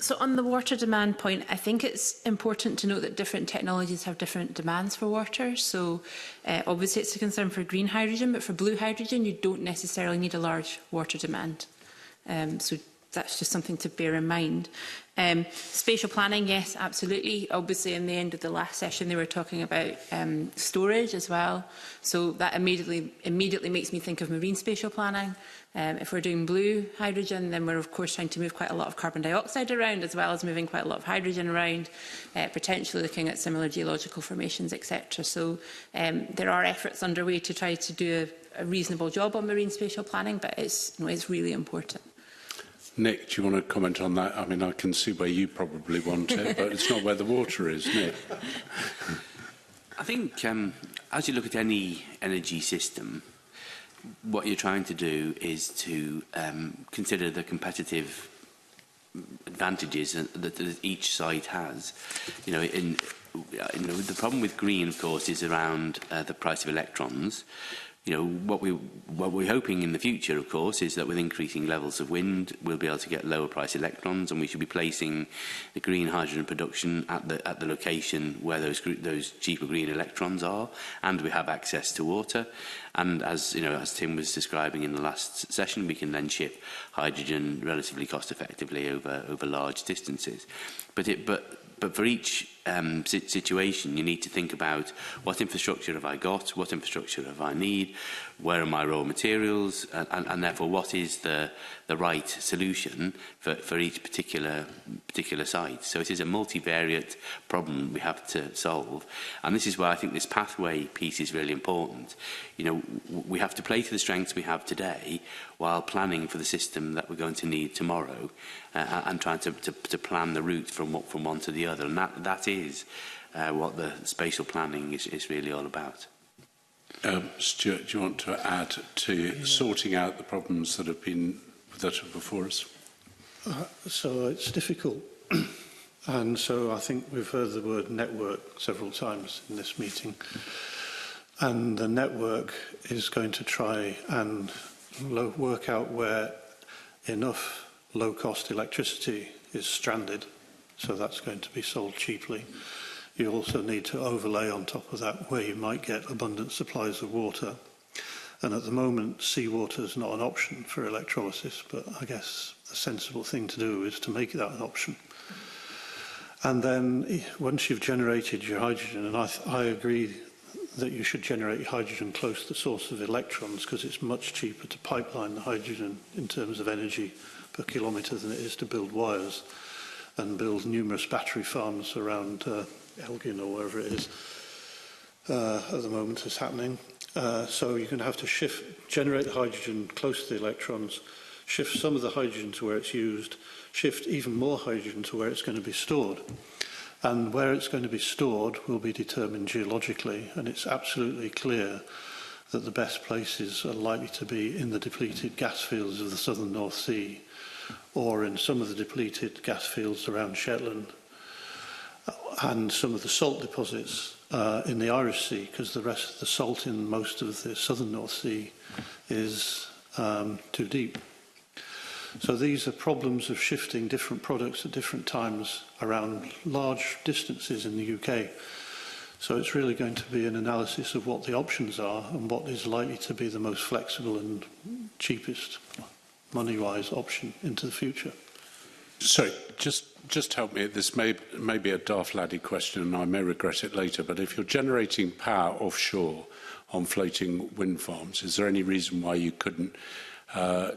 So on the water demand point, I think it's important to note that different technologies have different demands for water. So obviously it's a concern for green hydrogen, but for blue hydrogen, you don't necessarily need a large water demand. So that's just something to bear in mind. Spatial planning, yes, absolutely. Obviously, in the end of the last session, they were talking about storage as well. So that immediately makes me think of marine spatial planning. If we're doing blue hydrogen, then we're of course trying to move quite a lot of carbon dioxide around, as well as moving quite a lot of hydrogen around, potentially looking at similar geological formations, etc. So there are efforts underway to try to do a reasonable job on marine spatial planning, but it's really important. Nick, do you want to comment on that? I mean, I can see where you probably want it, but it's not where the water is, Nick. I think as you look at any energy system, what you're trying to do is to consider the competitive advantages that each site has. The problem with green, of course, is around the price of electrons. What we're hoping in the future, of course, is that with increasing levels of wind, we'll be able to get lower price electrons, and we should be placing the green hydrogen production at the location where those cheaper green electrons are, and we have access to water. And as Tim was describing in the last session, we can then ship hydrogen relatively cost effectively over large distances. But for each situation, you need to think about what infrastructure have I got, what infrastructure have I need, where are my raw materials, and therefore what is the right solution for each particular site. So it is a multivariate problem we have to solve, and this is why I think this pathway piece is really important. We have to play to the strengths we have today while planning for the system that we're going to need tomorrow, and trying to plan the route from one to the other, and that is what the spatial planning is really all about. Stuart, do you want to add to sorting out the problems that are before us? So it's difficult, and so I think we've heard the word network several times in this meeting, and the network is going to try and work out where enough low-cost electricity is stranded, so that's going to be sold cheaply. You also need to overlay on top of that where you might get abundant supplies of water. And at the moment, seawater is not an option for electrolysis, but I guess the sensible thing to do is to make that an option. And then once you've generated your hydrogen, and I agree that you should generate hydrogen close to the source of electrons, because it's much cheaper to pipeline the hydrogen in terms of energy per kilometre than it is to build wires and build numerous battery farms around Elgin or wherever it is at the moment is happening. So you're going to have to generate the hydrogen close to the electrons, shift some of the hydrogen to where it's used, shift even more hydrogen to where it's going to be stored. And where it's going to be stored will be determined geologically, and it's absolutely clear that the best places are likely to be in the depleted gas fields of the southern North Sea, or in some of the depleted gas fields around Shetland, and some of the salt deposits in the Irish Sea, because the rest of the salt in most of the southern North Sea is too deep. So these are problems of shifting different products at different times around large distances in the UK. So it's really going to be an analysis of what the options are and what is likely to be the most flexible and cheapest, money-wise, option into the future. So just help me. This may be a daft laddie question, and I may regret it later, but if you're generating power offshore on floating wind farms, is there any reason why you couldn't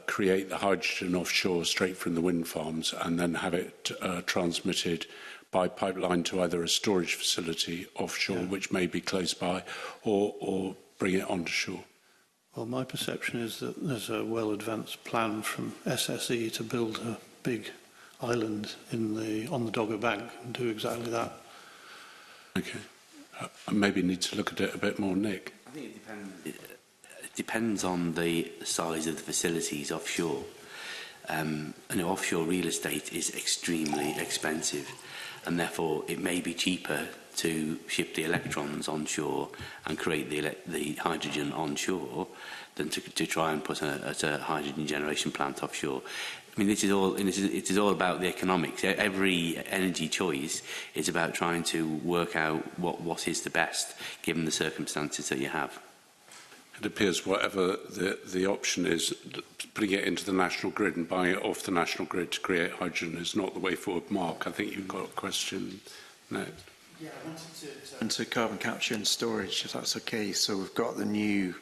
create the hydrogen offshore straight from the wind farms and then have it transmitted by pipeline to either a storage facility offshore, which may be close by, or bring it onto shore? Well, my perception is that there's a well-advanced plan from SSE to build a big island on the Dogger Bank and do exactly that. Okay. I maybe need to look at it a bit more, Nick. think it depends on the size of the facilities offshore. Offshore real estate is extremely expensive, and therefore it may be cheaper to ship the electrons onshore and create the hydrogen onshore than to try and put a hydrogen generation plant offshore. I mean, it is all about the economics. Every energy choice is about trying to work out what is the best given the circumstances that you have. It appears whatever the option is, putting it into the national grid and buying it off the national grid to create hydrogen is not the way forward. Mark, I think you've got a question next. Yeah, I wanted to turn to carbon capture and storage, if that's okay. So we've got the new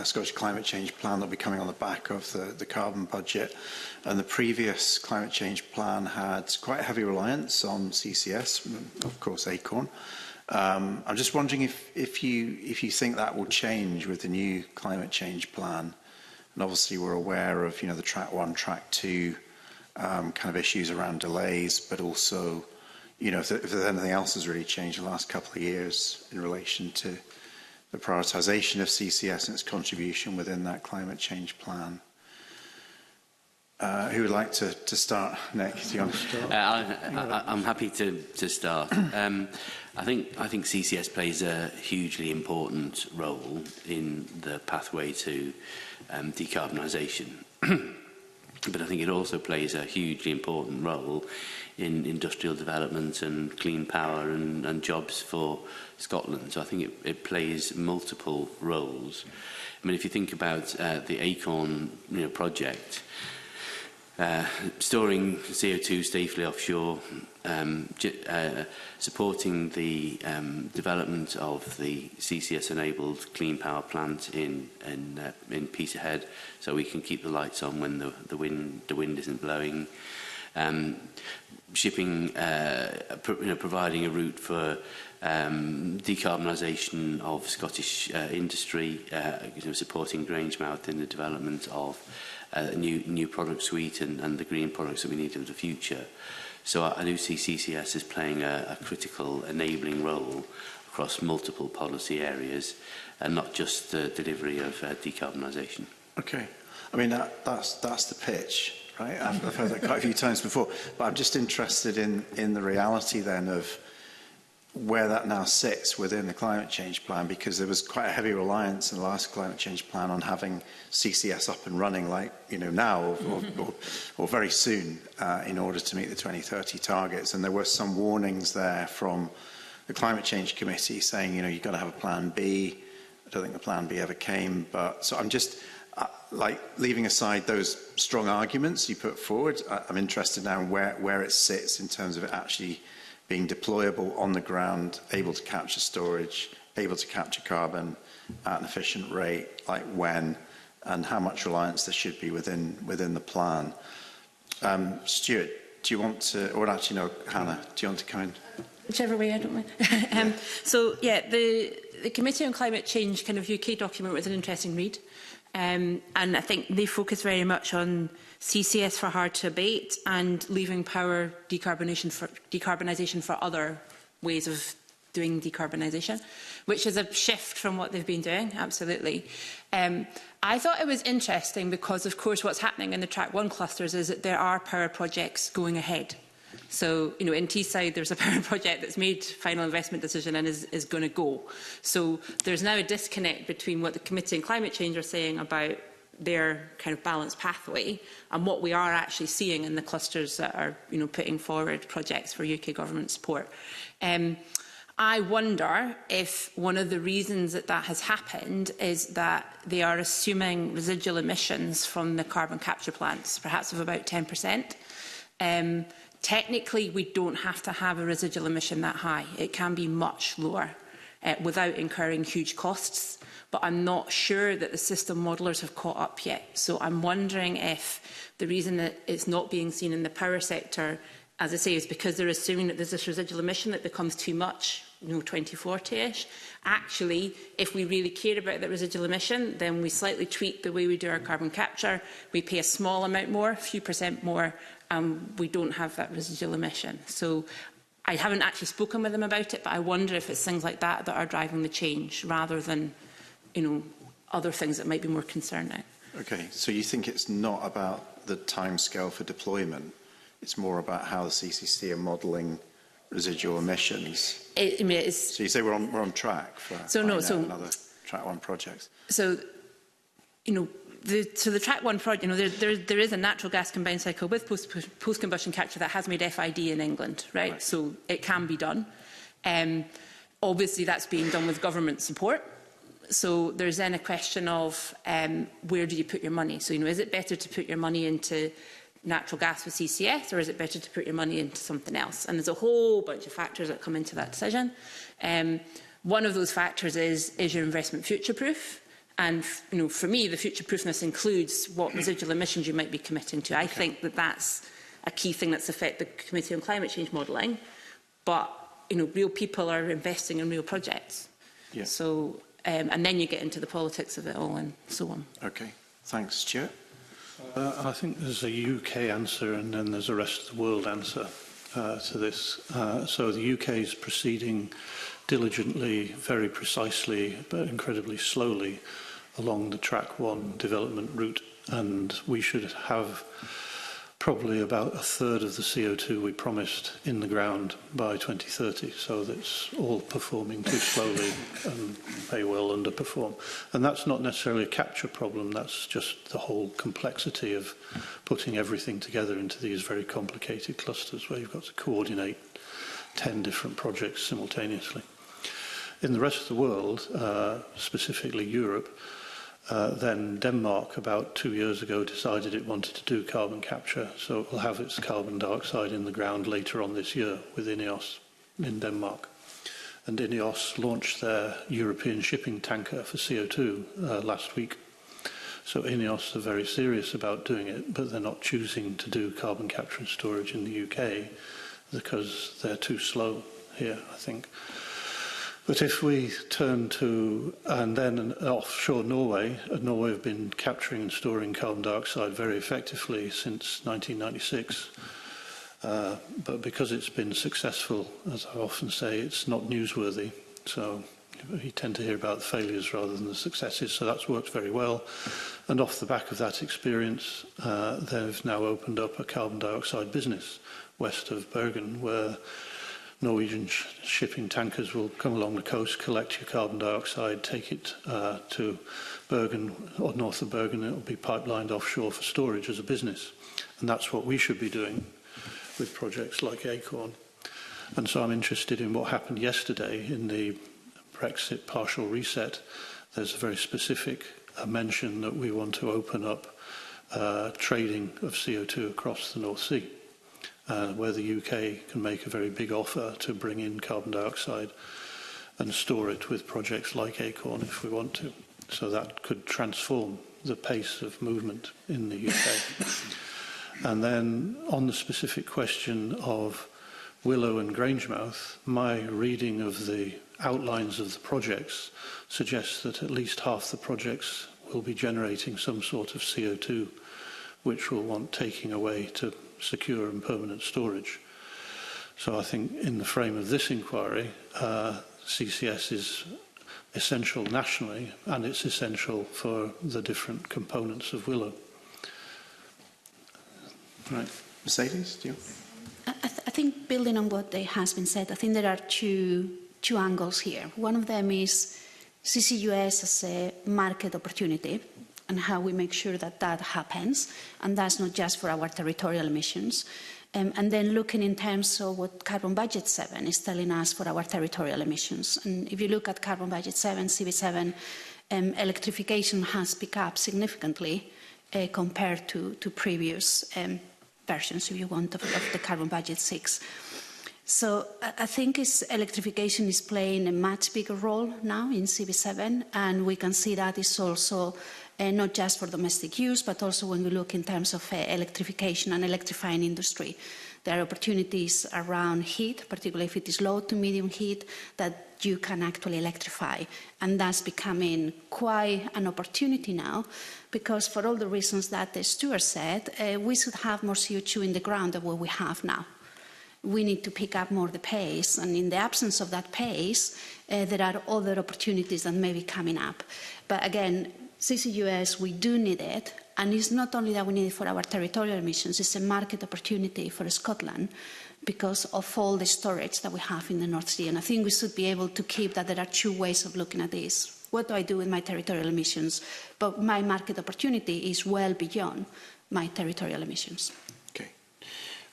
Scottish Climate Change Plan that will be coming on the back of the carbon budget. And the previous climate change plan had quite a heavy reliance on CCS, of course Acorn. I'm just wondering if you think that will change with the new climate change plan. And obviously we're aware of the track 1, track 2 kind of issues around delays, but also if there's anything else has really changed in the last couple of years in relation to the prioritisation of CCS and its contribution within that climate change plan. Who would like to start? Nick, do you want to start? I'm happy to start. I think CCS plays a hugely important role in the pathway to decarbonisation. But I think it also plays a hugely important role in industrial development and clean power and jobs for Scotland. So I think it plays multiple roles. I mean, if you think about the Acorn project, storing CO2 safely offshore, supporting the development of the CCS-enabled clean power plant in Peterhead, so we can keep the lights on when the wind isn't blowing. Shipping, providing a route for decarbonisation of Scottish industry, supporting Grangemouth in the development of a new product suite and the green products that we need in the future. So I do see CCS as playing a critical enabling role across multiple policy areas and not just the delivery of decarbonisation. Okay. I mean, that's the pitch, right? I've heard that quite a few times before, but I'm just interested in the reality then of where that now sits within the climate change plan, because there was quite a heavy reliance in the last climate change plan on having CCS up and running now or very soon in order to meet the 2030 targets. And there were some warnings there from the Climate Change Committee saying, you've got to have a plan B. I don't think the plan B ever came, but so I'm just leaving aside those strong arguments you put forward, I'm interested now in where it sits in terms of it actually being deployable on the ground, able to capture storage, able to capture carbon at an efficient rate, like when, and how much reliance there should be within the plan. Stuart, do you want to, or actually no, Hannah, do you want to come in? Whichever way, I don't mind. So, yeah, the Committee on Climate Change kind of UK document was an interesting read. And I think they focus very much on CCS for hard to abate and leaving power decarbonisation for other ways of doing decarbonisation, which is a shift from what they've been doing, absolutely. I thought it was interesting because, of course, what's happening in the Track 1 clusters is that there are power projects going ahead. So, in Teesside, there's a power project that's made final investment decision and is going to go. So there's now a disconnect between what the Committee on Climate Change are saying about their kind of balanced pathway and what we are actually seeing in the clusters that are, putting forward projects for UK government support. I wonder if one of the reasons that has happened is that they are assuming residual emissions from the carbon capture plants, perhaps of about 10%. Technically, we don't have to have a residual emission that high. It can be much lower without incurring huge costs. But I'm not sure that the system modellers have caught up yet. So I'm wondering if the reason that it's not being seen in the power sector, as I say, is because they're assuming that there's this residual emission that becomes too much, 2040-ish. Actually, if we really care about that residual emission, then we slightly tweak the way we do our carbon capture. We pay a small amount more, a few percent more, and we don't have that residual emission. So I haven't actually spoken with them about it, but I wonder if it's things like that that are driving the change rather than other things that might be more concerning. Okay, so you think it's not about the timescale for deployment, it's more about how the CCC are modelling residual emissions? So you say we're on track for another Track 1 projects? So, the Track 1 project, there is a natural gas combined cycle with post-combustion capture that has made FID in England, right? So it can be done. Obviously, that's being done with government support. So there's then a question of where do you put your money? So, is it better to put your money into natural gas with CCS, or is it better to put your money into something else? And there's a whole bunch of factors that come into that decision. One of those factors is your investment future-proof? And, for me, the future-proofness includes what residual emissions you might be committing to. I think that that's a key thing that's affected the Committee on Climate Change modelling. But, real people are investing in real projects. Yeah. So, and then you get into the politics of it all and so on. Okay. Thanks, Stuart. I think there's a UK answer and then there's a rest of the world answer to this. So the UK is proceeding diligently, very precisely, but incredibly slowly along the Track 1 development route, and we should have probably about a third of the CO2 we promised in the ground by 2030, so that's all performing too slowly and may well underperform. And that's not necessarily a capture problem, that's just the whole complexity of putting everything together into these very complicated clusters where you've got to coordinate 10 different projects simultaneously. In the rest of the world, specifically Europe, then Denmark, about 2 years ago, decided it wanted to do carbon capture, so it will have its carbon dioxide in the ground later on this year with INEOS in Denmark. And INEOS launched their European shipping tanker for CO2 last week. So INEOS are very serious about doing it, but they're not choosing to do carbon capture and storage in the UK because they're too slow here, I think. But if we turn to, and then offshore Norway, Norway have been capturing and storing carbon dioxide very effectively since 1996. But because it's been successful, as I often say, it's not newsworthy. So you tend to hear about the failures rather than the successes. So that's worked very well. And off the back of that experience, they've now opened up a carbon dioxide business west of Bergen, where Norwegian shipping tankers will come along the coast, collect your carbon dioxide, take it to Bergen or north of Bergen, and it will be pipelined offshore for storage as a business. And that's what we should be doing with projects like Acorn. And so I'm interested in what happened yesterday in the Brexit partial reset. There's a very specific mention that we want to open up trading of CO2 across the North Sea. Where the UK can make a very big offer to bring in carbon dioxide and store it with projects like Acorn if we want to. So that could transform the pace of movement in the UK. And then on the specific question of Willow and Grangemouth, my reading of the outlines of the projects suggests that at least half the projects will be generating some sort of CO2, which will want taking away to secure and permanent storage. So I think in the frame of this inquiry, CCS is essential nationally and it's essential for the different components of Willow. Right. Mercedes, do you? I think building on what has been said, I think there are two angles here. One of them is CCUS as a market opportunity, and how we make sure that that happens, and that's not just for our territorial emissions. And then looking in terms of what Carbon Budget 7 is telling us for our territorial emissions. And if you look at Carbon Budget 7, CV7, electrification has picked up significantly compared to previous versions, if you want, of the Carbon Budget 6. So I think electrification is playing a much bigger role now in CV7, and we can see that is also not just for domestic use, but also when we look in terms of electrification and electrifying industry. There are opportunities around heat, particularly if it is low to medium heat, that you can actually electrify. And that's becoming quite an opportunity now, because for all the reasons that Stuart said, we should have more CO2 in the ground than what we have now. we need to pick up more the pace. And in the absence of that pace, there are other opportunities that may be coming up. But again, CCUS, we do need it. And it's not only that we need it for our territorial emissions, it's a market opportunity for Scotland because of all the storage that we have in the North Sea. And I think we should be able to keep that there are two ways of looking at this. What do I do with my territorial emissions? But my market opportunity is well beyond my territorial emissions. Okay.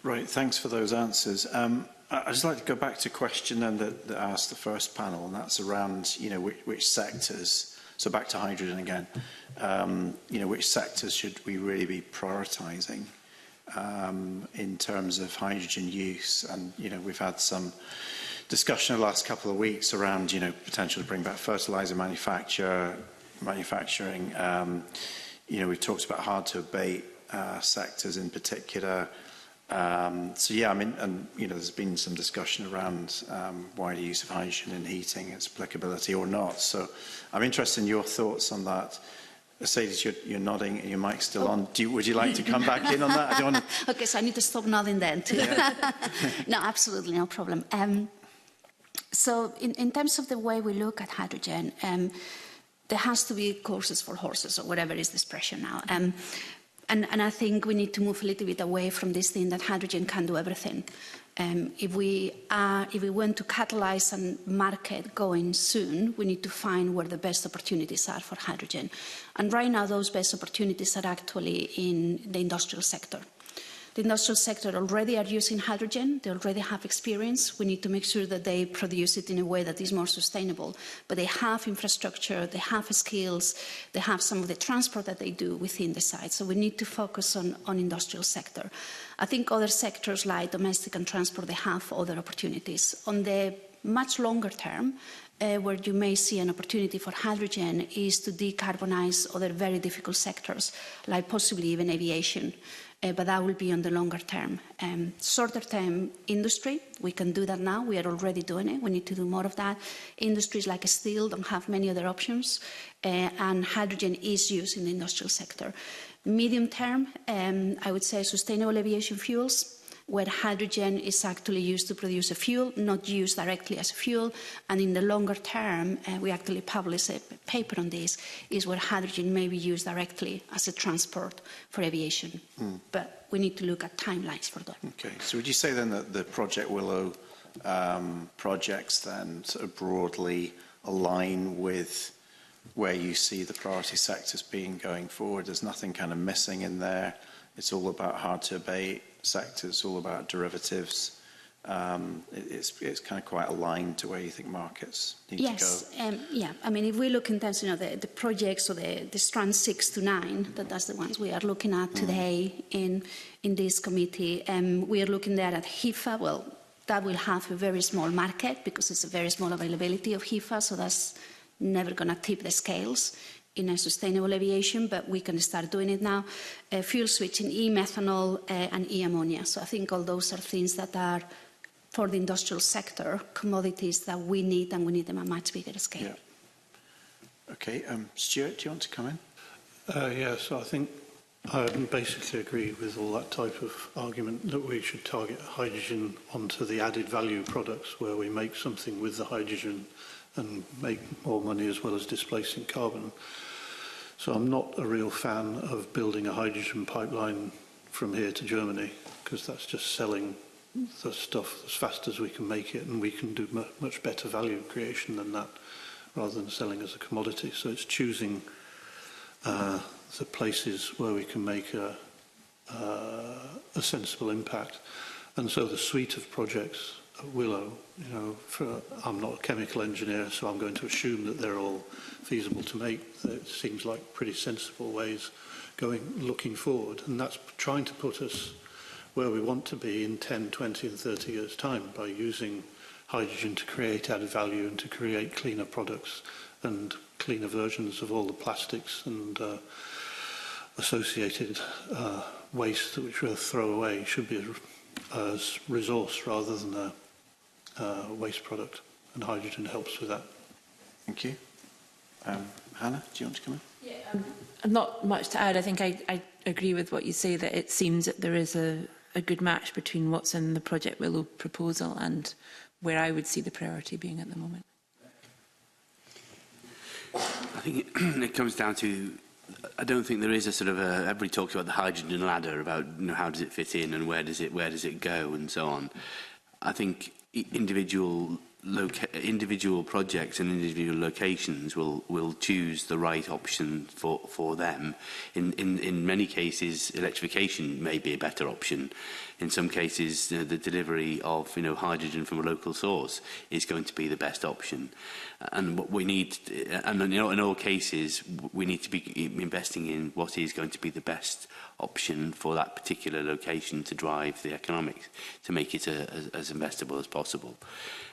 Right, thanks for those answers. I'd just like to go back to a question then that I asked the first panel, and that's around, which sectors, so back to hydrogen again, which sectors should we really be prioritising in terms of hydrogen use? And, we've had some discussion the last couple of weeks around, potential to bring back fertiliser manufacturing. We've talked about hard to abate sectors in particular. There's been some discussion around wider use of hydrogen in heating, its applicability or not. So I'm interested in your thoughts on that. Mercedes, you're nodding and your mic's still on. Would you like to come back in on that? I don't want to... Okay, so I need to stop nodding then too. Yeah. No, absolutely, no problem. So in terms of the way we look at hydrogen, there has to be horses for horses, or whatever is the expression now. And I think we need to move a little bit away from this thing that hydrogen can do everything. If we want to catalyse a market going soon, we need to find where the best opportunities are for hydrogen. And right now, those best opportunities are actually in the industrial sector. The industrial sector already are using hydrogen. They already have experience. We need to make sure that they produce it in a way that is more sustainable. But they have infrastructure, they have skills, they have some of the transport that they do within the site. So we need to focus on industrial sector. I think other sectors like domestic and transport, they have other opportunities. On the much longer term, where you may see an opportunity for hydrogen is to decarbonise other very difficult sectors, like possibly even aviation. But that will be on the longer term. Shorter term industry, we can do that now. We are already doing it. We need to do more of that. Industries like steel don't have many other options, and hydrogen is used in the industrial sector. Medium term, I would say sustainable aviation fuels, where hydrogen is actually used to produce a fuel, not used directly as a fuel. And in the longer term, we actually published a paper on this, is where hydrogen may be used directly as a transport for aviation. But we need to look at timelines for that. Okay, so would you say then that the Project Willow projects then sort of broadly align with where you see the priority sectors being going forward? There's nothing kind of missing in there. It's all about hard to abate sectors, all about derivatives. It's kind of quite aligned to where you think markets need to go. Yes, yeah. I mean, if we look in terms of the projects or the strands 6 to 9, that's the ones we are looking at today in this committee. We are looking there at HIFA. Well, that will have a very small market because it's a very small availability of HIFA, so that's never going to tip the scales in a sustainable aviation, but we can start doing it now. Fuel switching, e-methanol and e-ammonia. So I think all those are things that are, for the industrial sector, commodities that we need, and we need them at a much bigger scale. Yeah. Okay, Stuart, do you want to come in? Yes, I think I basically agree with all that type of argument that we should target hydrogen onto the added value products where we make something with the hydrogen and make more money as well as displacing carbon. So I'm not a real fan of building a hydrogen pipeline from here to Germany, because that's just selling the stuff as fast as we can make it, and we can do much better value creation than that, rather than selling as a commodity. So it's choosing the places where we can make a sensible impact. And so the suite of projects at Willow, I'm not a chemical engineer, so I'm going to assume that they're all feasible to make. It seems like pretty sensible ways looking forward, and that's trying to put us where we want to be in 10, 20 and 30 years' time by using hydrogen to create added value and to create cleaner products and cleaner versions of all the plastics and associated waste which we'll throw away should be a resource rather than a waste product, and hydrogen helps with that. Thank you. Hannah, do you want to come in? Yeah, not much to add. I think I agree with what you say, that it seems that there is a a good match between what's in the Project Willow proposal and where I would see the priority being at the moment. I think it comes down to, I don't think there is a sort of a, everybody talks about the hydrogen ladder, about how does it fit in and where does it go and so on. I think individual projects and individual locations will choose the right option for them. In many cases, electrification may be a better option. In some cases, the delivery of hydrogen from a local source is going to be the best option. And what we need, and in all cases, we need to be investing in what is going to be the best option for that particular location to drive the economics, to make it as investable as possible.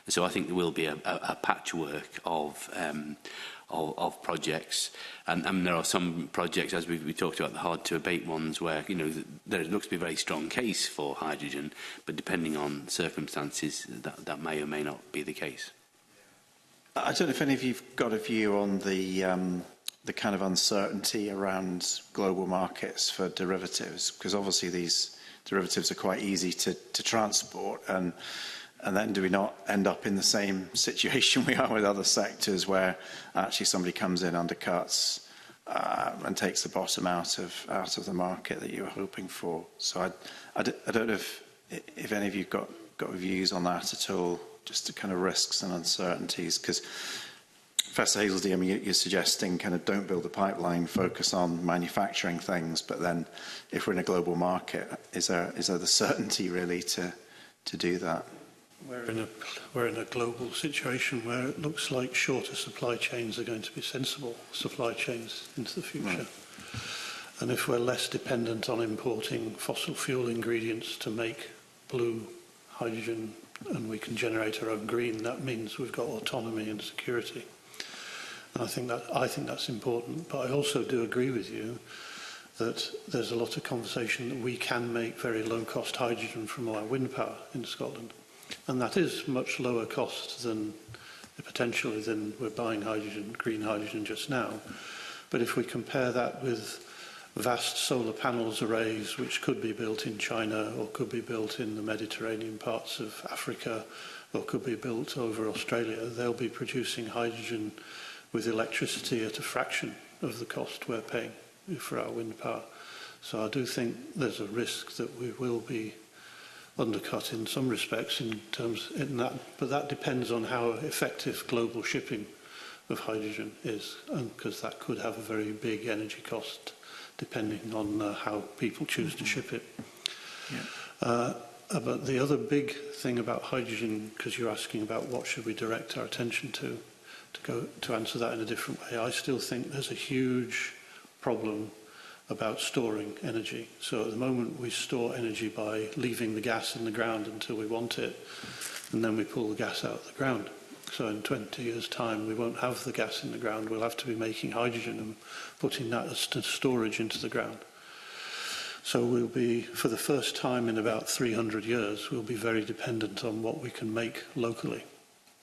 So I think there will be a patchwork of projects, and there are some projects, as we talked about, the hard-to-abate ones, where there looks to be a very strong case for hydrogen, but depending on circumstances, that may or may not be the case. I don't know if any of you've got a view on the kind of uncertainty around global markets for derivatives, because obviously these derivatives are quite easy to transport, and then do we not end up in the same situation we are with other sectors, where actually somebody comes in, undercuts, and takes the bottom out of the market that you were hoping for? So I don't know if any of you've got views on that at all, just the kind of risks and uncertainties, because Professor Hazeldy, I mean, you're suggesting kind of don't build a pipeline, focus on manufacturing things, but then if we're in a global market, is there the certainty really to do that? We're in a global situation where it looks like shorter supply chains are going to be sensible supply chains into the future. Right. And if we're less dependent on importing fossil fuel ingredients to make blue hydrogen, and we can generate our own green, that means we've got autonomy and security. And I think that's important. But I also do agree with you that there's a lot of conversation that we can make very low-cost hydrogen from our wind power in Scotland. And that is much lower cost than potentially than we're buying hydrogen, green hydrogen just now. But if we compare that with vast solar panels arrays which could be built in China or could be built in the Mediterranean parts of Africa or could be built over Australia, they'll be producing hydrogen with electricity at a fraction of the cost we're paying for our wind power. So I do think there's a risk that we will be undercut in some respects but that depends on how effective global shipping of hydrogen is, and because that could have a very big energy cost depending on how people choose to ship it. Yeah. But the other big thing about hydrogen, because you're asking about what should we direct our attention to answer that in a different way, I still think there's a huge problem about storing energy. So at the moment we store energy by leaving the gas in the ground until we want it, and then we pull the gas out of the ground. So in 20 years' time we won't have the gas in the ground, we'll have to be making hydrogen and putting that as storage into the ground. So we'll be, for the first time in about 300 years, we'll be very dependent on what we can make locally,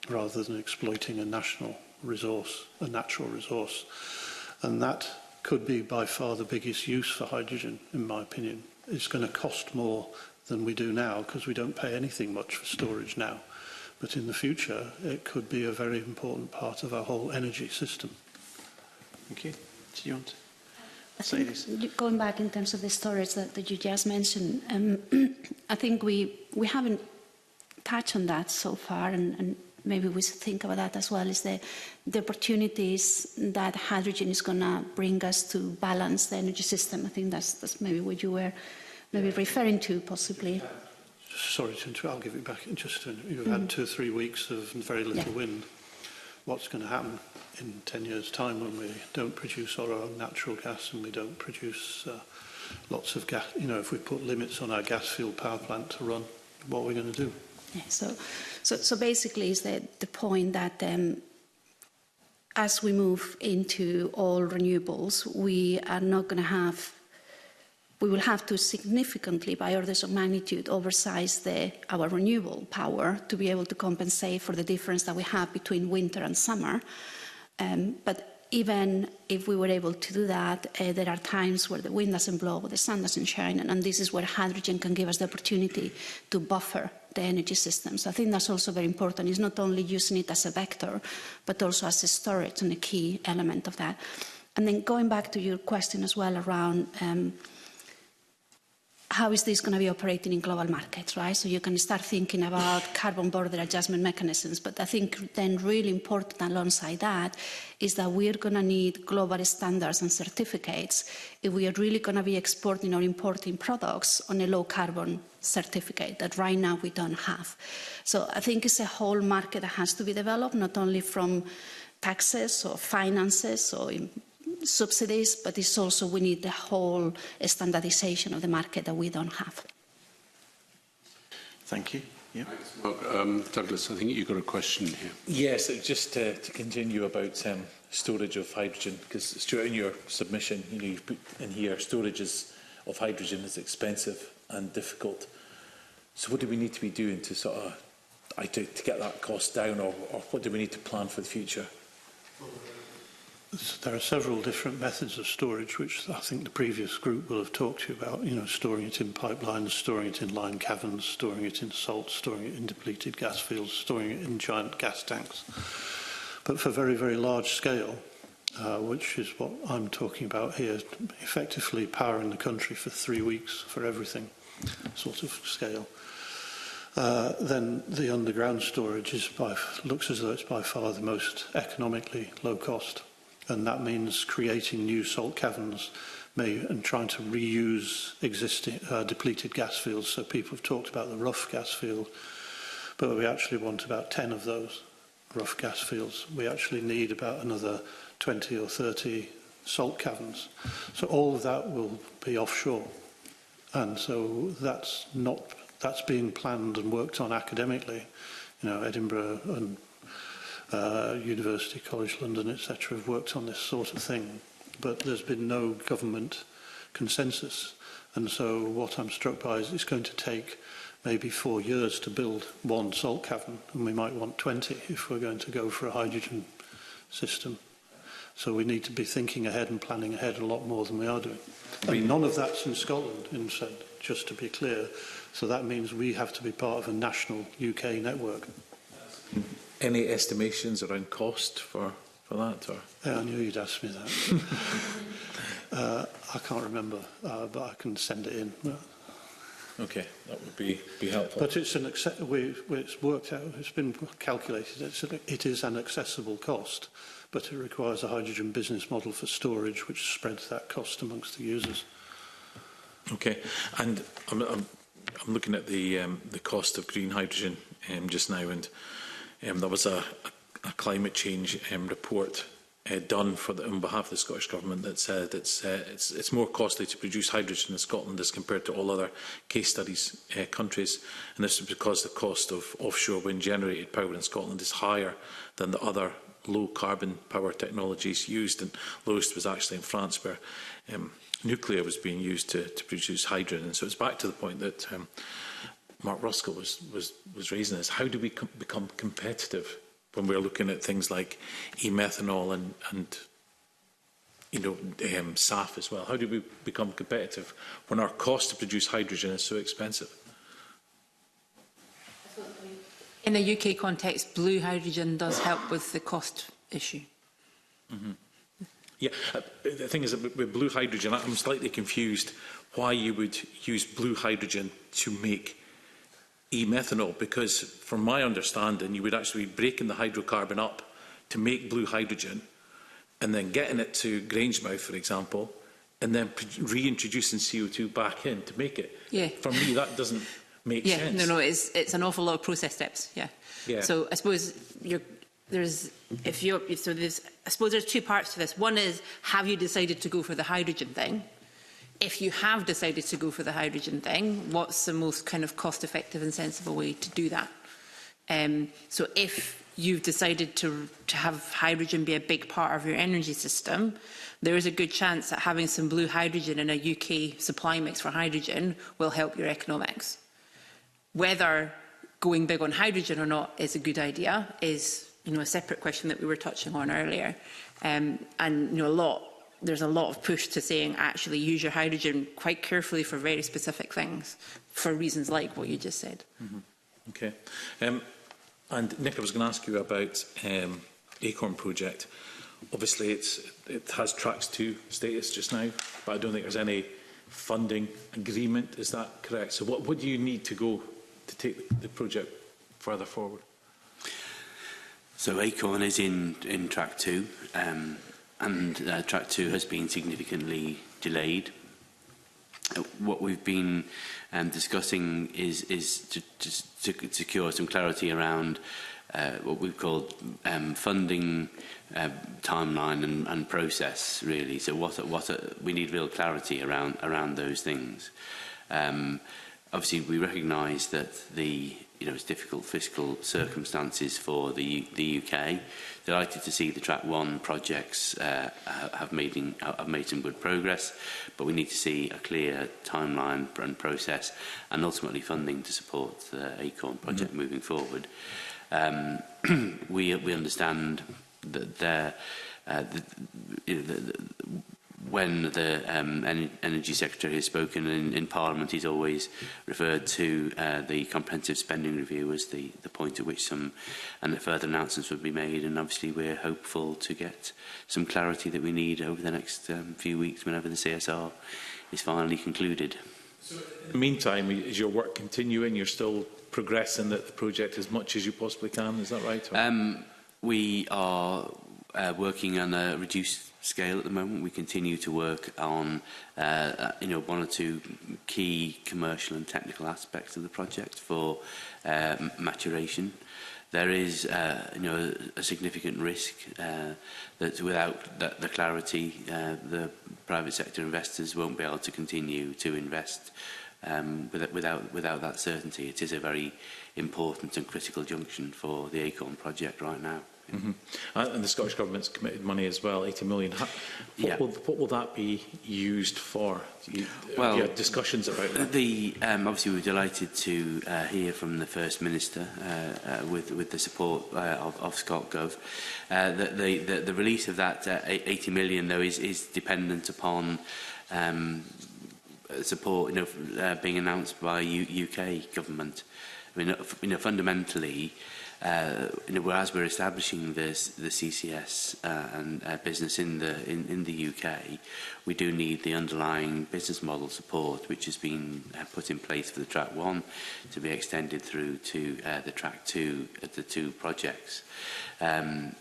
rather than exploiting a national resource, a natural resource. And that could be by far the biggest use for hydrogen, in my opinion. It's going to cost more than we do now, because we don't pay anything much for storage now. But in the future, it could be a very important part of our whole energy system. Thank you. Do you want to say this? Going back in terms of the storage that you just mentioned, I think we haven't touched on that so far, and maybe we should think about that as well, is the opportunities that hydrogen is going to bring us to balance the energy system. I think that's maybe what you were maybe referring to, possibly. Sorry to interrupt, I'll give it back in just a minute. You've had 2 or 3 weeks of very little wind. What's going to happen in 10 years' time when we don't produce our own natural gas and we don't produce lots of gas? You know, if we put limits on our gas-fueled power plant to run, what are we going to do? Yeah, so basically is the point that as we move into all renewables, we will have to significantly, by orders of magnitude, oversize our renewable power to be able to compensate for the difference that we have between winter and summer. But even if we were able to do that, there are times where the wind doesn't blow or the sun doesn't shine, and this is where hydrogen can give us the opportunity to buffer the energy system. So I think that's also very important. It's not only using it as a vector, but also as a storage and a key element of that. And then going back to your question as well around how is this going to be operating in global markets, right? So you can start thinking about carbon border adjustment mechanisms, but I think then really important alongside that is that we're going to need global standards and certificates if we are really going to be exporting or importing products on a low carbon certificate that right now we don't have. So I think it's a whole market that has to be developed, not only from taxes or finances or subsidies, but it's also we need the whole standardization of the market that we don't have. Thank you. Yeah. Thanks, Douglas, I think you've got a question here. Yes, just to continue about storage of hydrogen, because Stuart, in your submission, you've put in here storage of hydrogen is expensive and difficult. So what do we need to be doing to sort of to get that cost down, or what do we need to plan for the future? There are several different methods of storage, which I think the previous group will have talked to you about, storing it in pipelines, storing it in line caverns, storing it in salt, storing it in depleted gas fields, storing it in giant gas tanks. But for very, very large scale, which is what I'm talking about here, effectively powering the country for 3 weeks for everything sort of scale, then the underground storage looks as though it's by far the most economically low cost. And that means creating new salt caverns and trying to reuse existing depleted gas fields. So people have talked about the rough gas field, but we actually want about 10 of those rough gas fields. We actually need about another 20 or 30 salt caverns. So all of that will be offshore. And so that's being planned and worked on academically. Edinburgh and University College London, etc., have worked on this sort of thing, but there's been no government consensus. And so what I'm struck by is it's going to take maybe 4 years to build one salt cavern, and we might want 20 if we're going to go for a hydrogen system. So we need to be thinking ahead and planning ahead a lot more than we are doing. And none of that's in Scotland, just to be clear. So that means we have to be part of a national UK network. Any estimations around cost for that? Or? Yeah, I knew you'd ask me that. I can't remember, but I can send it in. Okay, that would be helpful. But it's it's worked out. It's been calculated. It is an accessible cost, but it requires a hydrogen business model for storage, which spreads that cost amongst the users. Okay, and I'm looking at the cost of green hydrogen just now, and there was a climate change report done on behalf of the Scottish Government that said it's more costly to produce hydrogen in Scotland as compared to all other case studies countries, and this is because the cost of offshore wind generated power in Scotland is higher than the other low carbon power technologies used, and lowest was actually in France, where nuclear was being used to produce hydrogen. So it's back to the point that Mark Ruskell was raising this. How do we become competitive when we're looking at things like e-methanol and SAF as well? How do we become competitive when our cost to produce hydrogen is so expensive? In a UK context, blue hydrogen does help with the cost issue. Mm-hmm. Yeah, the thing is that with blue hydrogen, I'm slightly confused why you would use blue hydrogen to make e-methanol, because from my understanding you would actually be breaking the hydrocarbon up to make blue hydrogen and then getting it to Grangemouth, for example, and then reintroducing CO2 back in to make it. Yeah. For me, that doesn't make sense. No, it's an awful lot of process steps. Yeah. So I suppose there's two parts to this. One is, have you decided to go for the hydrogen thing? If you have decided to go for the hydrogen thing, what's the most kind of cost-effective and sensible way to do that? So if you've decided to have hydrogen be a big part of your energy system, there is a good chance that having some blue hydrogen in a UK supply mix for hydrogen will help your economics. Whether going big on hydrogen or not is a good idea is a separate question that we were touching on earlier. And there's a lot of push to saying actually use your hydrogen quite carefully for very specific things, for reasons like what you just said. Mm-hmm. Okay. And Nick, I was going to ask you about Acorn project. Obviously, it has Tracks 2 status just now, but I don't think there's any funding agreement. Is that correct? So what do you need to go to take the project further forward? So Acorn is in Track 2, and Track 2 has been significantly delayed. What we've been discussing is to secure some clarity around what we've called funding timeline and process, really. So we need real clarity around those things. Obviously, we recognise that it's difficult fiscal circumstances for the UK. Delighted to see the Track 1 projects have made some good progress, but we need to see a clear timeline and process, and ultimately funding to support the Acorn project moving forward. We understand that when the Energy Secretary has spoken in Parliament, he's always referred to the comprehensive spending review as the point at which some further announcements would be made, and obviously we're hopeful to get some clarity that we need over the next few weeks whenever the CSR is finally concluded. So in the meantime, is your work continuing? You're still progressing the project as much as you possibly can, is that right? We are working on a reduced scale at the moment. We continue to work on one or two key commercial and technical aspects of the project for maturation. There is a significant risk that without the clarity, the private sector investors won't be able to continue to invest without that certainty. It is a very important and critical junction for the Acorn project right now. Mm-hmm. And the Scottish Government's committed money as well, 80 million. What will that be used for? You had discussions about that. Obviously, we're delighted to hear from the First Minister with the support of ScotGov. The release of that 80 million, though, is dependent upon support being announced by UK Government. I mean, fundamentally, whereas we're establishing the CCS and business in the UK, we do need the underlying business model support, which has been put in place for the Track 1 to be extended through to the Track 2 at the two projects. And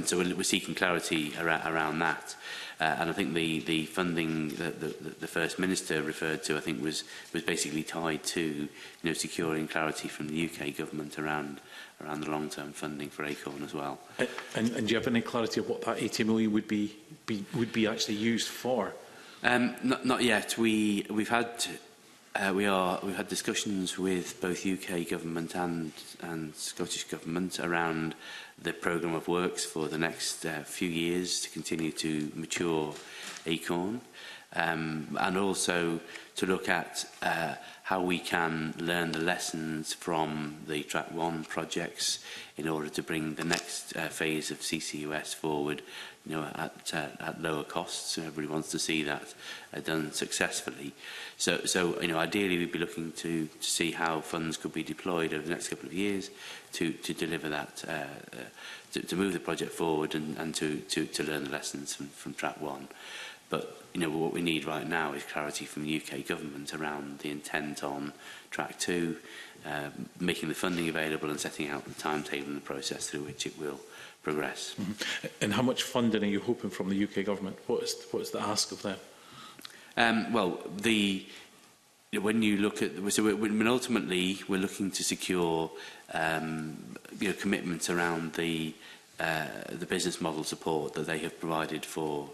so we're seeking clarity around that. And I think the funding that the First Minister referred to, I think, was basically tied to securing clarity from the UK government around the long-term funding for Acorn as well. And do you have any clarity of what that 80 million would be actually used for? Not yet. We've had discussions with both UK government and Scottish government around the programme of works for the next few years to continue to mature Acorn, and also to look at how we can learn the lessons from the Track 1 projects in order to bring the next phase of CCUS forward, at lower costs. Everybody wants to see that done successfully. So ideally we'd be looking to see how funds could be deployed over the next couple of years to deliver that, to move the project forward and to learn the lessons from Track 1. But what we need right now is clarity from the UK government around the intent on Track 2, making the funding available and setting out the timetable and the process through which it will progress. Mm-hmm. And how much funding are you hoping from the UK government? What is the ask of them? When you look at, ultimately we're looking to secure commitments around the business model support that they have provided for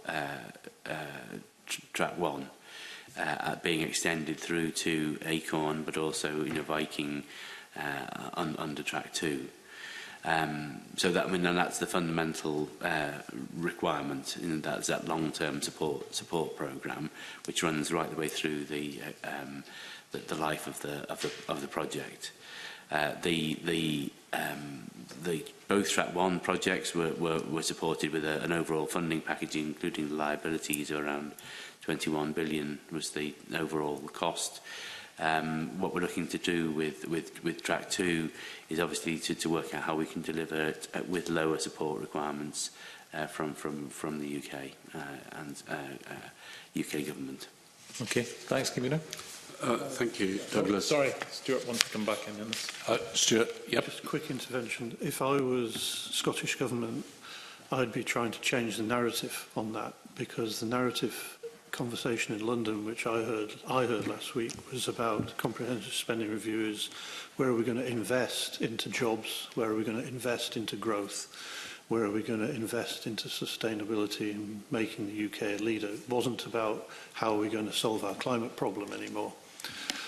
Track 1 being extended through to Acorn, but also Viking under Track 2. So that's the fundamental requirement. That's that long-term support programme, which runs right the way through the life of the project. Both Track 1 projects were supported with an overall funding package, including the liabilities of around 21 billion was the overall cost. What we're looking to do with Track 2 is obviously to work out how we can deliver it with lower support requirements from the UK and UK government. Okay, thanks, Convener. Thank you, Douglas. Sorry, Stuart wants to come back in on this. Stuart, yep. Just a quick intervention. If I was Scottish Government, I'd be trying to change the narrative on that, because the narrative conversation in London, which I heard last week, was about comprehensive spending reviews. Where are we going to invest into jobs? Where are we going to invest into growth? Where are we going to invest into sustainability and making the UK a leader? It wasn't about how are we going to solve our climate problem anymore.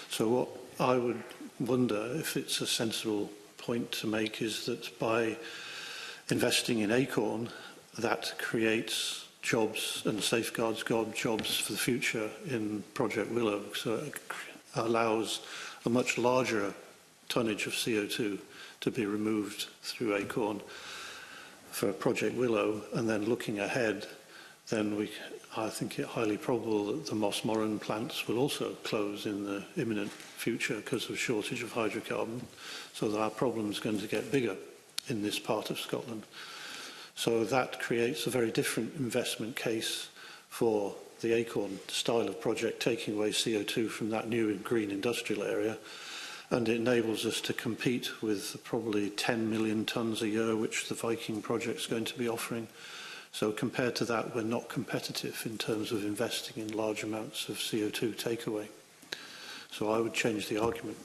So what I would wonder, if it's a sensible point to make, is that by investing in Acorn, that creates jobs and safeguards jobs for the future in Project Willow. So it allows a much larger tonnage of CO2 to be removed through Acorn for Project Willow. And then looking ahead, then I think it highly probable that the Moss-Moran plants will also close in the imminent future because of shortage of hydrocarbon. So that our problem is going to get bigger in this part of Scotland. So that creates a very different investment case for the Acorn style of project, taking away CO2 from that new green industrial area. And it enables us to compete with probably 10 million tonnes a year, which the Viking project is going to be offering. So compared to that, we're not competitive in terms of investing in large amounts of CO2 takeaway. So I would change the argument.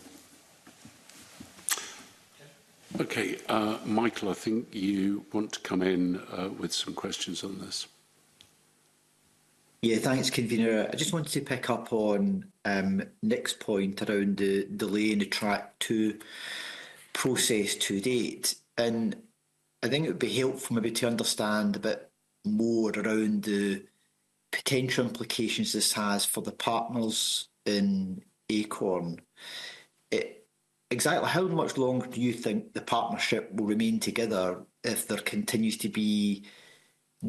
Okay, Michael, I think you want to come in with some questions on this. Yeah, thanks, Convener. I just wanted to pick up on Nick's point around the delay in the Track 2 process to date. And I think it would be helpful maybe to understand a bit more around the potential implications this has for the partners in Acorn. Exactly how much longer do you think the partnership will remain together if there continues to be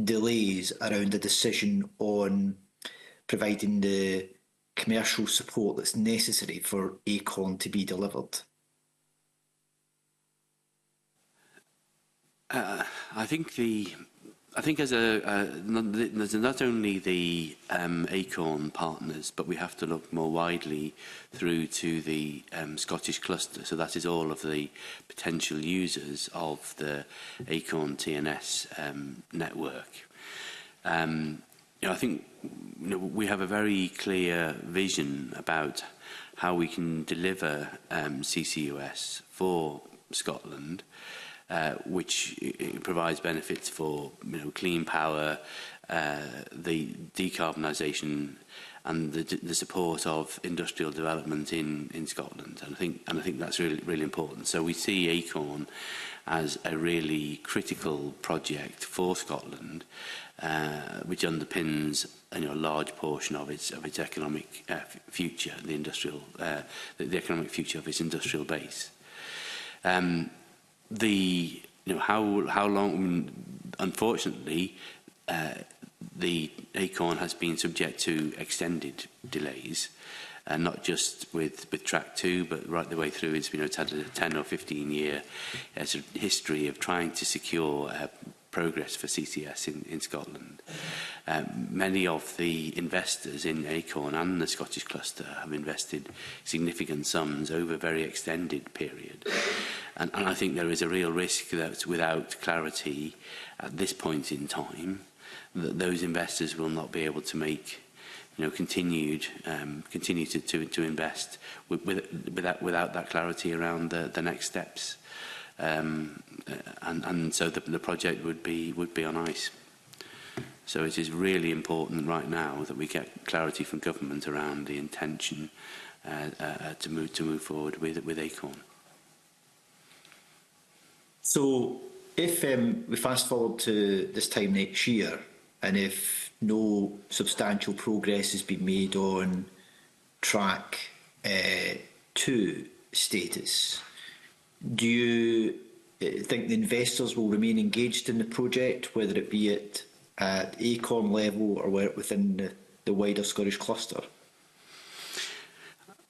delays around the decision on providing the commercial support that's necessary for Acorn to be delivered? I think as there's not only the Acorn partners, but we have to look more widely through to the Scottish cluster. So that is all of the potential users of the Acorn TNS network. I think we have a very clear vision about how we can deliver CCUS for Scotland. Which provides benefits for clean power, the decarbonisation, and the support of industrial development in Scotland. And I think that's really important. So we see Acorn as a really critical project for Scotland, which underpins a large portion of its economic future, the economic future of its industrial base. How long? Unfortunately, the Acorn has been subject to extended delays, not just with Track 2, but right the way through. It's had a 10 or 15 year sort of history of trying to secure progress for CCS in Scotland. Many of the investors in Acorn and the Scottish cluster have invested significant sums over a very extended period. And I think there is a real risk that without clarity at this point in time, that those investors will not be able to make, continue to invest without that clarity around the next steps. And so the project would be on ice. So it is really important right now that we get clarity from government around the intention to move forward with Acorn. So if we fast forward to this time next year, and if no substantial progress has been made on Track 2 status, Do you think the investors will remain engaged in the project, whether it be at Acorn level or within the wider Scottish cluster?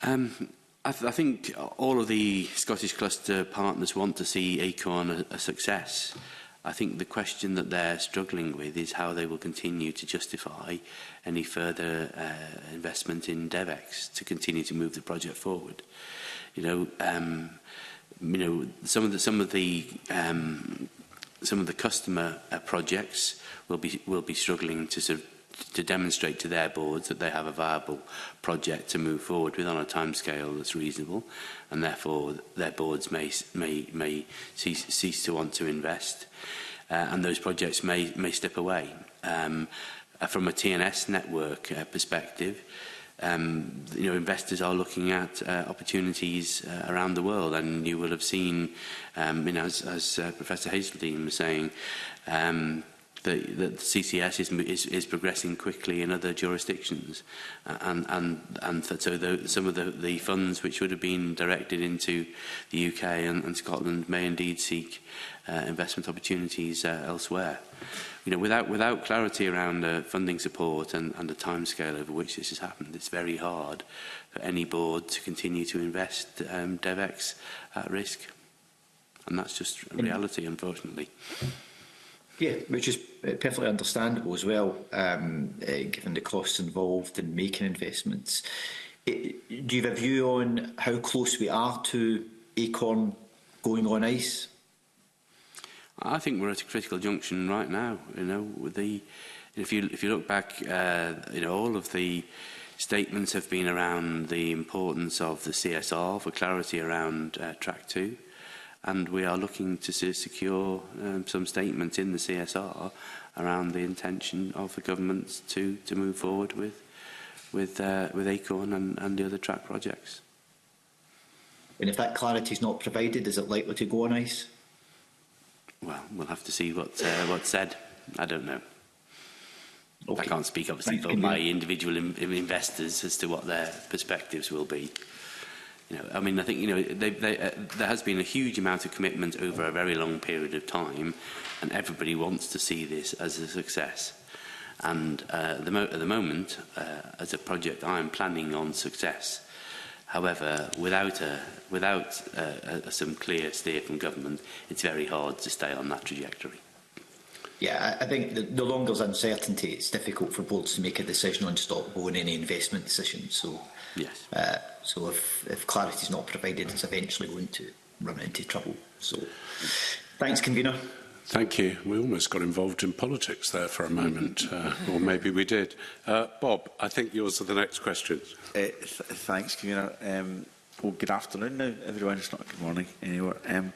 I think all of the Scottish cluster partners want to see Acorn a success. I think the question that they're struggling with is how they will continue to justify any further investment in DevEx to continue to move the project forward. Some of the customer projects will be struggling to demonstrate to their boards that they have a viable project to move forward with on a timescale that's reasonable, and therefore their boards may cease to want to invest, and those projects may slip away. From a TNS network perspective, investors are looking at opportunities around the world, and you will have seen, as Professor Hazeldine was saying, that CCS is progressing quickly in other jurisdictions, and so some of the funds which would have been directed into the UK and Scotland may indeed seek investment opportunities elsewhere. Without clarity around funding support and the timescale over which this has happened, it's very hard for any board to continue to invest DevEx at risk, and that's just a reality, unfortunately. Yeah, which is perfectly understandable as well, given the costs involved in making investments. Do you have a view on how close we are to Acorn going on ice? I think we're at a critical junction right now. If you look back, all of the statements have been around the importance of the CSR for clarity around Track 2. And we are looking to secure some statements in the CSR around the intention of the government to move forward with Acorn and the other track projects. And if that clarity is not provided, is it likely to go on ice? Well, we'll have to see what's said. I don't know. Okay. I can't speak, obviously, for my individual investors as to what their perspectives will be. I think there has been a huge amount of commitment over a very long period of time, and everybody wants to see this as a success. And at the moment, as a project, I am planning on success. However, without some clear steer from government, it's very hard to stay on that trajectory. Yeah, I think the longer there's uncertainty, it's difficult for boards to make a decision on stop going any investment decisions. So, yes. So if clarity is not provided, it's eventually going to run into trouble. So, thanks, convener. Thank you. We almost got involved in politics there for a moment, or maybe we did. Bob, I think yours are the next questions. Thanks, convener. Well, good afternoon now, everyone. It's not good morning anywhere.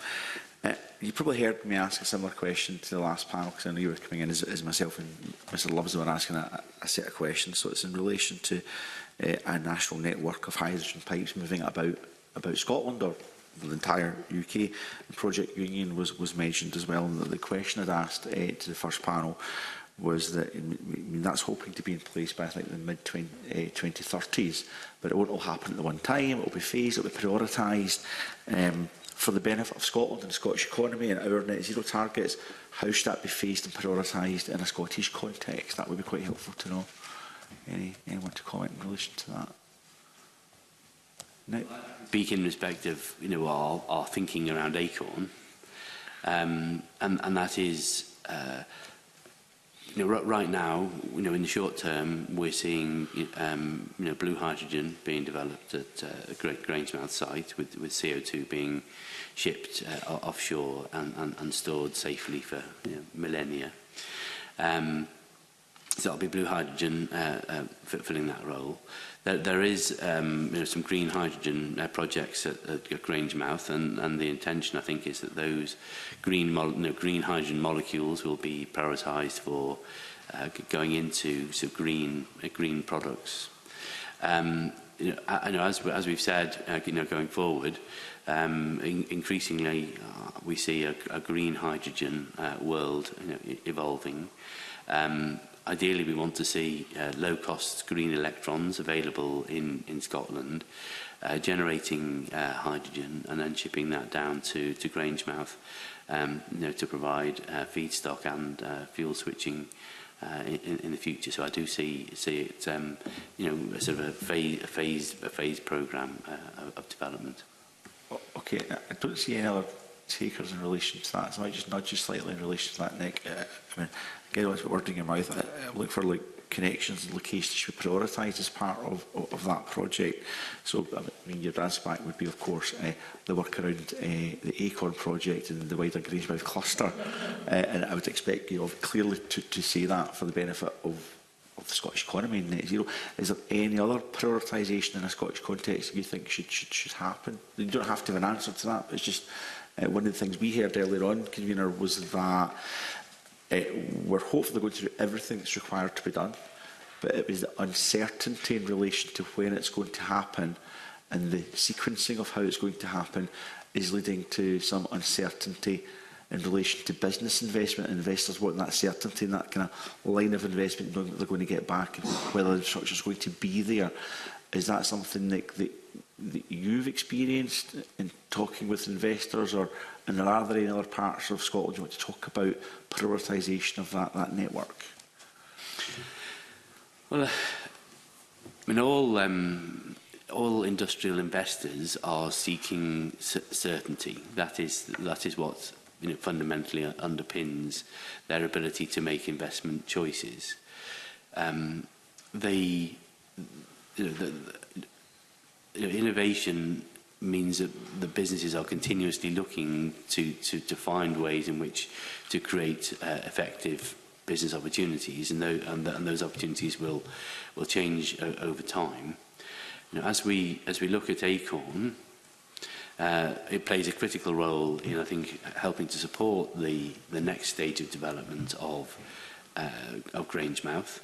You probably heard me ask a similar question to the last panel, because I know you were coming in as myself and Mr Love's were asking a set of questions. So it's in relation to a national network of hydrogen pipes moving about Scotland or the entire UK. The Project Union was mentioned as well, and the question I'd asked to the first panel was that that's hoping to be in place by, I think, the mid-2030s, but it won't all happen at the one time. It will be phased, it will be prioritised. For the benefit of Scotland and the Scottish economy and our net zero targets, how should that be phased and prioritised in a Scottish context? That would be quite helpful to know. Anyone to comment in relation to that? No? Speak in respect of our thinking around Acorn, and that is right now, in the short term, we're seeing blue hydrogen being developed at a Grangemouth site with CO2 being shipped offshore and stored safely for millennia. So that'll be blue hydrogen filling that role. There is some green hydrogen projects at Grangemouth, and the intention, I think, is that those green hydrogen molecules will be prioritised for going into green products. As we've said, going forward, increasingly we see a green hydrogen world evolving. Ideally, we want to see low-cost green electrons available in Scotland, generating hydrogen and then shipping that down to Grangemouth, to provide feedstock and fuel switching in the future. So I do see it, sort of a phased programme of development. Okay, I don't see any other takers in relation to that, so I might just nudge you slightly in relation to that, Nick. I mean, again, what's word in your mouth. I look for connections and locations should be prioritised as part of that project. So, I mean, your answer back would be, of course, the work around the Acorn project and the wider Grangemouth cluster. And I would expect you clearly to say that for the benefit of the Scottish economy and net zero. Is there any other prioritisation in a Scottish context you think should happen? You don't have to have an answer to that, but it's just one of the things we heard earlier on, Convener, was that we're hopefully going to do everything that's required to be done, but it was the uncertainty in relation to when it's going to happen and the sequencing of how it's going to happen is leading to some uncertainty in relation to business investment, and investors wanting that certainty and that kind of line of investment, knowing that they're going to get back and whether the infrastructure is going to be there. Is that something that you've experienced in talking with investors, and are there any other parts of Scotland you want to talk about prioritisation of that network? Well, I mean, all industrial investors are seeking certainty. That is what fundamentally underpins their ability to make investment choices. Innovation means that the businesses are continuously looking to find ways in which to create effective business opportunities, and those opportunities will change over time. As we look at Acorn, it plays a critical role in, I think, helping to support the next stage of development of Grangemouth.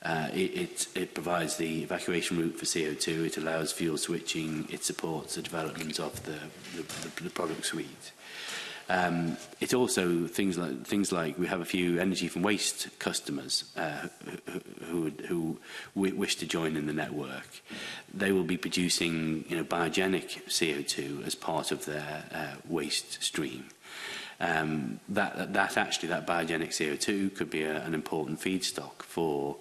It provides the evacuation route for CO2. It allows fuel switching. It supports the development of the product suite. It also things like we have a few energy from waste customers who wish to join in the network. They will be producing biogenic CO2 as part of their waste stream. That biogenic CO2 could be an important feedstock for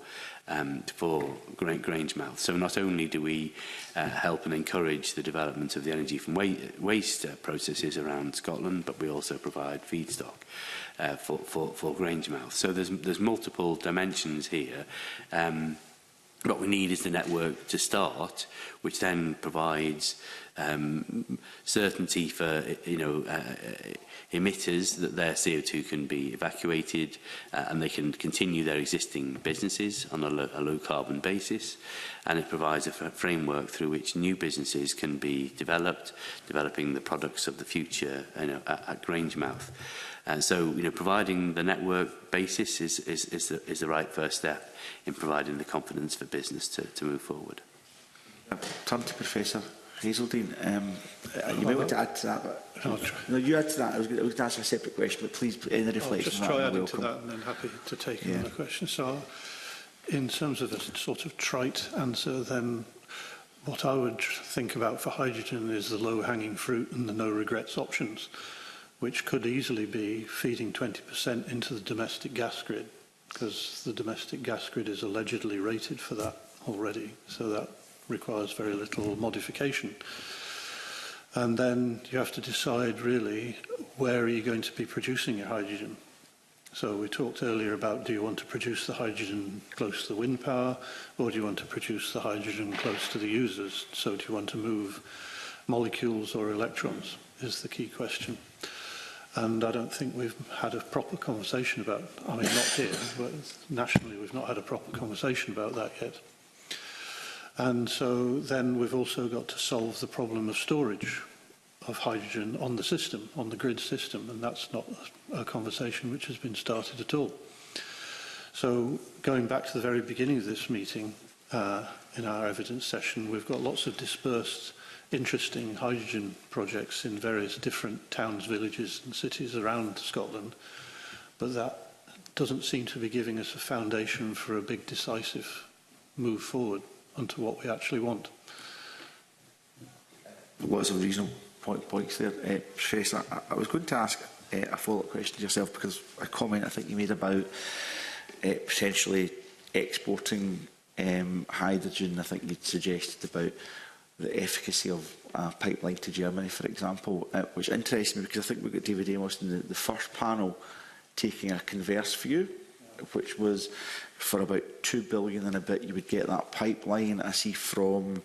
Grangemouth. So not only do we help and encourage the development of the energy from waste processes around Scotland, but we also provide feedstock for Grangemouth. So there's multiple dimensions here. What we need is the network to start, which then provides certainty for emitters that their CO2 can be evacuated and they can continue their existing businesses on a low carbon basis. And it provides a framework through which new businesses can be developing the products of the future at Grangemouth. And so, providing the network basis is the right first step in providing the confidence for business to move forward. Turn to Professor Hazeldine. You might want to add to that. But no, you add to that. I was going to ask a separate question, but please, any reflections on that? I'll just try adding to that and then happy to take another question. So, in terms of a sort of trite answer, then what I would think about for hydrogen is the low-hanging fruit and the no-regrets options, which could easily be feeding 20% into the domestic gas grid, because the domestic gas grid is allegedly rated for that already, so that requires very little modification. And then you have to decide, really, where are you going to be producing your hydrogen? So we talked earlier about, do you want to produce the hydrogen close to the wind power, or do you want to produce the hydrogen close to the users? So do you want to move molecules or electrons, is the key question. And I don't think we've had a proper conversation about, I mean, not here, but nationally we've not had a proper conversation about that yet. And so then we've also got to solve the problem of storage of hydrogen on the system, on the grid system, and that's not a conversation which has been started at all. So going back to the very beginning of this meeting, in our evidence session, we've got lots of dispersed, interesting hydrogen projects in various different towns, villages and cities around Scotland, but that doesn't seem to be giving us a foundation for a big decisive move forward onto what we actually want. lots of reasonable points there, Professor. I was going to ask a follow-up question to yourself, because a comment I think you made about potentially exporting hydrogen. I think you'd suggested about the efficacy of a pipeline to Germany, for example, which interests me, because I think we've got David Amos in the first panel taking a converse view, which was for about $2 billion and a bit you would get that pipeline. I see from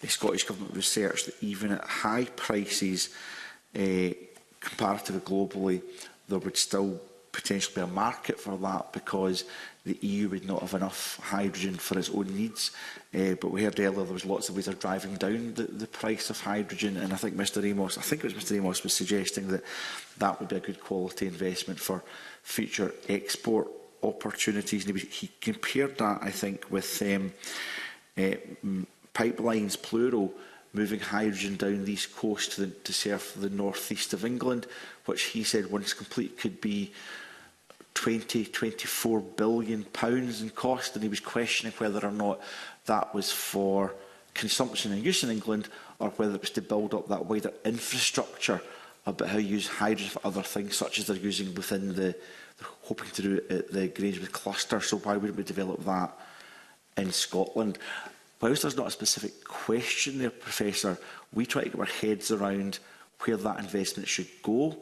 Scottish Government research that even at high prices, comparatively globally, there would still potentially be a market for that, because the EU would not have enough hydrogen for its own needs. But we heard earlier there was lots of ways of driving down the price of hydrogen, and I think Mr Amos was suggesting that that would be a good quality investment for future export opportunities. And he compared that, I think, with pipelines, plural, moving hydrogen down the east coast to serve the north east of England, which he said, once complete, could be £24 billion in cost, and he was questioning whether or not that was for consumption and use in England, or whether it was to build up that wider infrastructure about how you use hydrogen for other things, such as they're using within they're hoping to do it at the Grangemouth cluster. So why wouldn't we develop that in Scotland? Whilst there's not a specific question there, Professor, we try to get our heads around where that investment should go,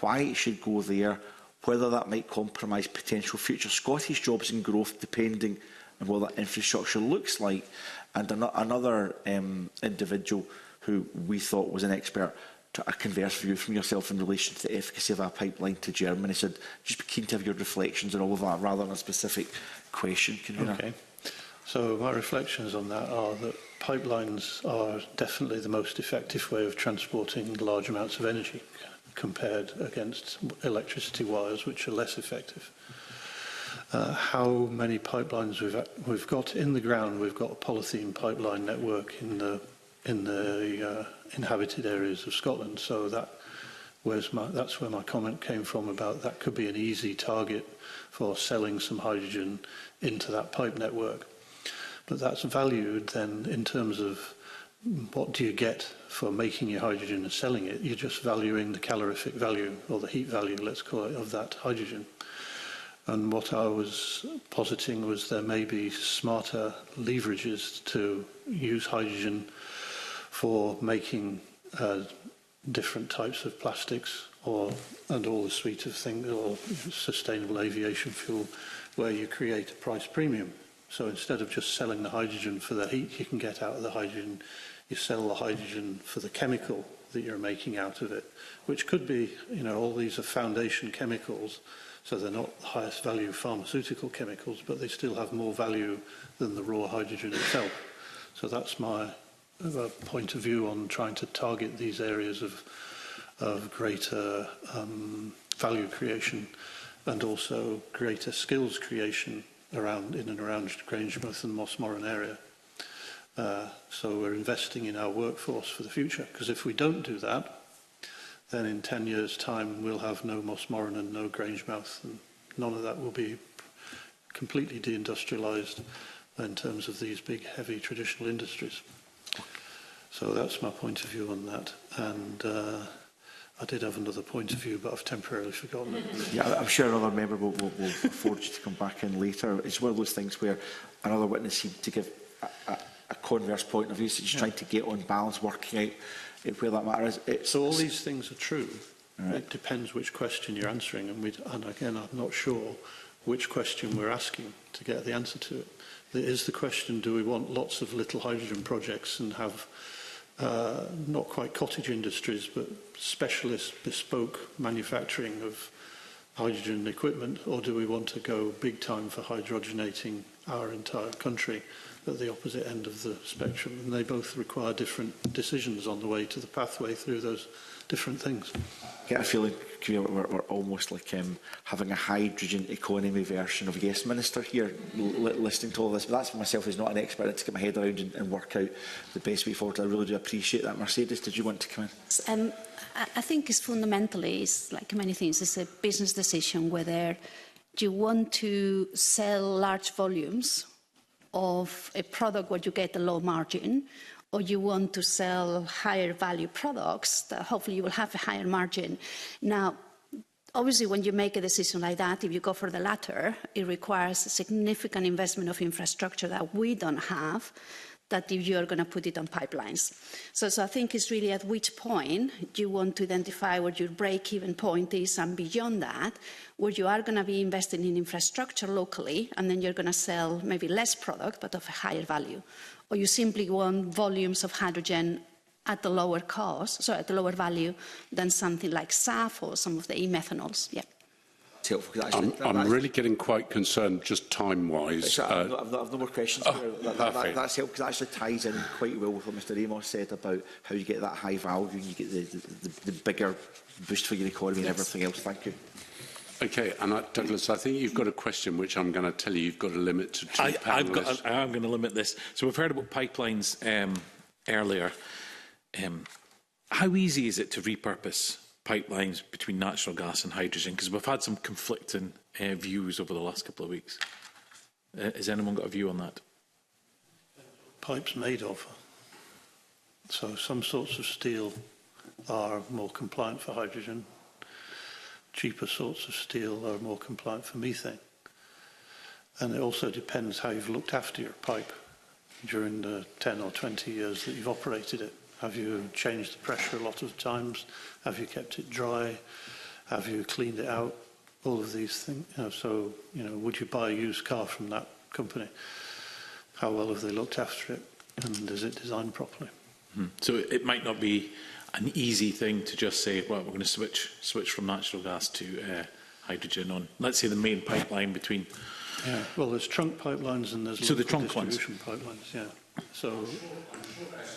why it should go there, whether that might compromise potential future Scottish jobs and growth, depending on what that infrastructure looks like. And another individual who we thought was an expert took a converse view from yourself in relation to the efficacy of a pipeline to Germany. Said, just be keen to have your reflections on all of that, rather than a specific question. Okay. So my reflections on that are that pipelines are definitely the most effective way of transporting large amounts of energy, compared against electricity wires, which are less effective. How many pipelines we've got in the ground? We've got a polythene pipeline network in the inhabited areas of Scotland. So that's where my comment came from about that could be an easy target for selling some hydrogen into that pipe network. But that's valued then in terms of what do you get for making your hydrogen and selling it. You're just valuing the calorific value, or the heat value, let's call it, of that hydrogen. And what I was positing was there may be smarter leverages to use hydrogen for making different types of plastics, and all the suite of things, or sustainable aviation fuel, where you create a price premium. So instead of just selling the hydrogen for the heat you can get out of the hydrogen, you sell the hydrogen for the chemical that you're making out of it, which could be, all these are foundation chemicals, so they're not the highest value pharmaceutical chemicals, but they still have more value than the raw hydrogen itself. So that's my point of view on trying to target these areas of greater value creation, and also greater skills creation in and around Grangemouth and Mossmorran area. So we're investing in our workforce for the future, because if we don't do that, then in 10 years' time we'll have no Mossmorran and no Grangemouth, and none of that will be completely deindustrialised in terms of these big, heavy traditional industries. So that's my point of view on that. And I did have another point of view, but I've temporarily forgotten it. Yeah, I'm sure another member will afford you to come back in later. It's one of those things where another witness seemed to give a converse point of view, so just trying to get on balance, working out where that matter is. So all these things are true. Right. It depends which question you're answering, and again, I'm not sure which question we're asking to get the answer to it. There is the question, do we want lots of little hydrogen projects and have not quite cottage industries, but specialist bespoke manufacturing of hydrogen equipment, or do we want to go big time for hydrogenating our entire country at the opposite end of the spectrum? And they both require different decisions on the way to the pathway through those different things. I get a feeling we're almost like having a hydrogen economy version of Yes Minister here, listening to all this. But that's for myself, who's not an expert, to get my head around and work out the best way forward. I really do appreciate that. Mercedes, did you want to come in? I think it's fundamentally, it's like many things, it's a business decision whether you want to sell large volumes of a product where you get a low margin, or you want to sell higher value products, that hopefully you will have a higher margin. Now, obviously, when you make a decision like that, if you go for the latter, it requires a significant investment of infrastructure that we don't have, that if you are going to put it on pipelines. So I think it's really at which point you want to identify what your break-even point is, and beyond that, where you are going to be investing in infrastructure locally, and then you're going to sell maybe less product, but of a higher value. Or you simply want volumes of hydrogen at the lower cost, so at the lower value than something like SAF or some of the e-methanols. Yeah. I'm really getting quite concerned, just time-wise. I've no more questions. That's helpful, because it actually ties in quite well with what Mr Amos said about how you get that high value and you get the bigger boost for your economy and everything else. Thank you. Okay, and Douglas, I think you've got a question which I'm going to tell you you've got to limit to two panellists. I'm going to limit this. So we've heard about pipelines earlier. How easy is it to repurpose pipelines between natural gas and hydrogen? Because we've had some conflicting views over the last couple of weeks. Has anyone got a view on that? Pipes made of. So some sorts of steel are more compliant for hydrogen. Cheaper sorts of steel are more compliant for methane. And it also depends how you've looked after your pipe during the 10 or 20 years that you've operated it. Have you changed the pressure a lot of times? Have you kept it dry? Have you cleaned it out? All of these things. So, would you buy a used car from that company? How well have they looked after it? And is it designed properly? So it might not be an easy thing to just say, well, we're going to switch from natural gas to hydrogen on, let's say, the main pipeline between. Yeah. Well, there's trunk pipelines and there's the trunk distribution pipelines. Yeah. So.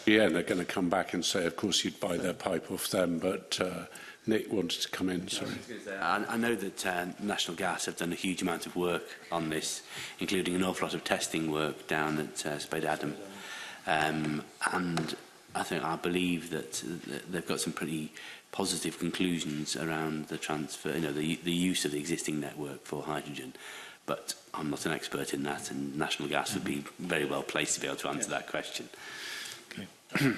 Yeah, they're going to come back and say, of course, you'd buy their pipe off them, but Nick wanted to come in, sorry. I know that National Gas have done a huge amount of work on this, including an awful lot of testing work down at Spade Adam. And I believe that they've got some pretty positive conclusions around the transfer, the use of the existing network for hydrogen. But I'm not an expert in that, and National Gas would be very well placed to be able to answer that question. Okay.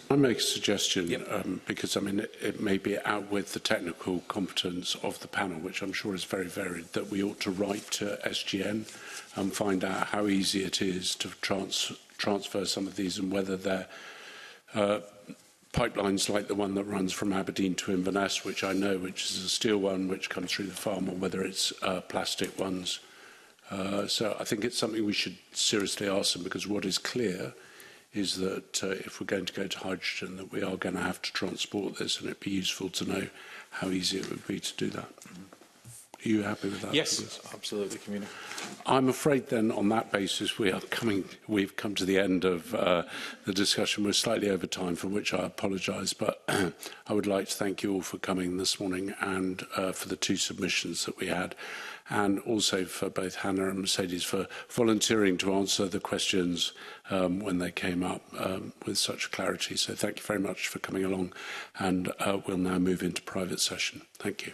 I make a suggestion, because it may be out with the technical competence of the panel, which I'm sure is very varied, that we ought to write to SGN and find out how easy it is to transfer some of these, and whether they're pipelines like the one that runs from Aberdeen to Inverness, which I know, which is a steel one which comes through the farm, or whether it's plastic ones. So I think it's something we should seriously ask them, because what is clear is that if we're going to go to hydrogen, that we are going to have to transport this, and it'd be useful to know how easy it would be to do that. Are you happy with that? Yes, absolutely, Commissioner. I'm afraid then, on that basis, we've come to the end of the discussion. We're slightly over time, for which I apologise, but I would like to thank you all for coming this morning, and for the two submissions that we had, and also for both Hannah and Mercedes for volunteering to answer the questions when they came up with such clarity. So thank you very much for coming along, and we'll now move into private session. Thank you.